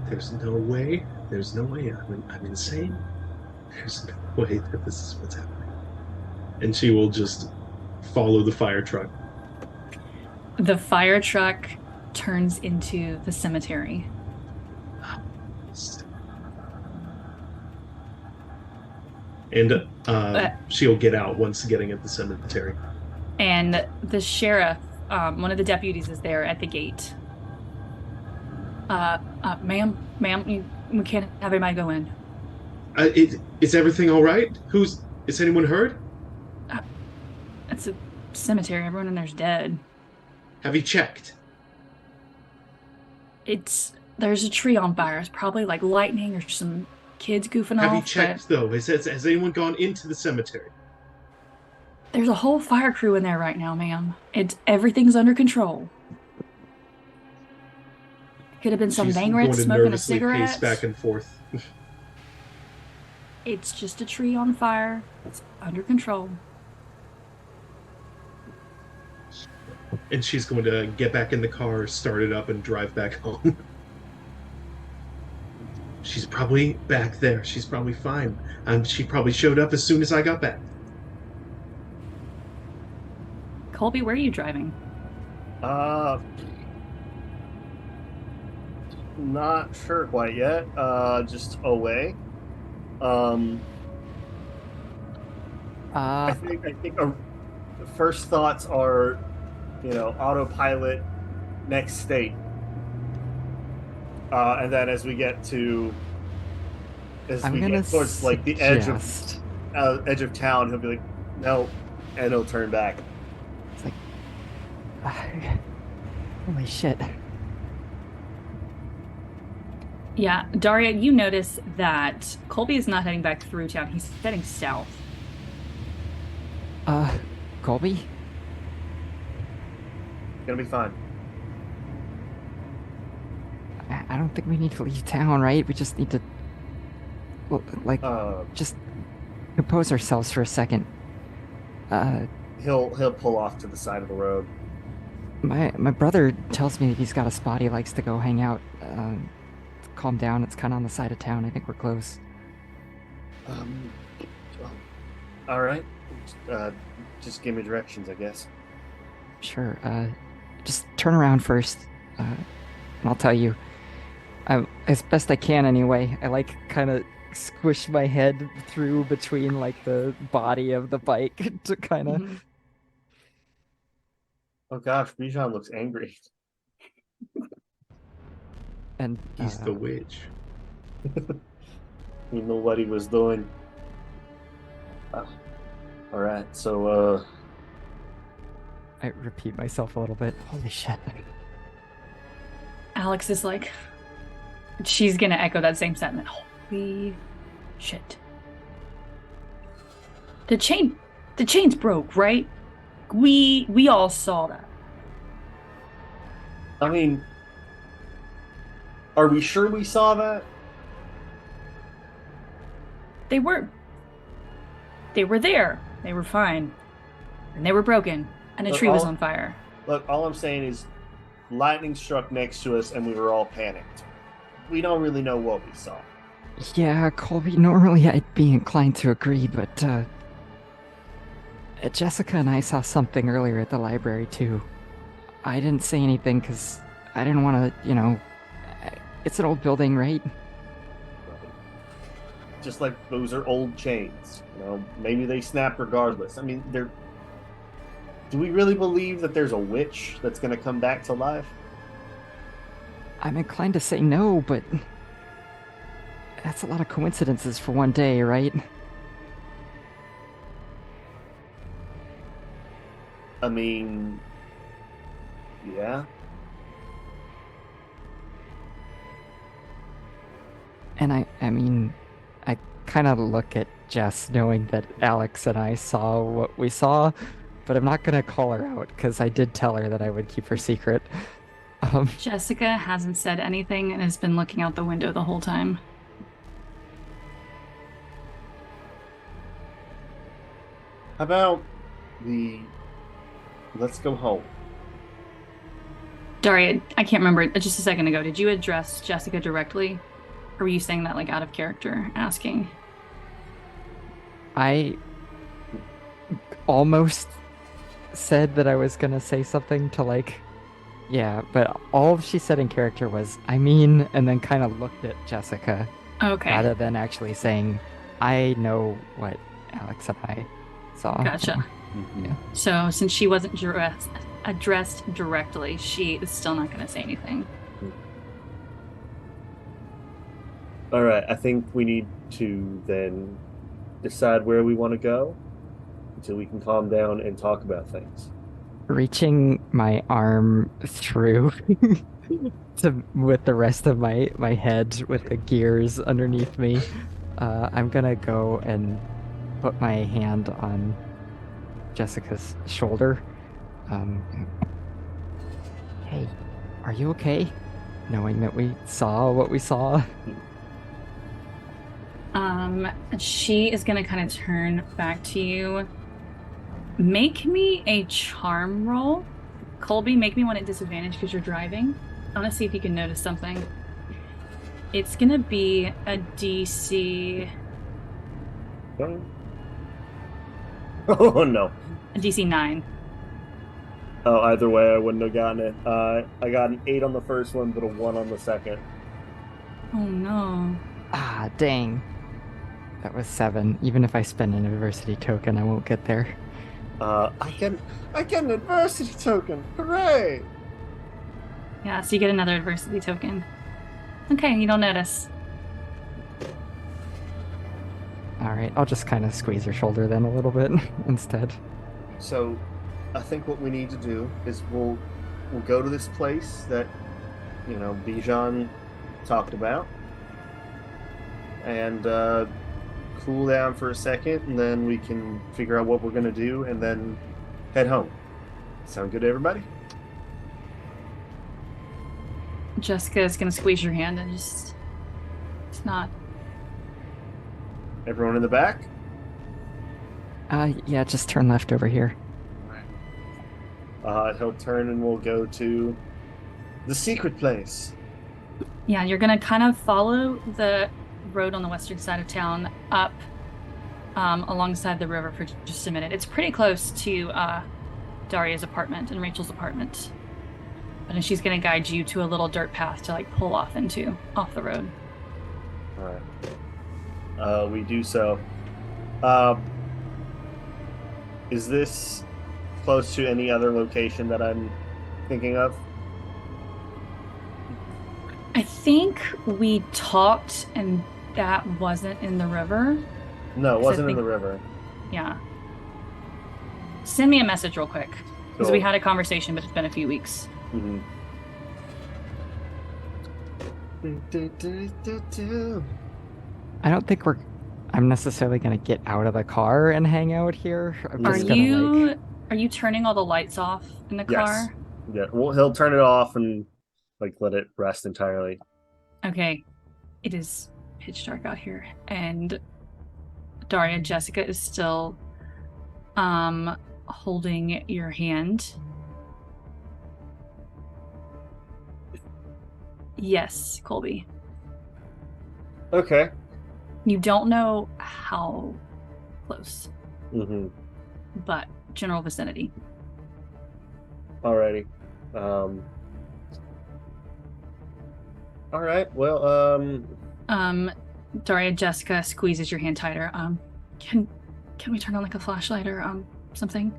There's no way. There's no way. I'm insane. There's no way that this is what's happening. And she will just follow the fire truck. The fire truck turns into the cemetery. And she'll get out once getting at the cemetery. And the sheriff, one of the deputies, is there at the gate. Ma'am, we can't have anybody go in. Is everything all right? Is anyone hurt? It's a cemetery. Everyone in there's dead. Have you checked? There's a tree on fire. It's probably lightning or some kids goofing Have off. you checked though? Has anyone gone into the cemetery? But there's a whole fire crew in there right now, ma'am. Everything's under control. Could have been some She's vagrant going to smoking a nervously pace cigarette. back and forth. It's just a tree on fire. It's under control. And she's going to get back in the car, start it up, and drive back home. She's probably back there. She's probably fine. She probably showed up as soon as I got back. Colby, where are you driving? Not sure quite yet. Just away. I think first thoughts are, autopilot, next state. And then as we get towards like the edge of town, he'll be like, no, and he'll turn back. It's like, holy shit. Yeah, Daria, you notice that Colby is not heading back through town. He's heading south. Colby? Gonna be fine. I don't think we need to leave town, right? We just need to, just compose ourselves for a second. He'll pull off to the side of the road. My brother tells me that he's got a spot he likes to go hang out. Calm down. It's kind of on the side of town. I think we're close. All right. Just give me directions, I guess. Sure. Just turn around first, and I'll tell you. As best I can, anyway. I kind of squish my head through between the body of the bike to kind of. Oh gosh, Bijan looks angry. And he's the witch. You know what he was doing. All right, so I repeat myself a little bit. Holy shit. Alex is like, she's gonna echo that same sentiment. Holy shit. The chain's broke, right? We all saw that. I mean, are we sure we saw that? They were there. They were fine. And they were broken. And a tree was on fire. Look, all I'm saying is lightning struck next to us and we were all panicked. We don't really know what we saw. Yeah, Colby, normally I'd be inclined to agree, but Jessica and I saw something earlier at the library too. I didn't say anything because I didn't want to, it's an old building, right? Just like those are old chains. Maybe they snap regardless. I mean, do we really believe that there's a witch that's going to come back to life? I'm inclined to say no, but that's a lot of coincidences for one day, right? I mean, yeah. And I mean, I kind of look at Jess knowing that Alex and I saw what we saw, but I'm not going to call her out because I did tell her that I would keep her secret. Jessica hasn't said anything and has been looking out the window the whole time. How about let's go home? Daria, I can't remember, just a second ago, did you address Jessica directly? Or were you saying that out of character, asking? I almost said that I was going to say something to yeah, but all she said in character was, I mean, and then kind of looked at Jessica. Okay. Rather than actually saying, I know what Alex and I saw. Gotcha. Yeah. So since she wasn't addressed directly, she is still not going to say anything. All right, I think we need to then decide where we want to go until we can calm down and talk about things. Reaching my arm through with the rest of my head with the gears underneath me, I'm gonna go and put my hand on Jessica's shoulder. Hey, are you okay? Knowing that we saw what we saw. She is gonna kind of turn back to you. Make me a charm roll. Colby, make me one at disadvantage because you're driving. I want to see if you can notice something. It's gonna be a DC Oh no. a DC 9. Oh, either way, I wouldn't have gotten it. I got an 8 on the first one, but a 1 on the second. Oh no. Ah, dang. That was 7. Even if I spend an adversity token, I won't get there. I get an adversity token. Hooray! Yeah, so you get another adversity token. Okay, you don't notice. Alright, I'll just kind of squeeze her shoulder then a little bit instead. So, I think what we need to do is we'll go to this place that Bijan talked about, and cool down for a second, and then we can figure out what we're gonna do, and then head home. Sound good to everybody? Jessica is gonna squeeze your hand and just nod. Everyone in the back? Yeah, just turn left over here. He'll turn and we'll go to the secret place. Yeah, you're gonna kind of follow the road on the western side of town up alongside the river for just a minute. It's pretty close to Daria's apartment and Rachel's apartment. But then she's gonna guide you to a little dirt path to like pull off the road. Alright. We do so. Is this close to any other location that I'm thinking of? I think we talked and that wasn't in the river. No, it 'Cause I wasn't in think- the river. Yeah. Send me a message real quick. Because Cool. we had a conversation, but it's been a few weeks. Mhm. I don't think I'm necessarily gonna get out of the car and hang out here. I'm Are just gonna, like... Are you turning all the lights off in the Yes. car? Yeah, well, he'll turn it off and let it rest entirely. Okay. It is pitch dark out here, and Daria, Jessica is still holding your hand. Yes, Colby. Okay. You don't know how close, Mm-hmm. but general vicinity. Alrighty. Alright, well, Daria, Jessica squeezes your hand tighter. Can we turn on like a flashlight or something?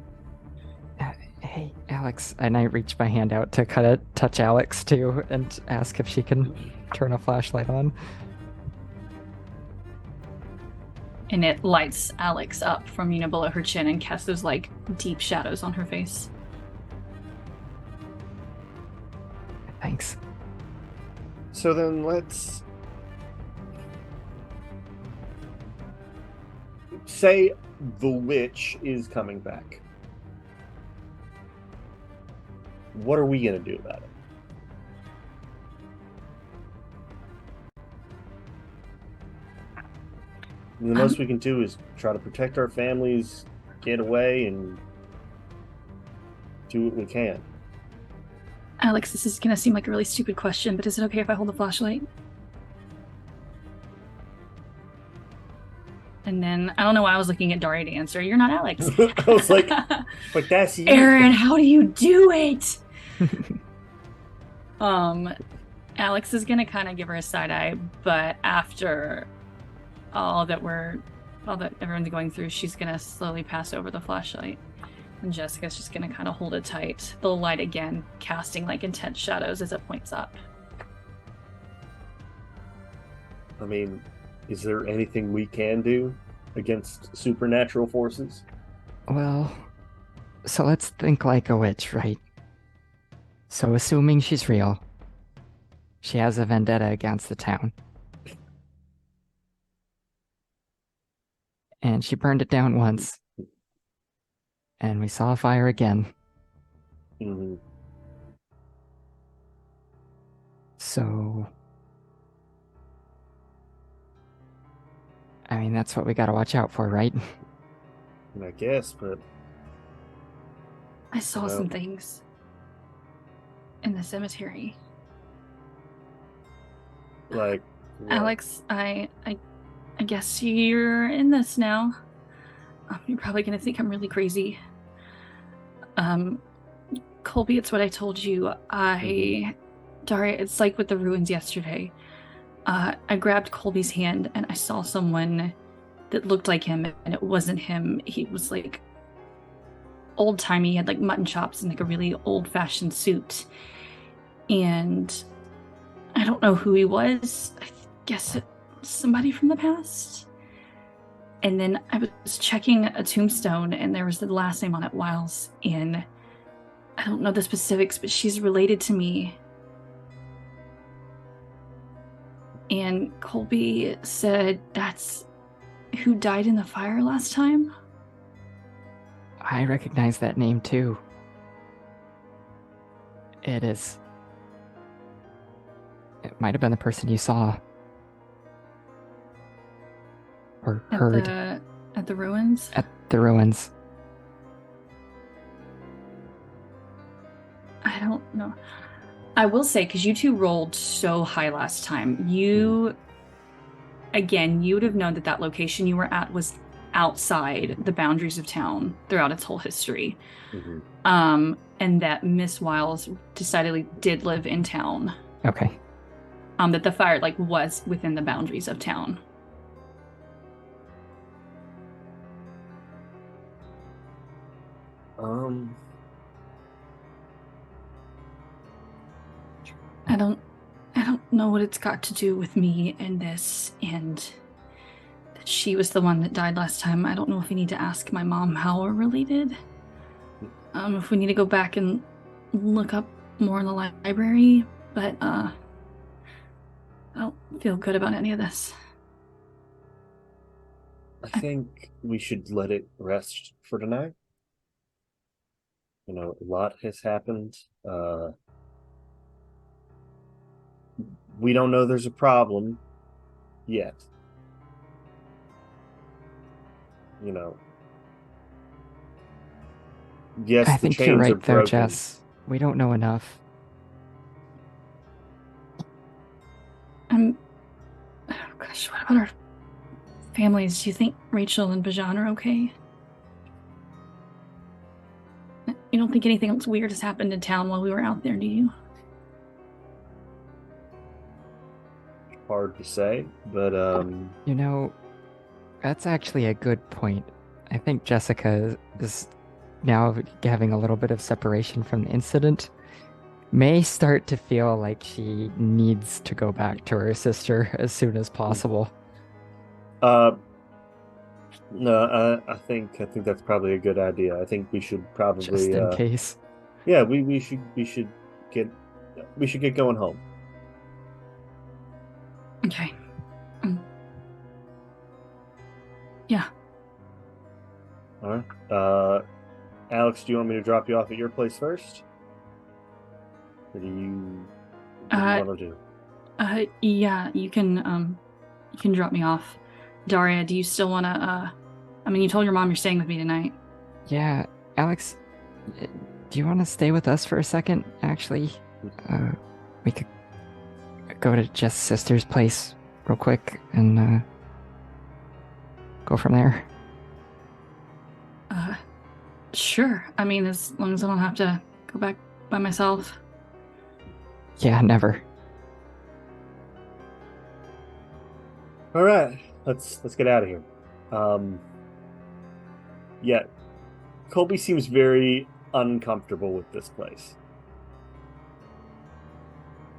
Hey, Alex. And I reach my hand out to kind of touch Alex too and ask if she can turn a flashlight on. And it lights Alex up from below her chin and casts those like deep shadows on her face. Thanks. so then let's say the witch is coming back. What are we gonna do about it? And the most we can do is try to protect our families, get away, and do what we can. Alex, this is gonna seem like a really stupid question, but is it okay if I hold the flashlight? And then I don't know why I was looking at Daria to answer. You're not Alex. I was like, but that's you. Aaron, how do you do it? Alex is gonna kind of give her a side eye, but after all that everyone's going through, she's gonna slowly pass over the flashlight. And Jessica's just gonna kind of hold it tight. The light again, casting like intense shadows as it points up. I mean, is there anything we can do against supernatural forces? Well, so let's think like a witch, right? So assuming she's real, she has a vendetta against the town. And she burned it down once. And we saw a fire again. Mm-hmm. So... I mean, that's what we gotta watch out for, right? I guess, but I saw Well. some things in the cemetery. like What? Alex, I guess you're in this now. You're probably gonna think I'm really crazy. Colby, it's what I told you. Daria, it's like with the ruins yesterday. I grabbed Colby's hand and I saw someone that looked like him, and it wasn't him. He was like old timey, he had like mutton chops and like a really old fashioned suit. And I don't know who he was. I guess it was somebody from the past. And then I was checking a tombstone and there was the last name on it, Wiles. And I don't know the specifics, but she's related to me. And Colby said that's who died in the fire last time. I recognize that name too. It is. It might have been the person you saw. Or heard At the ruins. at the ruins. I don't know. I will say, because you two rolled so high last time, you would have known that that location you were at was outside the boundaries of town throughout its whole history. Mm-hmm. And that Miss Wiles decidedly did live in town. Okay. That the fire was within the boundaries of town. I don't know what it's got to do with me and this, and that she was the one that died last time. I don't know if we need to ask my mom how we're related. If we need to go back and look up more in the library, but I don't feel good about any of this. I think we should let it rest for tonight. A lot has happened. We don't know there's a problem yet. Yes, I the think chains you're are right, though, broken. Jess. We don't know enough. Oh gosh, what about our families? Do you think Rachel and Bajan are okay? You don't think anything else weird has happened in town while we were out there, do you? Hard to say, but That's actually a good point. I think Jessica is now having a little bit of separation from the incident. May start to feel like she needs to go back to her sister as soon as possible. no, I think that's probably a good idea. I think we should probably Just in case. Yeah, we should get going home. Okay. Yeah. All right. Alex, do you want me to drop you off at your place first? Or do you want to do? Yeah, you can drop me off. Daria, do you still want to, you told your mom you're staying with me tonight. Yeah, Alex, do you want to stay with us for a second, actually? We could go to Jess' sister's place real quick and go from there. Sure. As long as I don't have to go back by myself. Yeah, never. All right, let's get out of here. Yeah, Colby seems very uncomfortable with this place.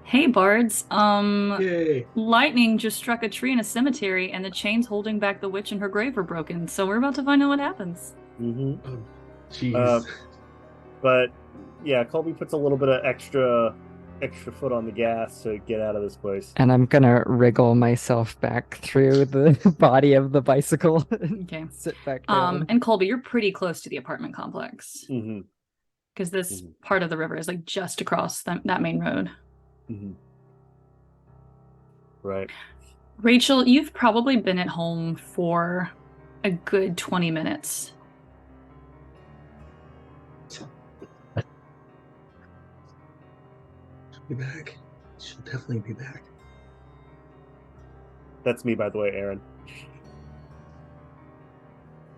Hey, bards. Yay. Lightning just struck a tree in a cemetery, and the chains holding back the witch in her grave are broken. So we're about to find out what happens. Mm-hmm. Oh, jeez. But yeah, Colby puts a little bit of extra foot on the gas to get out of this place. And I'm gonna wriggle myself back through the body of the bicycle and Okay. sit back down. And Colby, you're pretty close to the apartment complex. Mm-hmm. Because this part of the river is just across that main road. Mm-hmm. Right. Rachel, you've probably been at home for a good 20 minutes. Be back. She'll definitely be back. That's me, by the way, Aaron.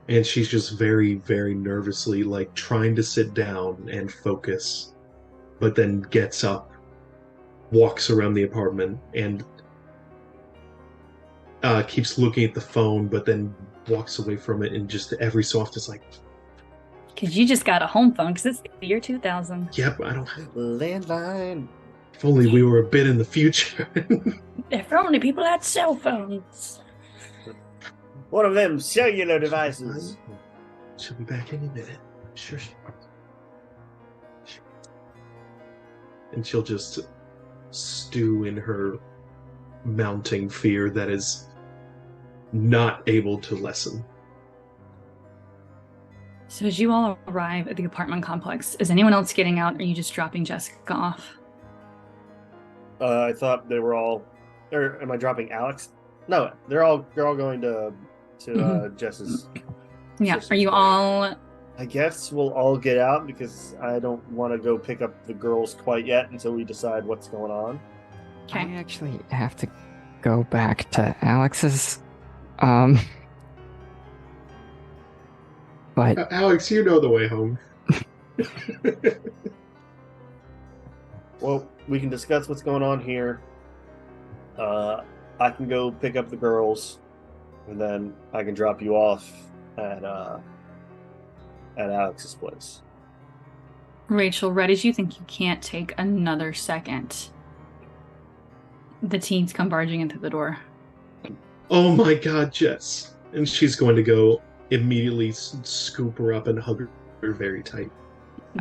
And she's just very, very nervously, like, trying to sit down and focus, but then gets up, walks around the apartment, and keeps looking at the phone, but then walks away from it, and just every so often is like, Because you just got a home phone, because it's the year 2000. yep, I don't have. Landline. If only we were a bit in the future. If only people had cell phones. One of them cellular devices. She'll be back any minute. Sure. And she'll just stew in her mounting fear that is not able to lessen. So as you all arrive at the apartment complex, is anyone else getting out, or are you just dropping Jessica off? I thought they were all. Or am I dropping Alex? No, they're all going to Jess's. Yeah, sister's are you place. all... I guess we'll all get out because I don't want to go pick up the girls quite yet until we decide what's going on. Okay. I actually have to go back to Alex's. But Alex, you know the way home. Well, we can discuss what's going on here. I can go pick up the girls, and then I can drop you off at Alex's place. Rachel, right as you think you can't take another second, the teens come barging into the door. Oh my god, Jess. And she's going to go immediately scoop her up and hug her very tight.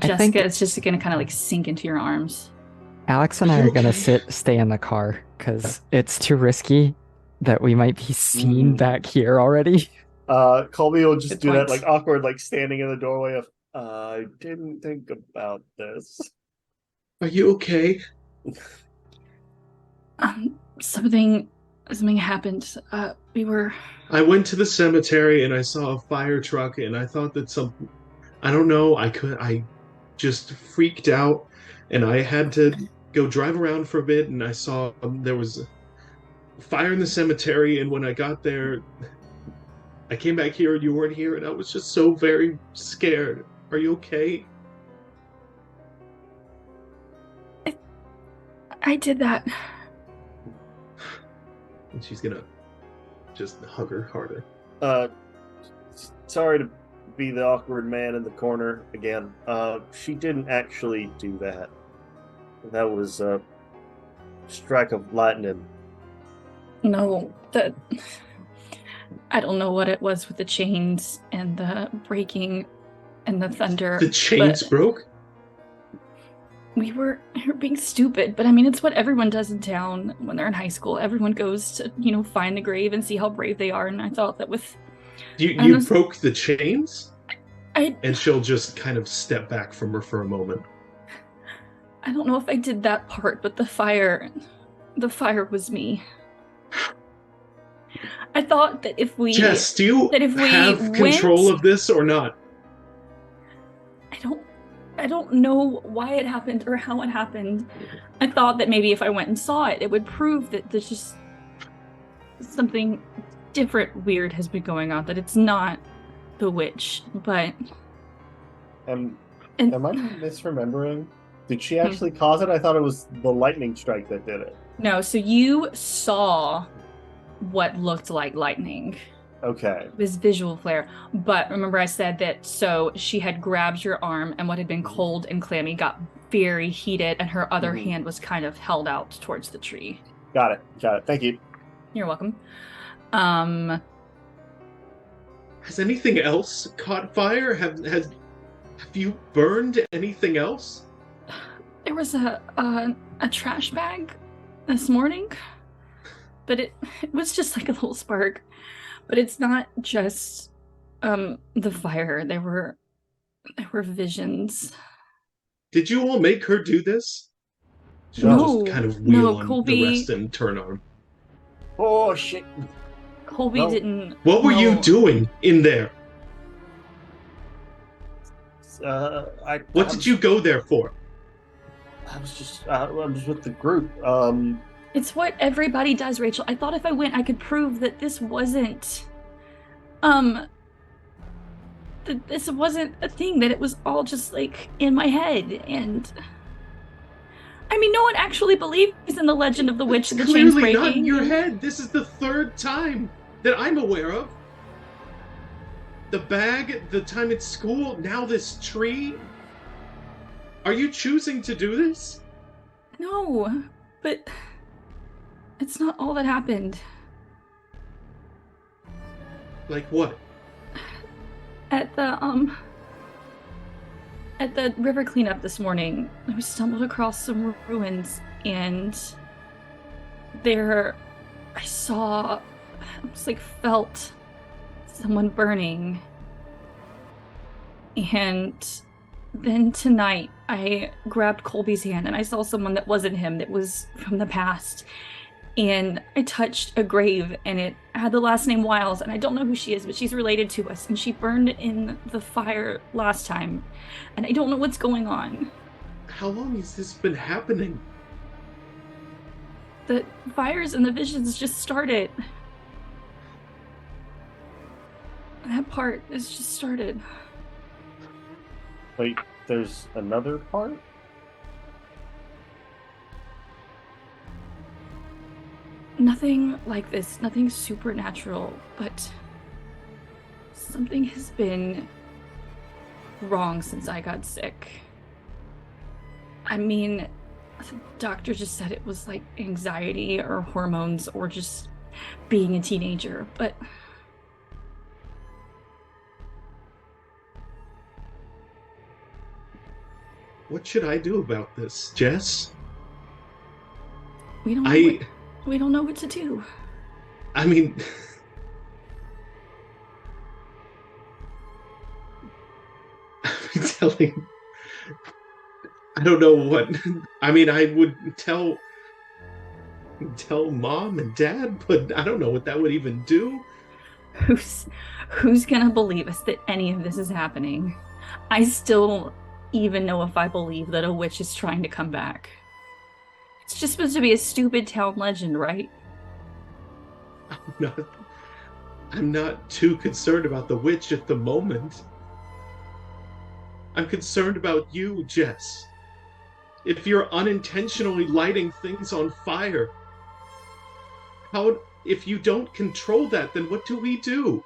I Jessica think- is just going to kind of like sink into your arms. Alex and Are I you are gonna okay? stay in the car because it's too risky that we might be seen back here already. Colby will just Good do that point. like awkward, like standing in the doorway of. I didn't think about this. Are you okay? Something happened. We were... I went to the cemetery and I saw a fire truck and I thought that I don't know, I just freaked out and I had to go drive around for a bit and I saw there was a fire in the cemetery, and when I got there, I came back here and you weren't here and I was just so very scared. Are you okay? I did that. And she's gonna just hug her harder. Sorry to be the awkward man in the corner again. She didn't actually do that. That was a strike of lightning. No, I don't know what it was with the chains and the breaking and the thunder. The chains but broke? we were being stupid, but I mean, it's what everyone does in town when they're in high school. Everyone goes to, find the grave and see how brave they are. And I thought that with... You broke the chains? I And she'll just kind of step back from her for a moment. I don't know if I did that part, but the fire was me. I thought that if we... Jess, do you that if we have control went- of this or not? I don't know why it happened or how it happened. I thought that maybe if I went and saw it, it would prove that there's just something different weird has been going on, that it's not the witch, but... Am And, I misremembering? Did she actually cause it? I thought it was the lightning strike that did it. No, so you saw what looked like lightning. Okay. It was visual flare. But remember I said that, so she had grabbed your arm and what had been cold and clammy got very heated and her other Mhm. hand was kind of held out towards the tree. Got it. Thank you. You're welcome. Has anything else caught fire? Have you burned anything else? There was a trash bag this morning, but it was just like a little spark. But it's not just the fire. There were visions. Did you all make her do this? She'll No, just kind of wheel no, on Colby- the rest and turn on. Oh shit! Colby No. didn't. What were you no. doing in there? What What did you go there for? I was just I was with the group. It's what everybody does, Rachel. I thought if I went, I could prove that this wasn't, um, that this wasn't a thing, that it was all just, like, in my head, and... I mean, no one actually believes in the legend of the witch and the chains Clearly breaking. not in your head. This is the third time that I'm aware of. The bag, the time at school, now this tree. Are you choosing to do this? No, but it's not all that happened. Like what? At the river cleanup this morning, we stumbled across some ruins, and there I saw, almost like felt someone burning. And then tonight, I grabbed Colby's hand and I saw someone that wasn't him, that was from the past. And I touched a grave, and it had the last name Wiles, and I don't know who she is, but she's related to us, and she burned in the fire last time, and I don't know what's going on. How long has this been happening? The fires and the visions just started. That part is just started. Wait, there's another part? Nothing like this, nothing supernatural, but something has been wrong since I got sick. I mean, the doctor just said it was like anxiety or hormones or just being a teenager, but What should I do about this, Jess? we don't know what to do. I mean, I'm telling. I don't know what. I mean, I would tell mom and dad, but I don't know what that would even do. Who's gonna believe us that any of this is happening? I still don't even know if I believe that a witch is trying to come back. It's just supposed to be a stupid town legend, right? I'm not too concerned about the witch at the moment. I'm concerned about you, Jess. If you're unintentionally lighting things on fire, if you don't control that, then what do we do?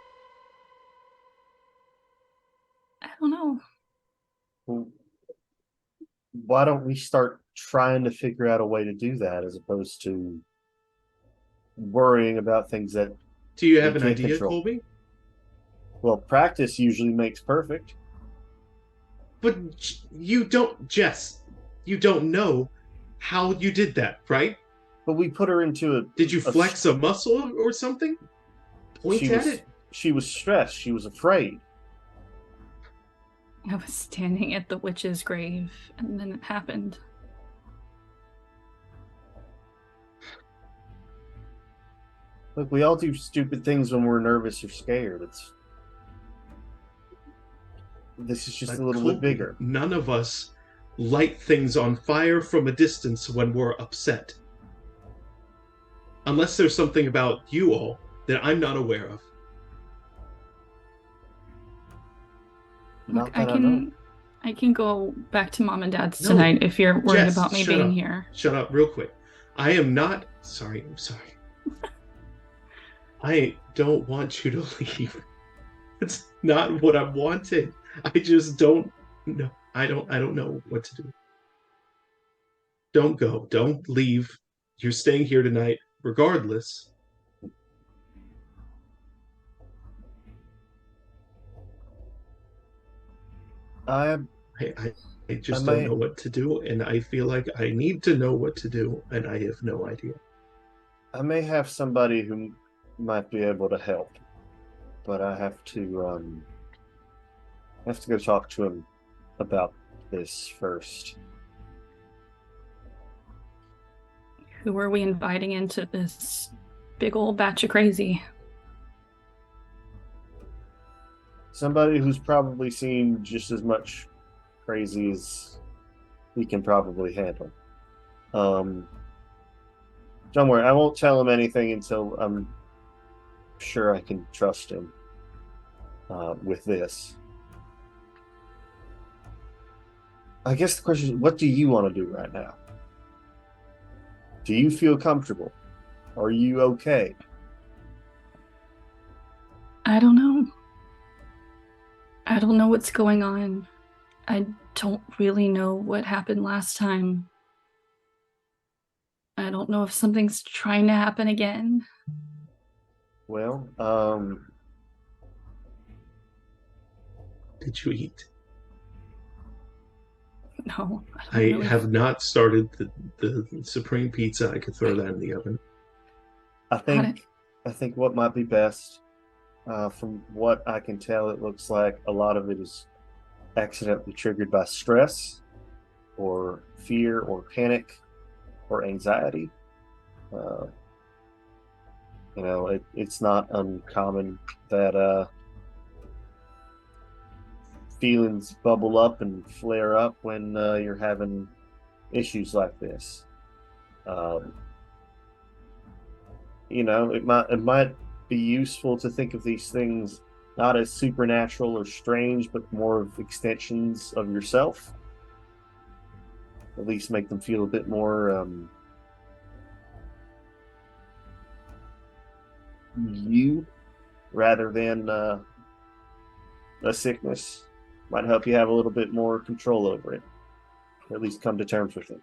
I don't know. Well, why don't we start trying to figure out a way to do that as opposed to worrying about things that... Do you have We an can't idea, control. Colby? Well, practice usually makes perfect. But you don't, Jess, you don't know how you did that, right? But we put her into a... Did you flex a muscle or something? Point she at was, it? She was stressed. She was afraid. I was standing at the witch's grave, and then it happened. Look, we all do stupid things when we're nervous or scared. This is just But a little Colby, bit bigger. None of us light things on fire from a distance when we're upset. Unless there's something about you all that I'm not aware of. Not Look, that I know. I can go back to mom and dad's No, tonight if you're worried Jess, about me shut being up. here. Shut up real quick. I am not sorry, I'm sorry. I don't want you to leave. It's not what I wanted. I just don't know. I don't know what to do. Don't go. Don't leave. You're staying here tonight, regardless. I I just I don't might- know what to do, and I feel like I need to know what to do, and I have no idea. may have somebody who might be able to help, but I have to go talk to him about this first. Who are we inviting into this big old batch of crazy? Somebody who's probably seen just as much crazy as he can probably handle. Don't worry, I won't tell him anything until I'm sure I can trust him with this. I guess the question is, what do you want to do right now? Do you feel comfortable? Are you okay? I don't know. I don't know what's going on. I don't really know what happened last time. I don't know if something's trying to happen again. Well, Did you eat? No, I don't really. have not started the supreme pizza. I could throw that in the oven. I Got think what might be best, from what I can tell, it looks like a lot of it is accidentally triggered by stress, or fear, or panic, or anxiety. Uh, it's not uncommon that feelings bubble up and flare up when you're having issues like this. Um, it might be useful to think of these things not as supernatural or strange, but more of extensions of yourself. At least make them feel a bit more you, rather than a sickness. Might help you have a little bit more control over it, or at least come to terms with it.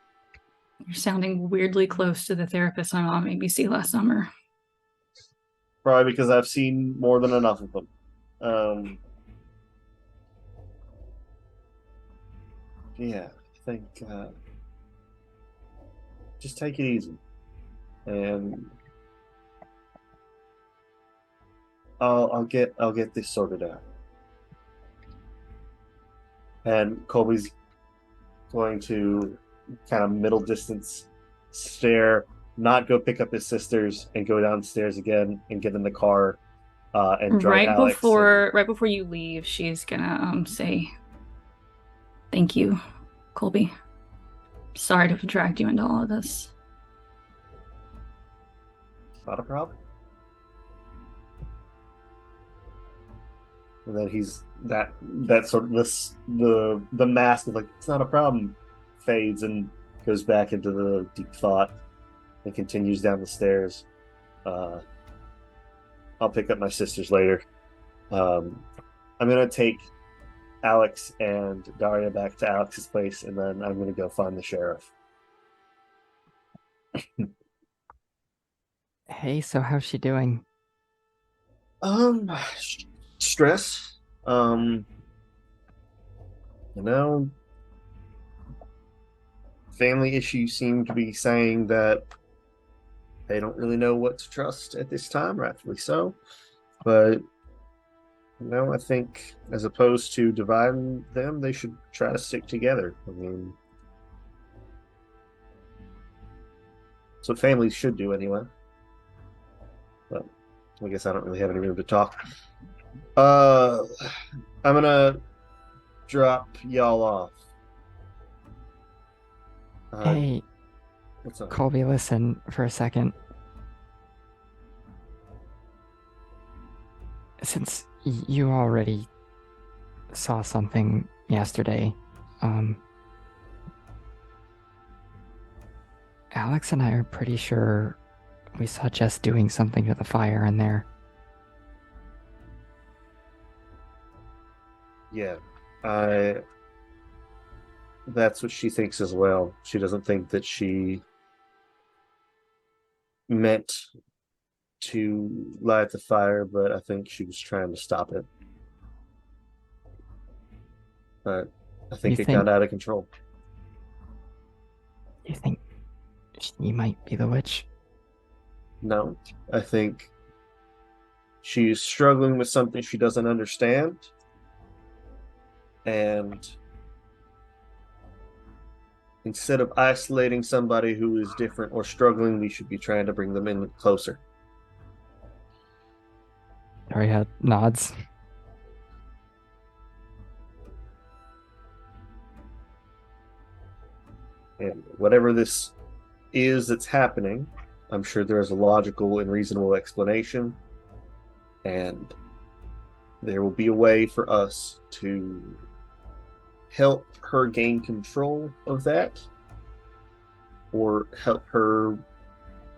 You're sounding weirdly close to the therapist my mom made me see last summer. Probably because I've seen more than enough of them. Yeah, I think just take it easy, and I'll get this sorted out. And Colby's going to kind of middle distance stare, not go pick up his sisters, and go downstairs again and get in the car and drive Alex. Right before you leave, she's gonna say, "Thank you, Colby. Sorry to have dragged you into all of this." Not a problem. And then he's that sort of the mask of like, it's not a problem, fades and goes back into the deep thought and continues down the stairs. I'll pick up my sisters later. I'm gonna take Alex and Daria back to Alex's place, and then I'm gonna go find the sheriff. Hey, so how's she doing? Um, Stress. You know, family issues seem to be saying that they don't really know what to trust at this time, rightfully so. But I think as opposed to dividing them, they should try to stick together. I mean, that's what families should do anyway. But I guess I don't really have any room to talk. I'm gonna drop y'all off. Hey, What's up? Colby, listen for a second. Since you already saw something yesterday, Alex and I are pretty sure we saw Jess doing something to the fire in there. Yeah, that's what she thinks as well. She doesn't think that she meant to light the fire, but I think she was trying to stop it. But I think You it think- got out of control. You think she might be the witch? No, I think she's struggling with something she doesn't understand. And instead of isolating somebody who is different or struggling, we should be trying to bring them in closer. Daria nods. And whatever this is that's happening, I'm sure there is a logical and reasonable explanation, and there will be a way for us to help her gain control of that, or help her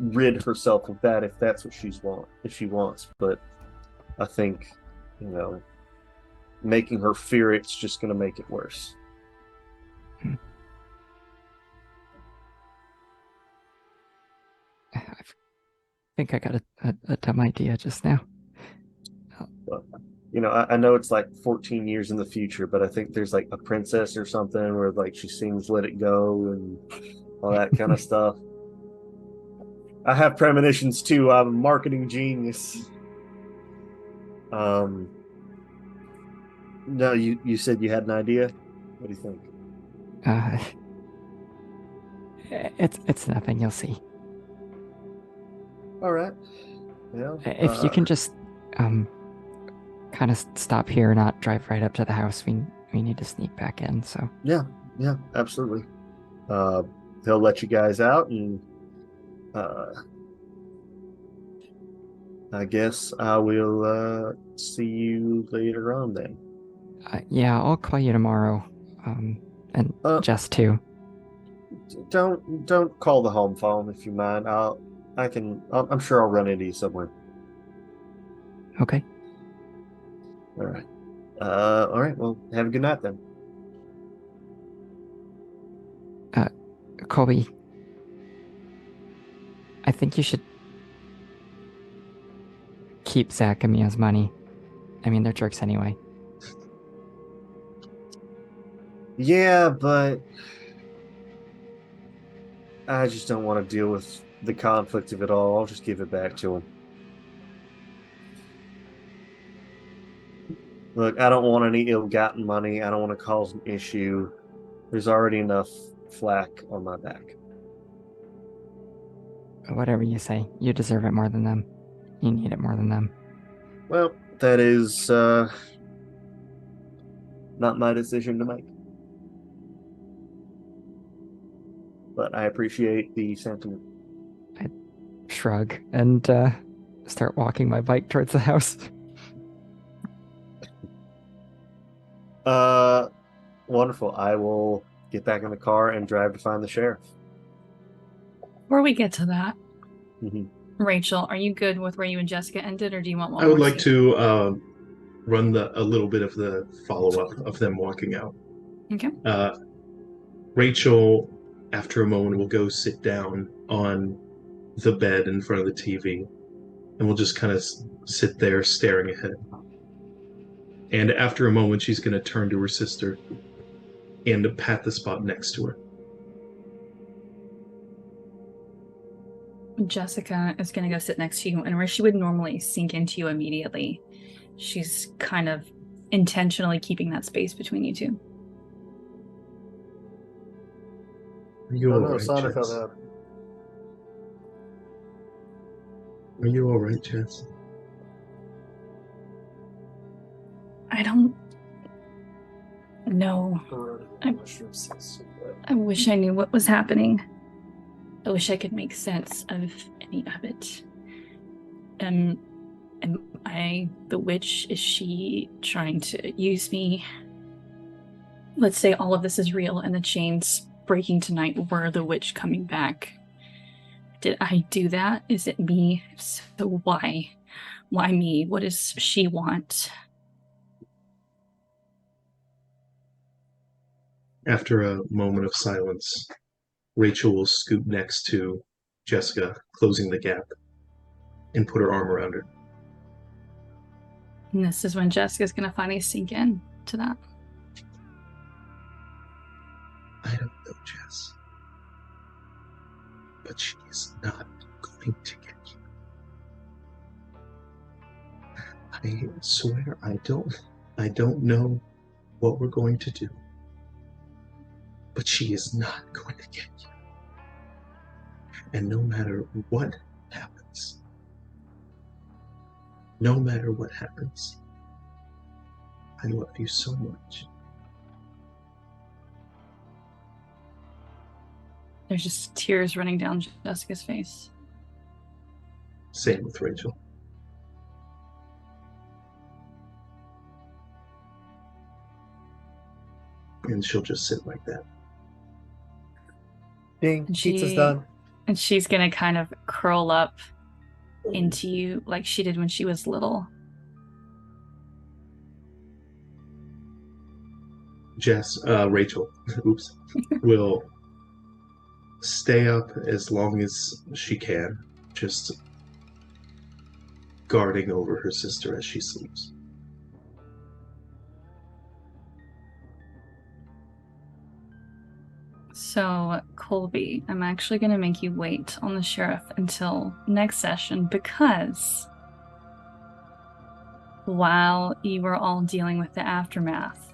rid herself of that if that's what if she wants. But I think, making her fear it's just going to make it worse. I think I got a dumb idea just now. But, I know it's like 14 years in the future, but I think there's like a princess or something where like she sings "Let It Go" and all that kind of stuff. I have premonitions too. I'm a marketing genius. No, you said you had an idea. What do you think? It's nothing. You'll see. All right. Yeah. If you can just kind of stop here, not drive right up to the house. We need to sneak back in. So Yeah, absolutely. He'll let you guys out, and I guess I will see you later on then. yeah, I'll call you tomorrow. And Jess too. Don't call the home phone if you mind. I'm sure I'll run into you somewhere. Okay. All right. All right. Well, have a good night then. Colby, I think you should keep Zach and Mia's money. I mean, they're jerks anyway. Yeah, but I just don't want to deal with the conflict of it all. I'll just give it back to him. Look, I don't want any ill-gotten money. I don't want to cause an issue. There's already enough flack on my back. Whatever you say, you deserve it more than them. You need it more than them. Well, that is not my decision to make. But I appreciate the sentiment. I shrug and start walking my bike towards the house. Wonderful. I will get back in the car and drive to find the sheriff. Before we get to that, Mhm. Rachel, are you good with where you and Jessica ended, or do you want one I would more like scene? to run a little bit of the follow-up of them walking out. Okay. Rachel, after a moment, will go sit down on the bed in front of the TV, and we'll just kind of sit there staring ahead. And after a moment, she's going to turn to her sister and pat the spot next to her. Jessica is going to go sit next to you, and where she would normally sink into you immediately, she's kind of intentionally keeping that space between you two. Are you all right, Sonic Jess? fell out. Are you all right, Jess? I don't know. I wish I knew what was happening. I wish I could make sense of any of it. Am I the witch? Is she trying to use me? Let's say all of this is real and the chains breaking tonight were the witch coming back. Did I do that? Is it me? If so, why? Why me? What does she want? After a moment of silence, Rachel will scoot next to Jessica, closing the gap, and put her arm around her. And this is when Jessica's going to finally sink in to that. I don't know, Jess, but she is not going to get you. I swear I don't know what we're going to do, but she is not going to get you. And no matter what happens, I love you so much. There's just tears running down Jessica's face. Same with Rachel. And she'll just sit like that. Ding, And pizza's done. And she's gonna kind of curl up into you like she did when she was little. Rachel, oops, will stay up as long as she can, just guarding over her sister as she sleeps. So, Colby, I'm actually going to make you wait on the sheriff until next session because while you were all dealing with the aftermath,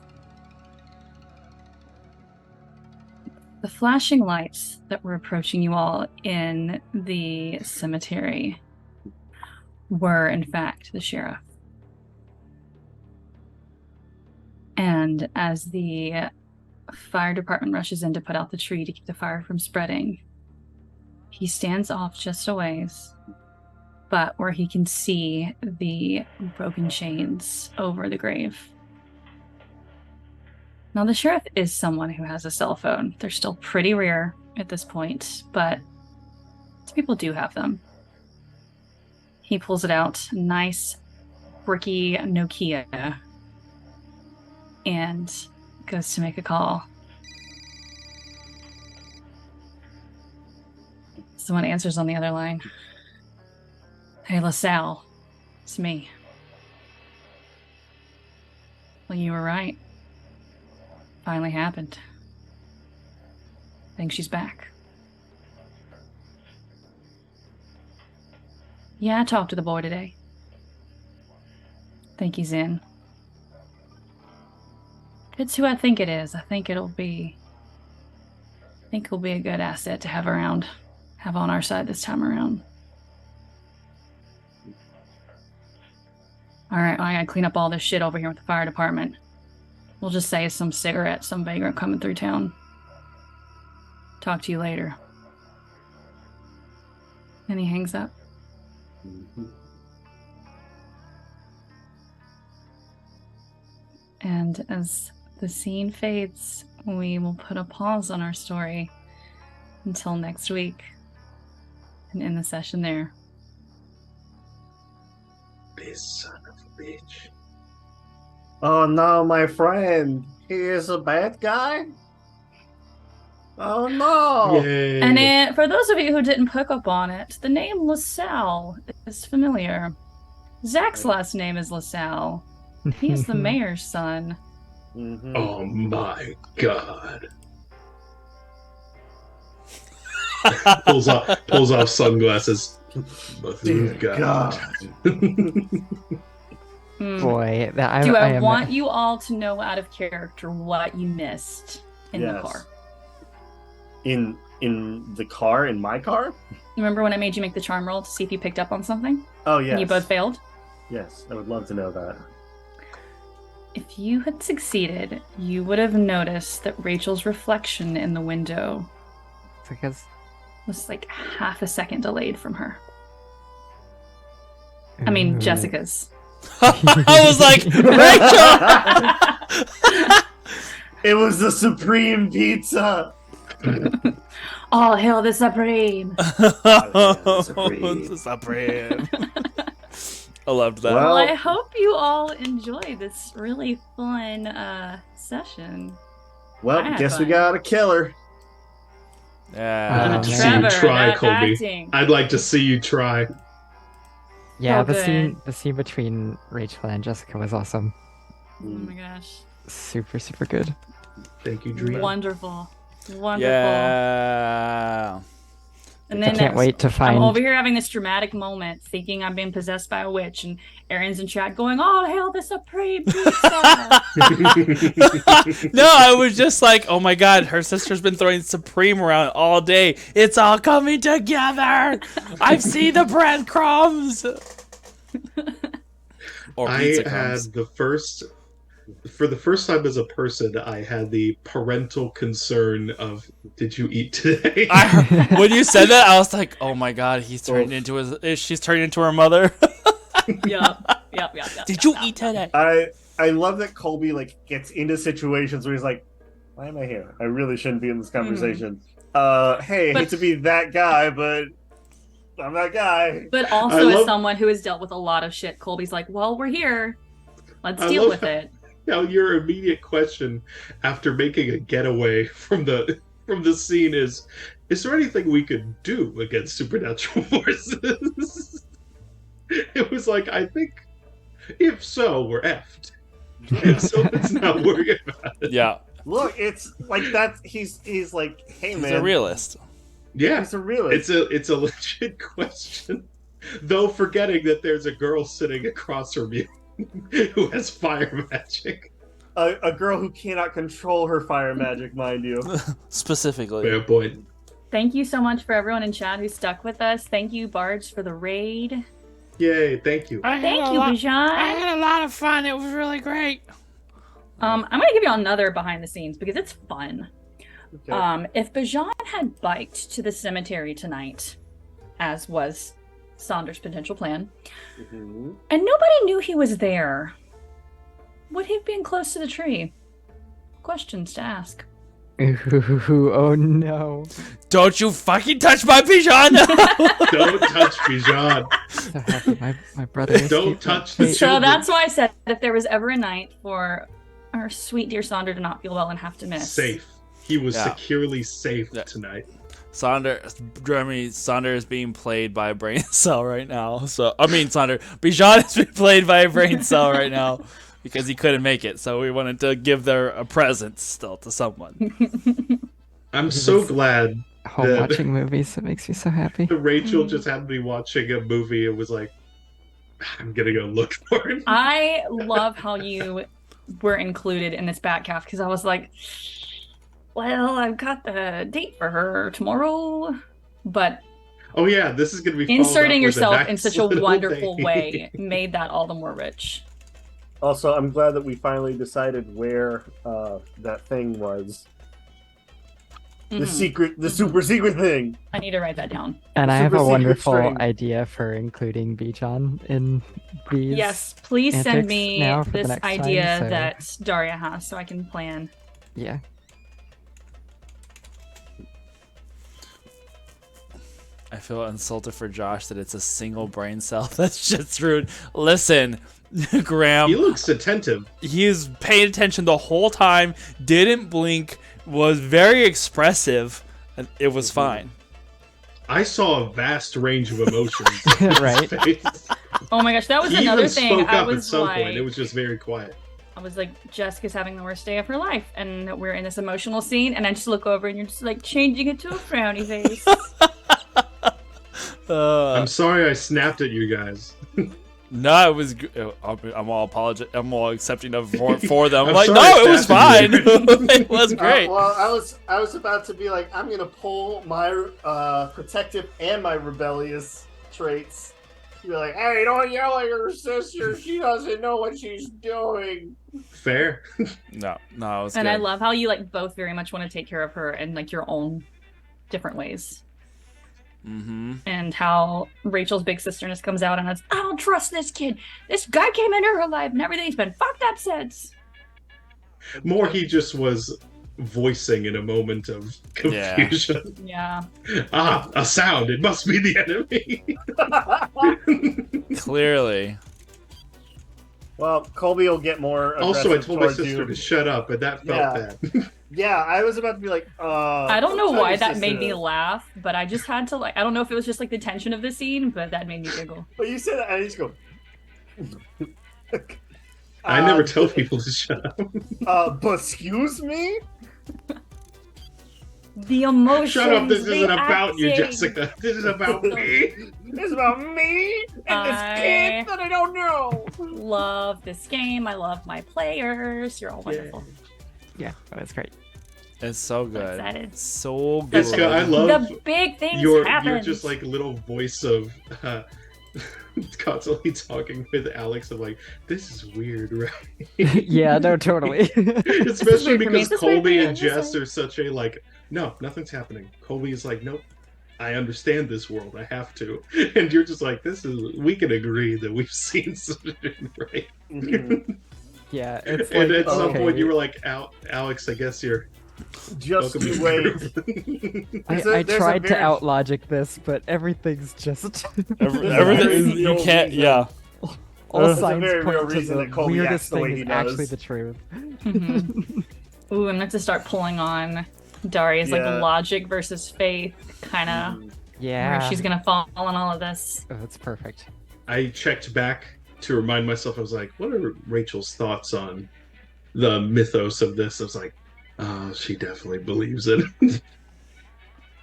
the flashing lights that were approaching you all in the cemetery were, in fact, the sheriff. And as the fire department rushes in to put out the tree to keep the fire from spreading, he stands off just a ways, but where he can see the broken chains over the grave. Now, the sheriff is someone who has a cell phone. They're still pretty rare at this point, but people do have them. He pulls it out, nice, bricky Nokia, and goes to make a call. Someone answers on the other line. Hey, LaSalle. It's me. Well, you were right. Finally happened. I think she's back. Yeah, I talked to the boy today. Think he's in. It's who I think it is. I think he'll be a good asset to have on our side this time around. All right, I gotta clean up all this shit over here with the fire department. We'll just say it's some cigarette, some vagrant coming through town. Talk to you later. And he hangs up. And as the scene fades, we will put a pause on our story until next week and end the session there. This son of a bitch. Oh no, my friend. He is a bad guy? Oh no! Yay. And for those of you who didn't pick up on it, the name LaSalle is familiar. Zach's last name is LaSalle. He is the mayor's son. Mhm. Oh my god. pulls off sunglasses. But Dear God. Hmm. Boy, that Do I am- want you all to know out of character what you missed in the Yes. car? In the car, in my car? Remember when I made you make the charm roll to see if you picked up on something? Oh yes. And you both failed? Yes, I would love to know that. If you had succeeded, you would have noticed that Rachel's reflection in the window It's because was like half a second delayed from her. I mean, Jessica's. I was like, Rachel! It was the Supreme Pizza! All hail the Supreme! Supreme. Supreme. I loved that. Well- Well, I hope you all enjoy this really fun session. Well, I had guess we fun. got a killer. Yeah. Oh, See you Trevor, try, that Colby. acting. I'd like to see you try. yeah, Oh, the good. scene between Rachel and Jessica was awesome. Oh my gosh. Super, super good. Thank you, Dream. Wonderful. Wonderful. Yeah. And I then can't wait to I'm find. over here having this dramatic moment, thinking I'm being possessed by a witch, and Aaron's in chat going, "Oh, hail the Supreme Pizza!" No, I was just like, oh my god, her sister's been throwing Supreme around all day. It's all coming together. I've seen the breadcrumbs. Or I pizza had crumbs. the first For the first time as a person, I had the parental concern of, did you eat today? When you said that, I was like, "Oh my god, he's turned into she's turned into her mother." Yep. Did you eat today? I love that Colby like gets into situations where he's like, why am I here? I really shouldn't be in this conversation. Hey, I hate to be that guy, but I'm that guy. But also, as someone who has dealt with a lot of shit, Colby's like, well, we're here. Let's deal with it. Now, your immediate question after making a getaway from the scene is there anything we could do against supernatural forces? It was like, I think if so, we're effed. And so let's not worry about it. Yeah, Look, it's like that. He's like, hey he's man, a realist. Yeah, he's a realist. it's a legit question. Though forgetting that there's a girl sitting across from you who has fire magic. A girl who cannot control her fire magic, mind you. Specifically. Fair point. Thank you so much for everyone in chat who stuck with us. Thank you, Bards, for the raid. Yay, thank you. Thank you, Bijan. I had a lot of fun. It was really great. I'm gonna give you another behind the scenes because it's fun. Okay. If Bijan had biked to the cemetery tonight, as was Saunders' potential plan, Mhm. and nobody knew he was there, would he have been close to the tree? Questions to ask. Ooh, oh no. Don't you fucking touch my Bijan! Don't touch Bijan. So happy my brother Don't escaped touch that the fate. So children. that's why I said if there was ever a night for our sweet dear Sonder to not feel well and have to miss. Safe. He was Yeah. securely safe Yeah. tonight. Sonder is being played by a brain cell right now. So Bijan is being played by a brain cell right now because he couldn't make it. So we wanted to give a present still to someone. I'm so glad Home The- watching movies, it makes me so happy. that Rachel just happened to be watching a movie and was like, I'm gonna go look for him. I love how you were included in this Batcast because I was like, well, I've got the date for her tomorrow, but Oh yeah, this is gonna be followed inserting up with a yourself nice in such a little wonderful thing. way made that all the more rich. Also, I'm glad that we finally decided where that thing was. The Mhm. the super secret thing. I need to write that down. And I have Super a secret wonderful string. idea for including Bijan in these. Yes, please send antics me now for the this next time, idea so- that Daria has so I can plan. Yeah. I feel insulted for Josh that it's a single brain cell. That's just rude. Listen, Graham, He looks attentive. he's paying attention the whole time, didn't blink, was very expressive, and it was fine. I saw a vast range of emotions. in his Right. face. Oh my gosh, that was He another even thing. spoke I up at was some like, point. It was just very quiet. I was like, Jessica's having the worst day of her life, and we're in this emotional scene, and I just look over, and you're just like changing it to a frowny face. I'm sorry I snapped at you guys. No, it was. I'm all apologetic. I'm all accepting of for them. I'm I'm like, sorry, no, it was fine. Steph. It was great. Well, I was about to be like, I'm gonna pull my protective and my rebellious traits. Be like, hey, don't yell at your sister. She doesn't know what she's doing. Fair. No, it was And good. I love how you like both very much want to take care of her in like your own different ways. Mm-hmm. And how Rachel's big sisterness comes out and it's, I don't trust this kid. This guy came into her life and everything's been fucked up since. More he just was voicing in a moment of Yeah. confusion. Yeah. Ah, a sound. It must be the enemy. Clearly. Well, Colby will get more. Also, I aggressive told my towards sister you. to shut up, and that felt Yeah. bad. Yeah, I was about to be like, I don't know tell why your that made sister. me laugh, but I just had to like, I don't know if it was just like the tension of the scene, but that made me giggle. But you said that, and I just go. I never tell people to shut up. But excuse me. The emotions. Shut up. This the isn't about you, acting. Jessica. This is about me. It's about me and this kid that I don't know. Love this game. I love my players. You're all wonderful. Yeah, that was great. It's so good. excited. So good. Jessica, I love The big things your happen. just like little voice of constantly talking with Alex of like, this is weird, right? Yeah, no, totally. Especially weird for me. because This is weird for Colby you. and This is Jess are such a like, no, nothing's happening. Colby is like, nope, I understand this world. I have to. And you're just like, we can agree that we've seen something, right? Mhm. Yeah, it's And like, at some okay, point you were like, Alex, I guess you're Just welcome you to wait. the I There's a tried to very- out logic this, but everything's just There's a Everything very you real can't. reason. Yeah. all There's a signs very real point to reason the that Colby weirdest acts the way thing he is actually does. the truth. Mhm. Ooh, I'm going to start pulling on Daria's Yeah. like logic versus faith kind of Mhm. Yeah, where she's going to fall in all of this. oh, it's perfect. I checked back to remind myself. I was like, what are Rachel's thoughts on the mythos of this? I was like, oh, she definitely believes it.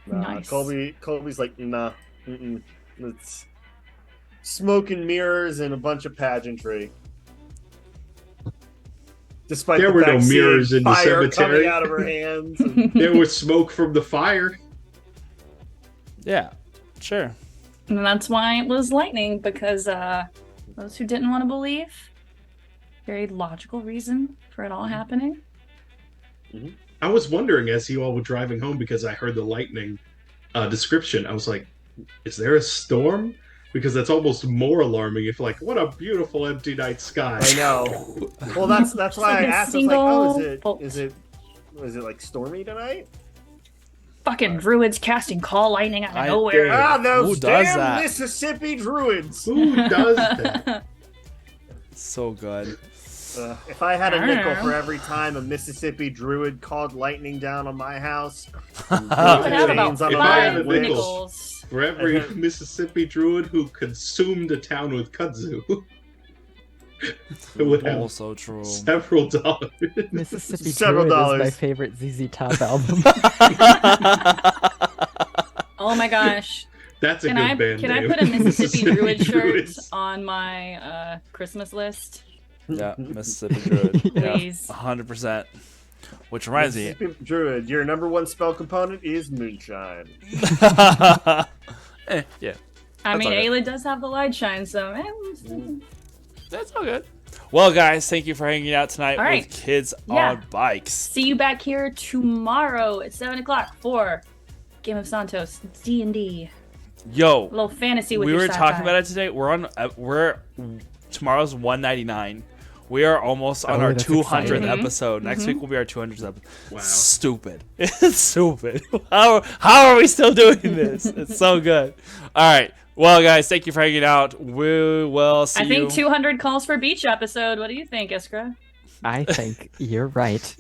Nah, Nice. Colby's like, nah, it's smoke and mirrors and a bunch of pageantry. Despite There the were no fact seeing mirrors in the fire cemetery. coming out of her hands. And, There was smoke from the fire. Yeah. Sure. And that's why it was lightning, because those who didn't want to believe, very logical reason for it all happening. I was wondering as you all were driving home because I heard the lightning description. I was like, is there a storm? Because that's almost more alarming if like, what a beautiful empty night sky. I know. Well, that's why like I a asked. I was like, oh, single bolt. is it like stormy tonight? Fucking druids casting call lightning out of I nowhere. dare. Ah, those Who does damn that? Mississippi druids. Who does that? So good. If I had a nickel Arr. for every time a Mississippi druid called lightning down on my house, I would have about Chains on If I had a five nickel. nickels. For every Mississippi druid who consumed a town with kudzu, it would have Also true. several dollars. Mississippi Several Druid is my dollars. favorite ZZ Top album. Oh my gosh. That's a Can good I band can I name. put a Mississippi Druid shirt Druids. on my Christmas list? Yeah, Mississippi Druid. Yeah, Please. 100%. Which reminds me. Mississippi druid, your number one spell component is moonshine. Yeah. I That's mean, all good. Ayla does have the light shine, so That's all good. Well, guys, thank you for hanging out tonight All right. with Kids Yeah. on Bikes. see you back here tomorrow at 7 o'clock for Game of Santos D&D. Yo, A little fantasy with we your were talking sci-fi. about it today. We're tomorrow's 199. We are almost on Oh, our that's 200th exciting. episode. Next week will be our 200th episode. Wow. Stupid. It's stupid. How are we still doing this? It's so good. All right. Well, guys, thank you for hanging out. We will see I think you. 200 calls for beach episode. What do you think, Iskra? I think you're right.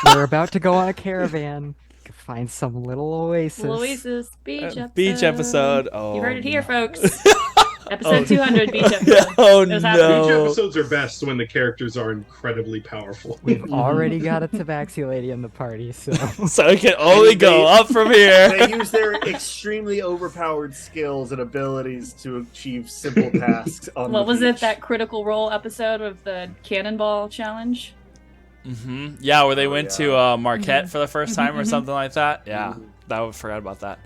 We're about to go on a caravan, find some little oasis. Oasis beach episode. Beach episode. Oh, You heard it here, no. folks. Episode 200 beach episode. Oh It was happening. Beach no. episodes are best when the characters are incredibly powerful. We've already got a tabaxi lady in the party, so So it can only go up from They here. use their extremely overpowered skills and abilities to achieve simple tasks on What the was it, beach. that Critical Role episode of the Cannonball Challenge? Yeah, where they Oh, went yeah. to Marquette for the first time or mhm. something like that. Yeah, I forgot about that.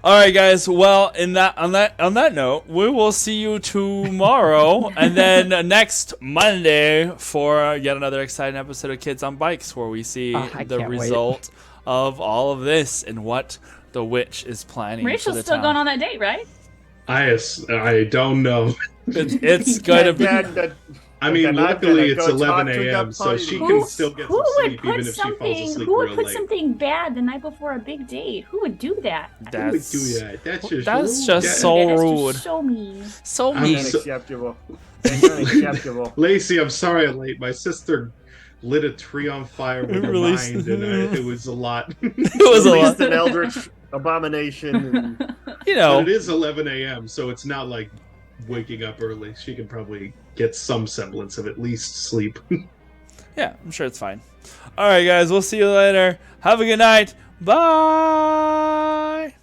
All right, guys. Well, on that note, we will see you tomorrow, and then next Monday for yet another exciting episode of Kids on Bikes, where we see Oh, I the can't wait. result of all of this and what the witch is planning. Rachel's for the still town. going on that date, right? I don't know. It's going to be. I mean, Okay, I've luckily gotta it's go 11 talk to the a.m., so party. she Who- can still get who some would sleep put even if she falls something? asleep Who would real put late. something bad the night before a big date? Who would do that? Who would That's do that? That's just That's rude. just That- so That's just rude. so mean. so I'm mean. so- Unacceptable. Unacceptable. Lacey, I'm sorry I'm late. My sister lit a tree on fire with her Released- mind, and it was a lot. It was a Released lot. an eldritch abomination. And You But know. it is 11 a.m., so it's not like waking up early. She can probably get some semblance of at least sleep. Yeah, I'm sure it's fine. All right, guys. We'll see you later. Have a good night. Bye.